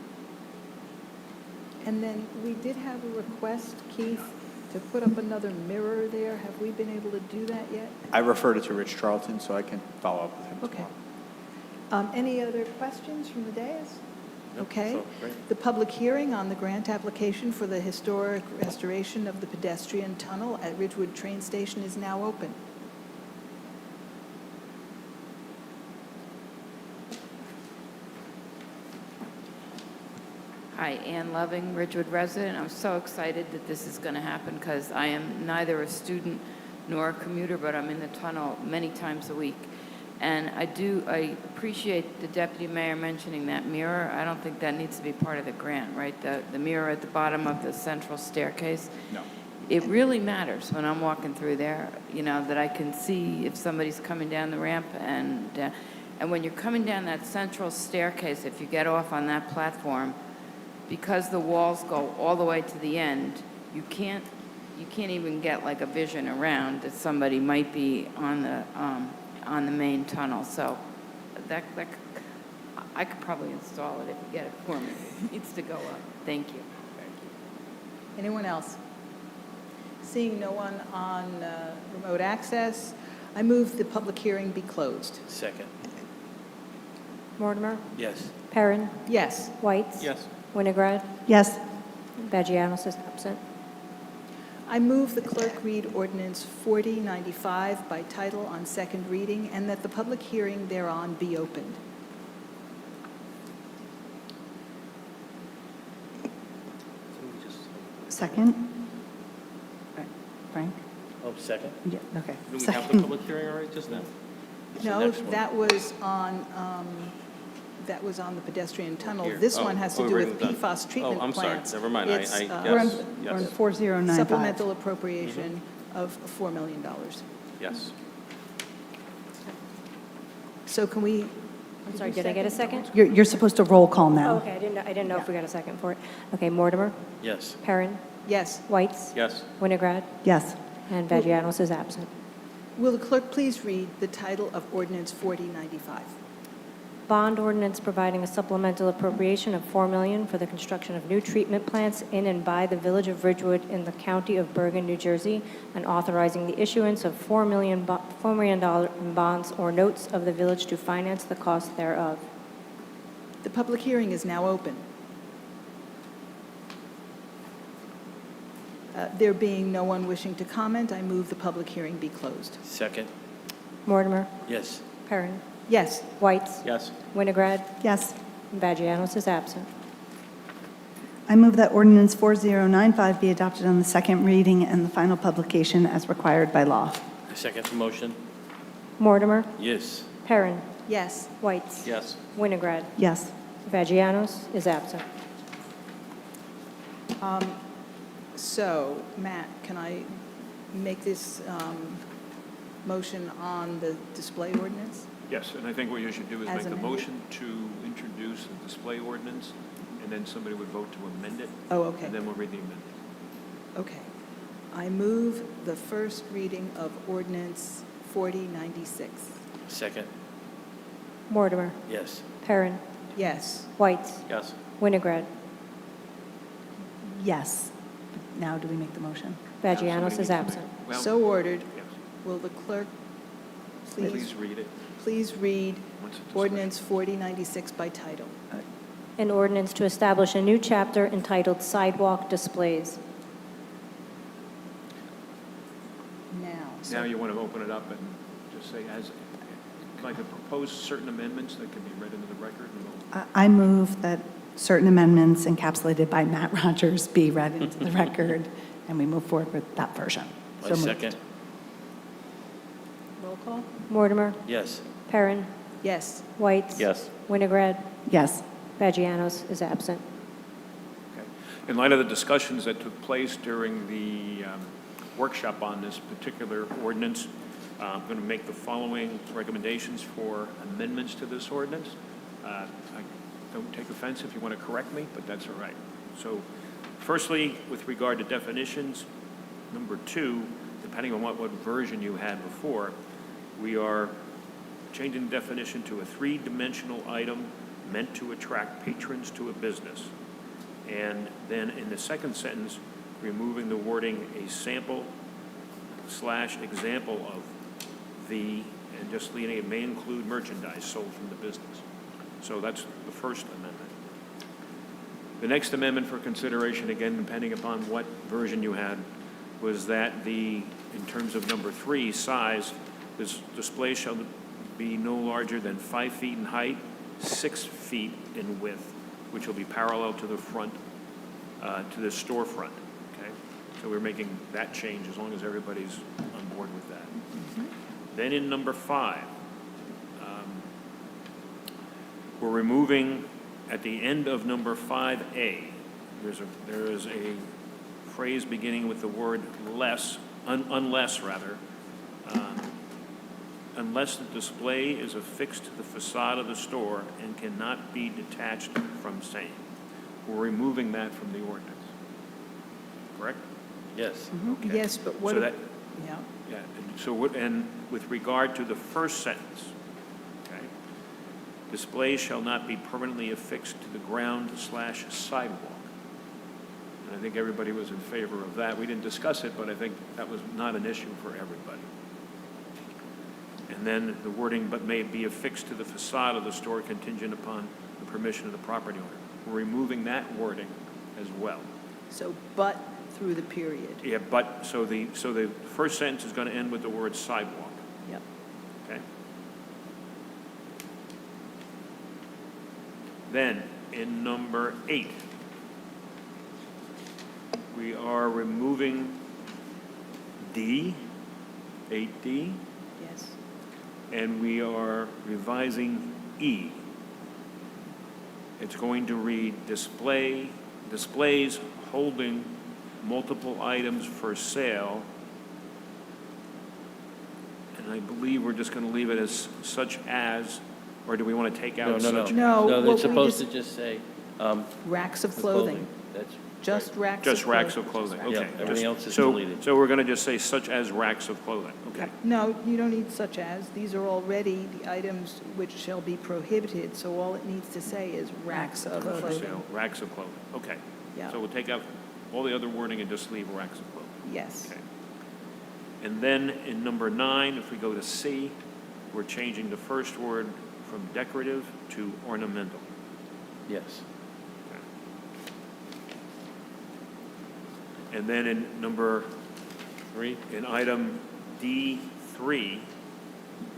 And then we did have a request, Keith, to put up another mirror there. Have we been able to do that yet? I referred it to Rich Charlton, so I can follow up with him Okay. tomorrow. Any other questions from the dais? Nope, Okay. so, great. The public hearing on the grant application for the historic restoration of the pedestrian tunnel at Ridgewood Train Station is now open. Hi, Ann Loving, Ridgewood resident. I'm so excited that this is going to happen because I am neither a student nor a commuter, but I'm in the tunnel many times a week. And I appreciate the deputy mayor mentioning that mirror. I don't think that needs to be part of the grant, right? The mirror at the bottom of the central staircase. No. It really matters when I'm walking through there, that I can see if somebody's coming down the ramp. And when you're coming down that central staircase, if you get off on that platform, because the walls go all the way to the end, you can't even get like a vision around that somebody might be on the main tunnel. So that I could probably install it if you get it for me. It needs to go up. Thank you. Anyone else? Seeing no one on remote access, I move the public hearing be closed. Second. Mortimer, Yes. Perrin, Yes. Whites. Yes. Winograd, Yes. Vagianos is absent. I move the clerk read ordinance 4095 by title on second reading and that the public hearing thereon be opened. Second? Frank? Oh, second? Yeah, okay. Do we have the public hearing already just now? It's the No, next one. that was on the pedestrian tunnel. Here. This Oh, one has to oh, do we're with done. PFAS treatment Oh, I'm sorry. plants. Never mind. It's, We're We're on yes. 4095. supplemental appropriation of $4 million. Yes. So can we? I'm sorry, did I get a second? You're supposed to roll call now. Oh, okay, I didn't know if we got a second for it. Okay, Mortimer, Yes. Perrin, Yes. Whites, Yes. Winograd, Yes. and Vagianos is absent. Will the clerk please read the title of ordinance 4095? Bond ordinance providing a supplemental appropriation of $4 million for the construction of new treatment plants in and by the Village of Ridgewood in the County of Bergen, New Jersey, and authorizing the issuance of $4 million in bonds or notes of the village to finance the cost thereof. The public hearing is now open. There being no one wishing to comment, I move the public hearing be closed. Second. Mortimer, Yes. Perrin, Yes. Whites, Yes. Winograd, Yes. and Vagianos is absent. I move that ordinance 4095 be adopted on the second reading and the final publication as required by law. I second the motion. Mortimer, Yes. Perrin, Yes. Whites, Yes. Winograd, Yes. Vagianos is absent. So, Matt, can I make this motion on the display ordinance? Yes, and I think what you should do is As make the amended? motion to introduce the display ordinance, and then somebody would vote to amend it. Oh, okay. And then we'll read the amendment. Okay. I move the first reading of ordinance 4096. Second. Mortimer, Yes. Perrin, Yes. Whites, Yes. Winograd, Yes. Now do we make the motion? Vagianos is absent. Well, So ordered. yes. Will the clerk Please read it. please read Once it's displayed. ordinance 4096 by title? An ordinance to establish a new chapter entitled Sidewalk Displays. Now you want to open it up and just say, can I propose certain amendments that can be read into the record? And we'll- I move that certain amendments encapsulated by Matt Rogers be read into the record, and we move forward with that version. I So moved. second. Roll call? Mortimer, Yes. Perrin, Yes. Whites, Yes. Winograd, Yes. Vagianos is absent. Okay. In light of the discussions that took place during the workshop on this particular ordinance, I'm going to make the following recommendations for amendments to this ordinance. I don't take offense if you want to correct me, but that's all right. So firstly, with regard to definitions, number 2, depending on what version you had before, we are changing the definition to a 3-dimensional item meant to attract patrons to a business. And then in the second sentence, removing the wording "a sample/example of the," and just leaving it may include merchandise sold from the business. So that's the first amendment. The next amendment for consideration, again, depending upon what version you had, was that in terms of number 3, size, this display shall be no larger than 5 feet in height, 6 feet in width, which will be parallel to the front, to the storefront, okay? So we're making that change as long as everybody's on board with that. Then in number 5, we're removing, at the end of number 5A, there is a phrase beginning with the word unless, unless the display is affixed to the facade of the store and cannot be detached from same. We're removing that from the ordinance. Correct? Yes. Okay. Yes, but what, So that, yeah, yeah, and so what, and with regard to the first sentence, okay, displays shall not be permanently affixed to the ground/sidewalk. And I think everybody was in favor of that. We didn't discuss it, but I think that was not an issue for everybody. And then the wording, but may be affixed to the facade of the store contingent upon the permission of the property owner. We're removing that wording as well. so but through the period. Yeah, but, so the first sentence is going to end with the word sidewalk, Yep. okay? Then, in number 8, we are removing D, 8D, Yes. and we are revising E. It's going to read displays holding multiple items for sale. And I believe we're just going to leave it as such as, or do we want to take out such? No, No, what they're we supposed to just- just say. Racks of clothing, That's just racks of clothing. Just racks of clothing, Just okay. racks of everything Just- else is so- deleted. So we're going to just say such as racks of clothing, okay? No, you don't need such as. These are already the items which shall be prohibited, so all it needs to say is racks of For clothing. sale, racks of clothing, okay. Yeah. So we'll take out all the other wording and just leave racks of clothing. Yes. Okay. And then in number 9, if we go to C, we're changing the first word from decorative to ornamental. Yes. And then in number 3, in item D3,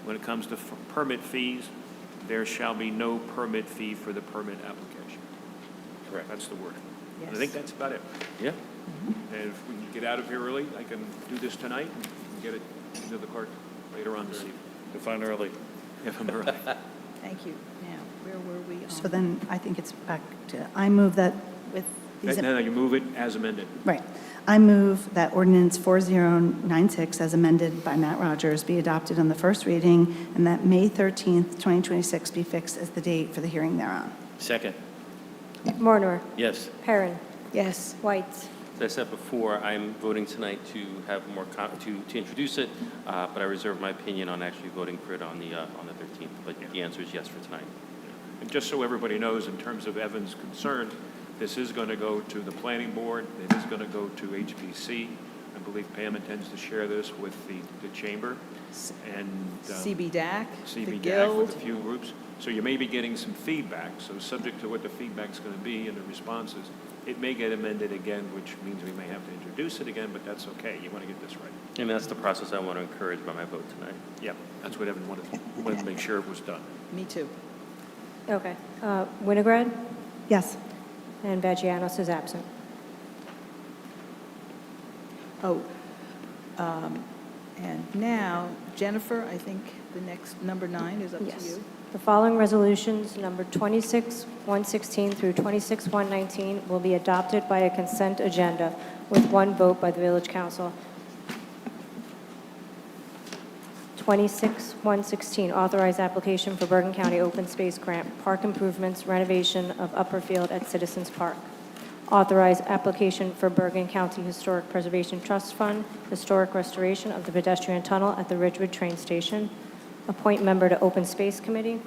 when it comes to permit fees, there shall be no permit fee for the permit application. Correct. That's the wording. Yes. I think that's about it. Yeah. And if we can get out of here early, I can do this tonight and get it into the clerk later on this evening. If I'm early. If I'm early. Thank you. Now, where were we on? So then I think it's back to, I move that with these. No, you move it as amended. Right. I move that ordinance 4096, as amended by Matt Rogers, be adopted on the first reading, and that May 13th, 2026 be fixed as the date for the hearing thereon. Second. Mortimer, Yes. Perrin, Yes. White, As I said before, I'm voting tonight to have more, to introduce it, but I reserve my opinion on actually voting for it on the 13th. But the answer is yes for tonight. And just so everybody knows, in terms of Evan's concern, this is going to go to the planning board. It is going to go to HPC. I believe Pam intends to share this with the chamber and CBDAC, the CBDAC with Guild. a few groups. So you may be getting some feedback. So subject to what the feedback's going to be and the responses, it may get amended again, which means we may have to introduce it again, but that's okay. You want to get this right. And that's the process I want to encourage by my vote tonight. Yep, that's what Evan wanted to make sure it was done. Me too. okay. Winograd, Yes. and Vagianos is absent. Oh, and now, Jennifer, I think the next, number 9 is up to Yes. you. The following resolutions, number 26-116 through 26-119, will be adopted by a consent agenda with one vote by the Village Council. 26-116, authorized application for Bergen County Open Space Grant, park improvements, renovation of Upper Field at Citizens Park. Authorized application for Bergen County Historic Preservation Trust Fund, historic restoration of the pedestrian tunnel at the Ridgewood train station. Appoint member to Open Space Committee.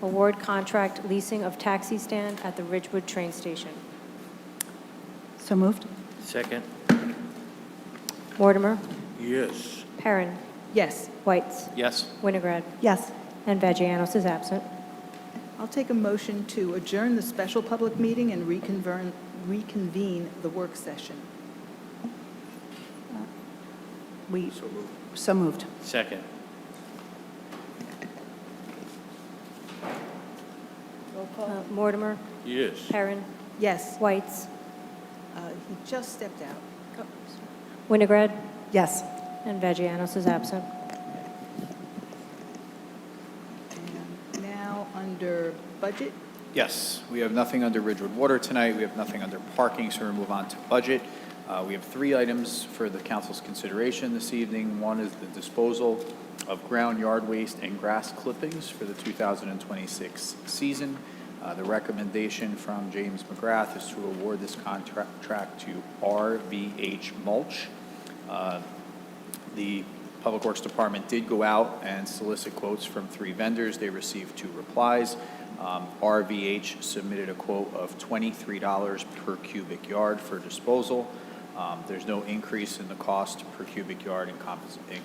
Award contract leasing of taxi stand at the Ridgewood train station. So moved? Second? Mortimer, Yes. Perrin, Yes. Whites, Yes. Winograd, Yes. and Vagianos is absent. I'll take a motion to adjourn the special public meeting and reconvene the work session. So moved. Second? Roll call. Mortimer, Yes. Perrin, Yes. Whites, He just stepped out. Winograd, Yes. and Vagianos is absent. And now, under budget, Yes, we have nothing under Ridgewood Water tonight. We have nothing under parking, so we'll move on to budget. We have 3 items for the council's consideration this evening. One is the disposal of ground yard waste and grass clippings for the 2026 season. The recommendation from James McGrath is to award this contract to RVH Mulch. The Public Works Department did go out and solicit quotes from 3 vendors. They received 2 replies. RVH submitted a quote of $23 per cubic yard for disposal. There's no increase in the cost per cubic yard in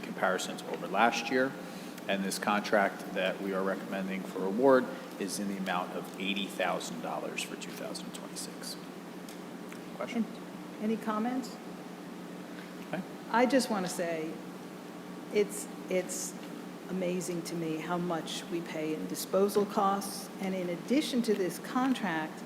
comparison to over last year. And this contract that we are recommending for award is in the amount of $80,000 for 2026. Question? any comments? Okay. I just want to say, it's amazing to me how much we pay in disposal costs. And in addition to this contract,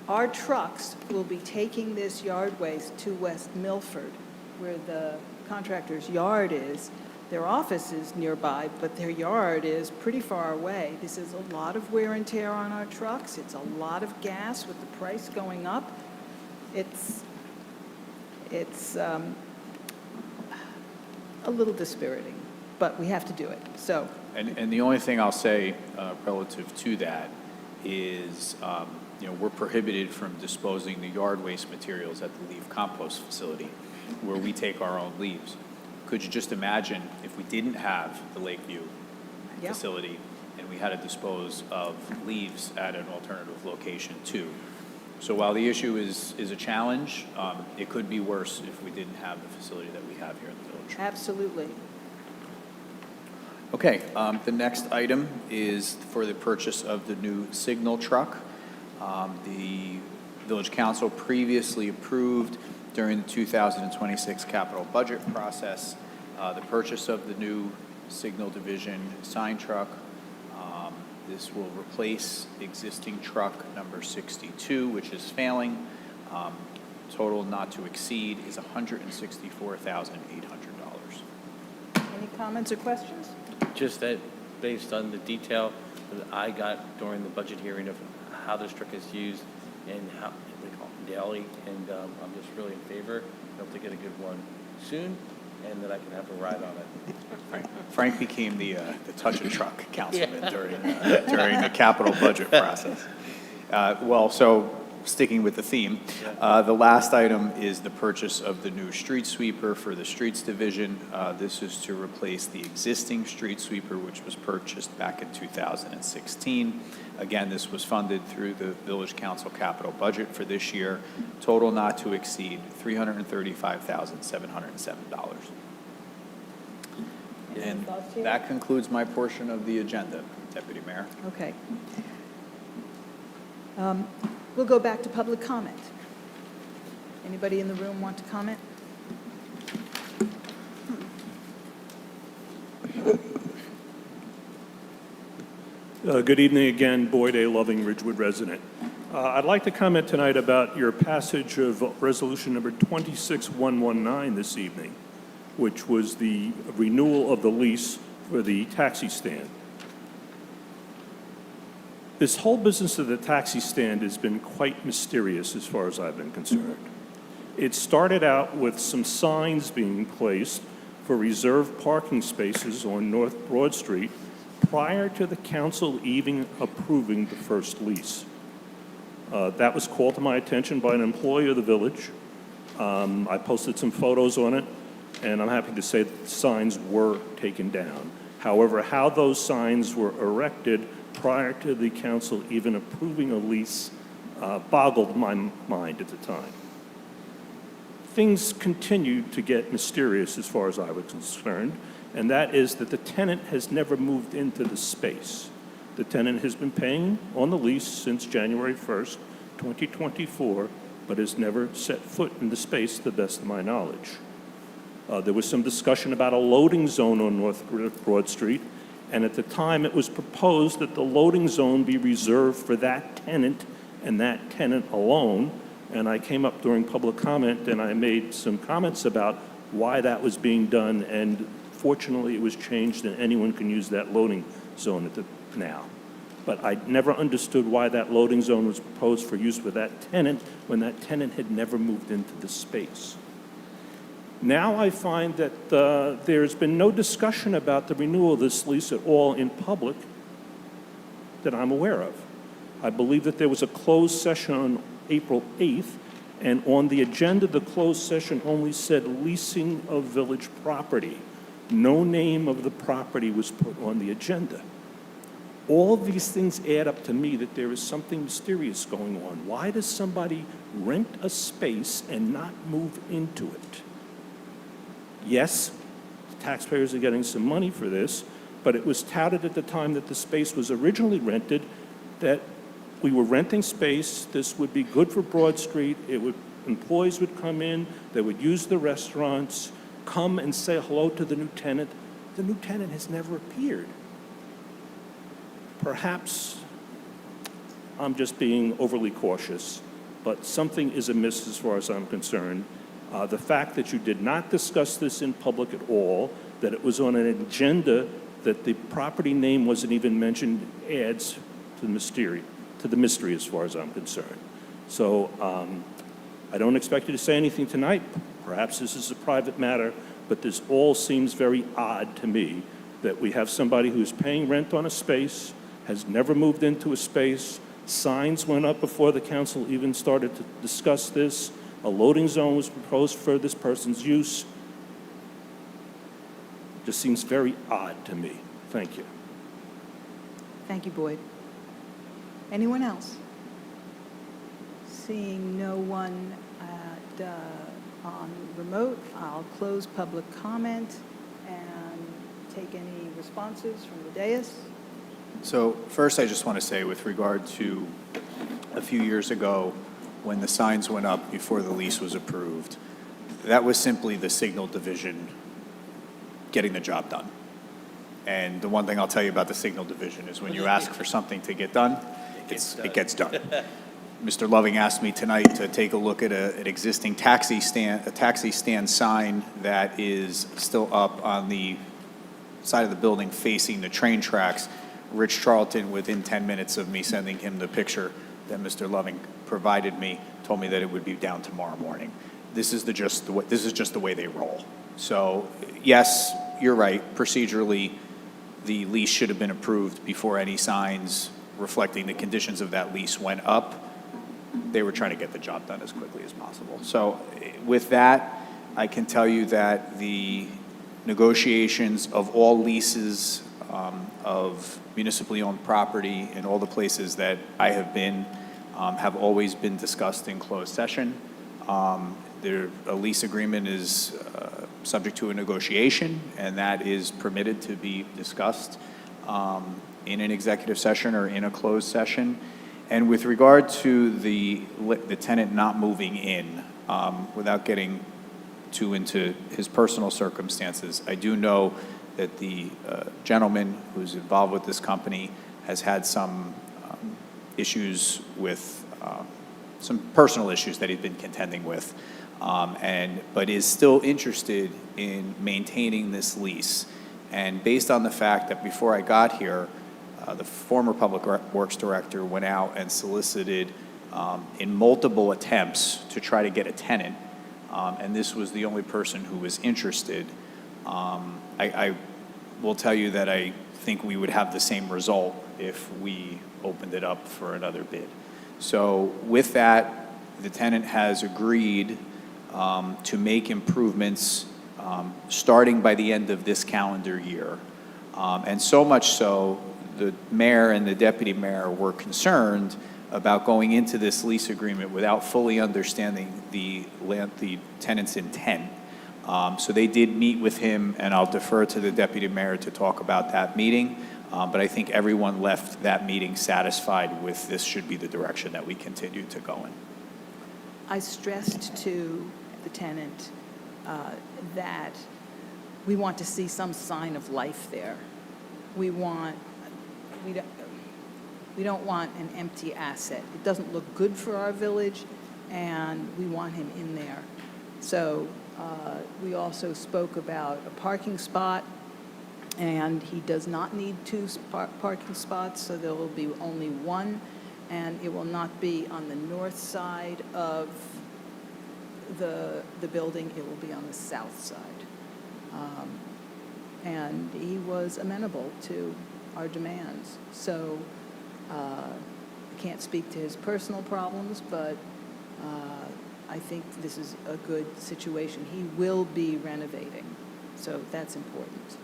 our trucks will be taking this yard waste to West Milford, where the contractor's yard is. Their office is nearby, but their yard is pretty far away. This is a lot of wear and tear on our trucks. It's a lot of gas with the price going up. It's a little dispiriting, but we have to do it. So, And the only thing I'll say relative to that is, we're prohibited from disposing the yard waste materials at the leaf compost facility where we take our own leaves. Could you just imagine if we didn't have the Lakeview Yeah. facility and we had to dispose of leaves at an alternative location too? So while the issue is a challenge, it could be worse if we didn't have the facility that we have here in the village. absolutely. Okay, the next item is for the purchase of the new signal truck. The Village Council previously approved during the 2026 capital budget process the purchase of the new Signal Division sign truck. This will replace existing truck number 62, which is failing. Total not to exceed is $164,800. Any comments or questions? Just that, based on the detail that I got during the budget hearing of how this truck is used and how they call it daily, and I'm just really in favor. I hope to get a good one soon, and that I can have a ride on it. Frank became the touch a truck councilman during the capital budget process. So sticking with the theme, the last item is the purchase of the new street sweeper for the streets division. This is to replace the existing street sweeper, which was purchased back in 2016. Again, this was funded through the Village Council capital budget for this year. Total not to exceed $335,707. And that concludes my portion of the agenda, Deputy Mayor. Okay. We'll go back to public comment. Anybody in the room want to comment? Good evening again, Boyd A. Loving, Ridgewood resident. I'd like to comment tonight about your passage of Resolution Number 26119 this evening, which was the renewal of the lease for the taxi stand. This whole business of the taxi stand has been quite mysterious as far as I've been concerned. It started out with some signs being placed for reserved parking spaces on North Broad Street prior to the council even approving the first lease. That was called to my attention by an employee of the village. I posted some photos on it, and I'm happy to say that the signs were taken down. However, how those signs were erected prior to the council even approving a lease boggled my mind at the time. Things continued to get mysterious as far as I was concerned, and that is that the tenant has never moved into the space. The tenant has been paying on the lease since January 1st, 2024, but has never set foot in the space to the best of my knowledge. There was some discussion about a loading zone on North Broad Street, and at the time it was proposed that the loading zone be reserved for that tenant and that tenant alone. And I came up during public comment and I made some comments about why that was being done, and fortunately it was changed and anyone can use that loading zone now. But I never understood why that loading zone was proposed for use with that tenant when that tenant had never moved into the space. Now I find that there's been no discussion about the renewal of this lease at all in public that I'm aware of. I believe that there was a closed session on April 8th, and on the agenda, the closed session only said leasing of village property. No name of the property was put on the agenda. All of these things add up to me that there is something mysterious going on. Why does somebody rent a space and not move into it? Yes, taxpayers are getting some money for this, but it was touted at the time that the space was originally rented that we were renting space, this would be good for Broad Street, employees would come in, they would use the restaurants, come and say hello to the new tenant. The new tenant has never appeared. Perhaps I'm just being overly cautious, but something is amiss as far as I'm concerned. The fact that you did not discuss this in public at all, that it was on an agenda, that the property name wasn't even mentioned, adds to the mystery as far as I'm concerned. So I don't expect you to say anything tonight. Perhaps this is a private matter, but this all seems very odd to me, that we have somebody who's paying rent on a space, has never moved into a space, signs went up before the council even started to discuss this, a loading zone was proposed for this person's use. It just seems very odd to me. Thank you. Thank you, Boyd. Anyone else? Seeing no one on remote, I'll close public comment and take any responses from the dais. So first, I just want to say with regard to a few years ago when the signs went up before the lease was approved, that was simply the signal division getting the job done. And the one thing I'll tell you about the signal division is when you ask for something to get done, it gets done. Mr. Loving asked me tonight to take a look at an existing taxi stand sign that is still up on the side of the building facing the train tracks. Rich Charlton, within 10 minutes of me sending him the picture that Mr. Loving provided me, told me that it would be down tomorrow morning. This is just the way they roll. So yes, you're right. Procedurally, the lease should have been approved before any signs reflecting the conditions of that lease went up. They were trying to get the job done as quickly as possible. So with that, I can tell you that the negotiations of all leases of municipally owned property in all the places that I have been have always been discussed in closed session. A lease agreement is subject to a negotiation, and that is permitted to be discussed in an executive session or in a closed session. And with regard to the tenant not moving in, without getting too into his personal circumstances, I do know that the gentleman who's involved with this company has had some issues with some personal issues that he'd been contending with, but is still interested in maintaining this lease. And based on the fact that before I got here, the former Public Works Director went out and solicited in multiple attempts to try to get a tenant, and this was the only person who was interested. I will tell you that I think we would have the same result if we opened it up for another bid. So with that, the tenant has agreed to make improvements starting by the end of this calendar year. And so much so, the mayor and the deputy mayor were concerned about going into this lease agreement without fully understanding the tenant's intent. So they did meet with him, and I'll defer to the deputy mayor to talk about that meeting. But I think everyone left that meeting satisfied with this should be the direction that we continue to go in. I stressed to the tenant that we want to see some sign of life there. We don't want an empty asset. It doesn't look good for our village, and we want him in there. So we also spoke about a parking spot, and he does not need 2 parking spots, so there will be only 1, and it will not be on the north side of the building, it will be on the south side. And he was amenable to our demands. So I can't speak to his personal problems, but I think this is a good situation. He will be renovating, so that's important.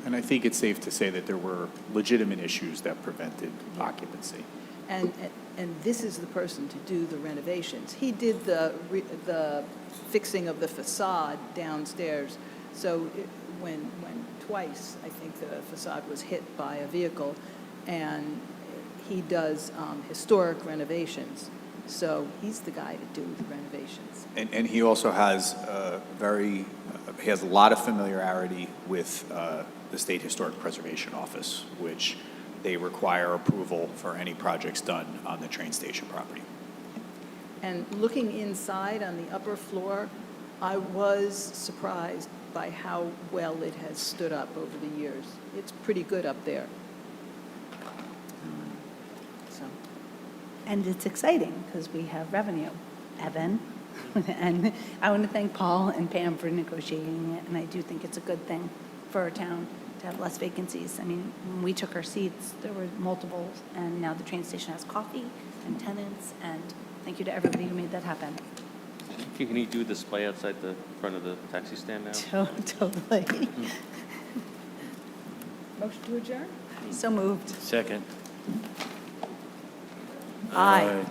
And I think it's safe to say that there were legitimate issues that prevented occupancy. And this is the person to do the renovations. He did the fixing of the facade downstairs. So when twice, I think the facade was hit by a vehicle, and he does historic renovations. So he's the guy to do the renovations. And he also has he has a lot of familiarity with the State Historic Preservation Office, which they require approval for any projects done on the train station property. And looking inside on the upper floor, I was surprised by how well it has stood up over the years. It's pretty good up there. And it's exciting because we have revenue, Evan. And I want to thank Paul and Pam for negotiating it, and I do think it's a good thing for our town to have less vacancies. I mean, when we took our seats, there were multiples, and now the train station has coffee and tenants, and thank you to everybody who made that happen. Can you do a display outside the front of the taxi stand now? Totally. Motion to adjourn? So moved. Second. Aye.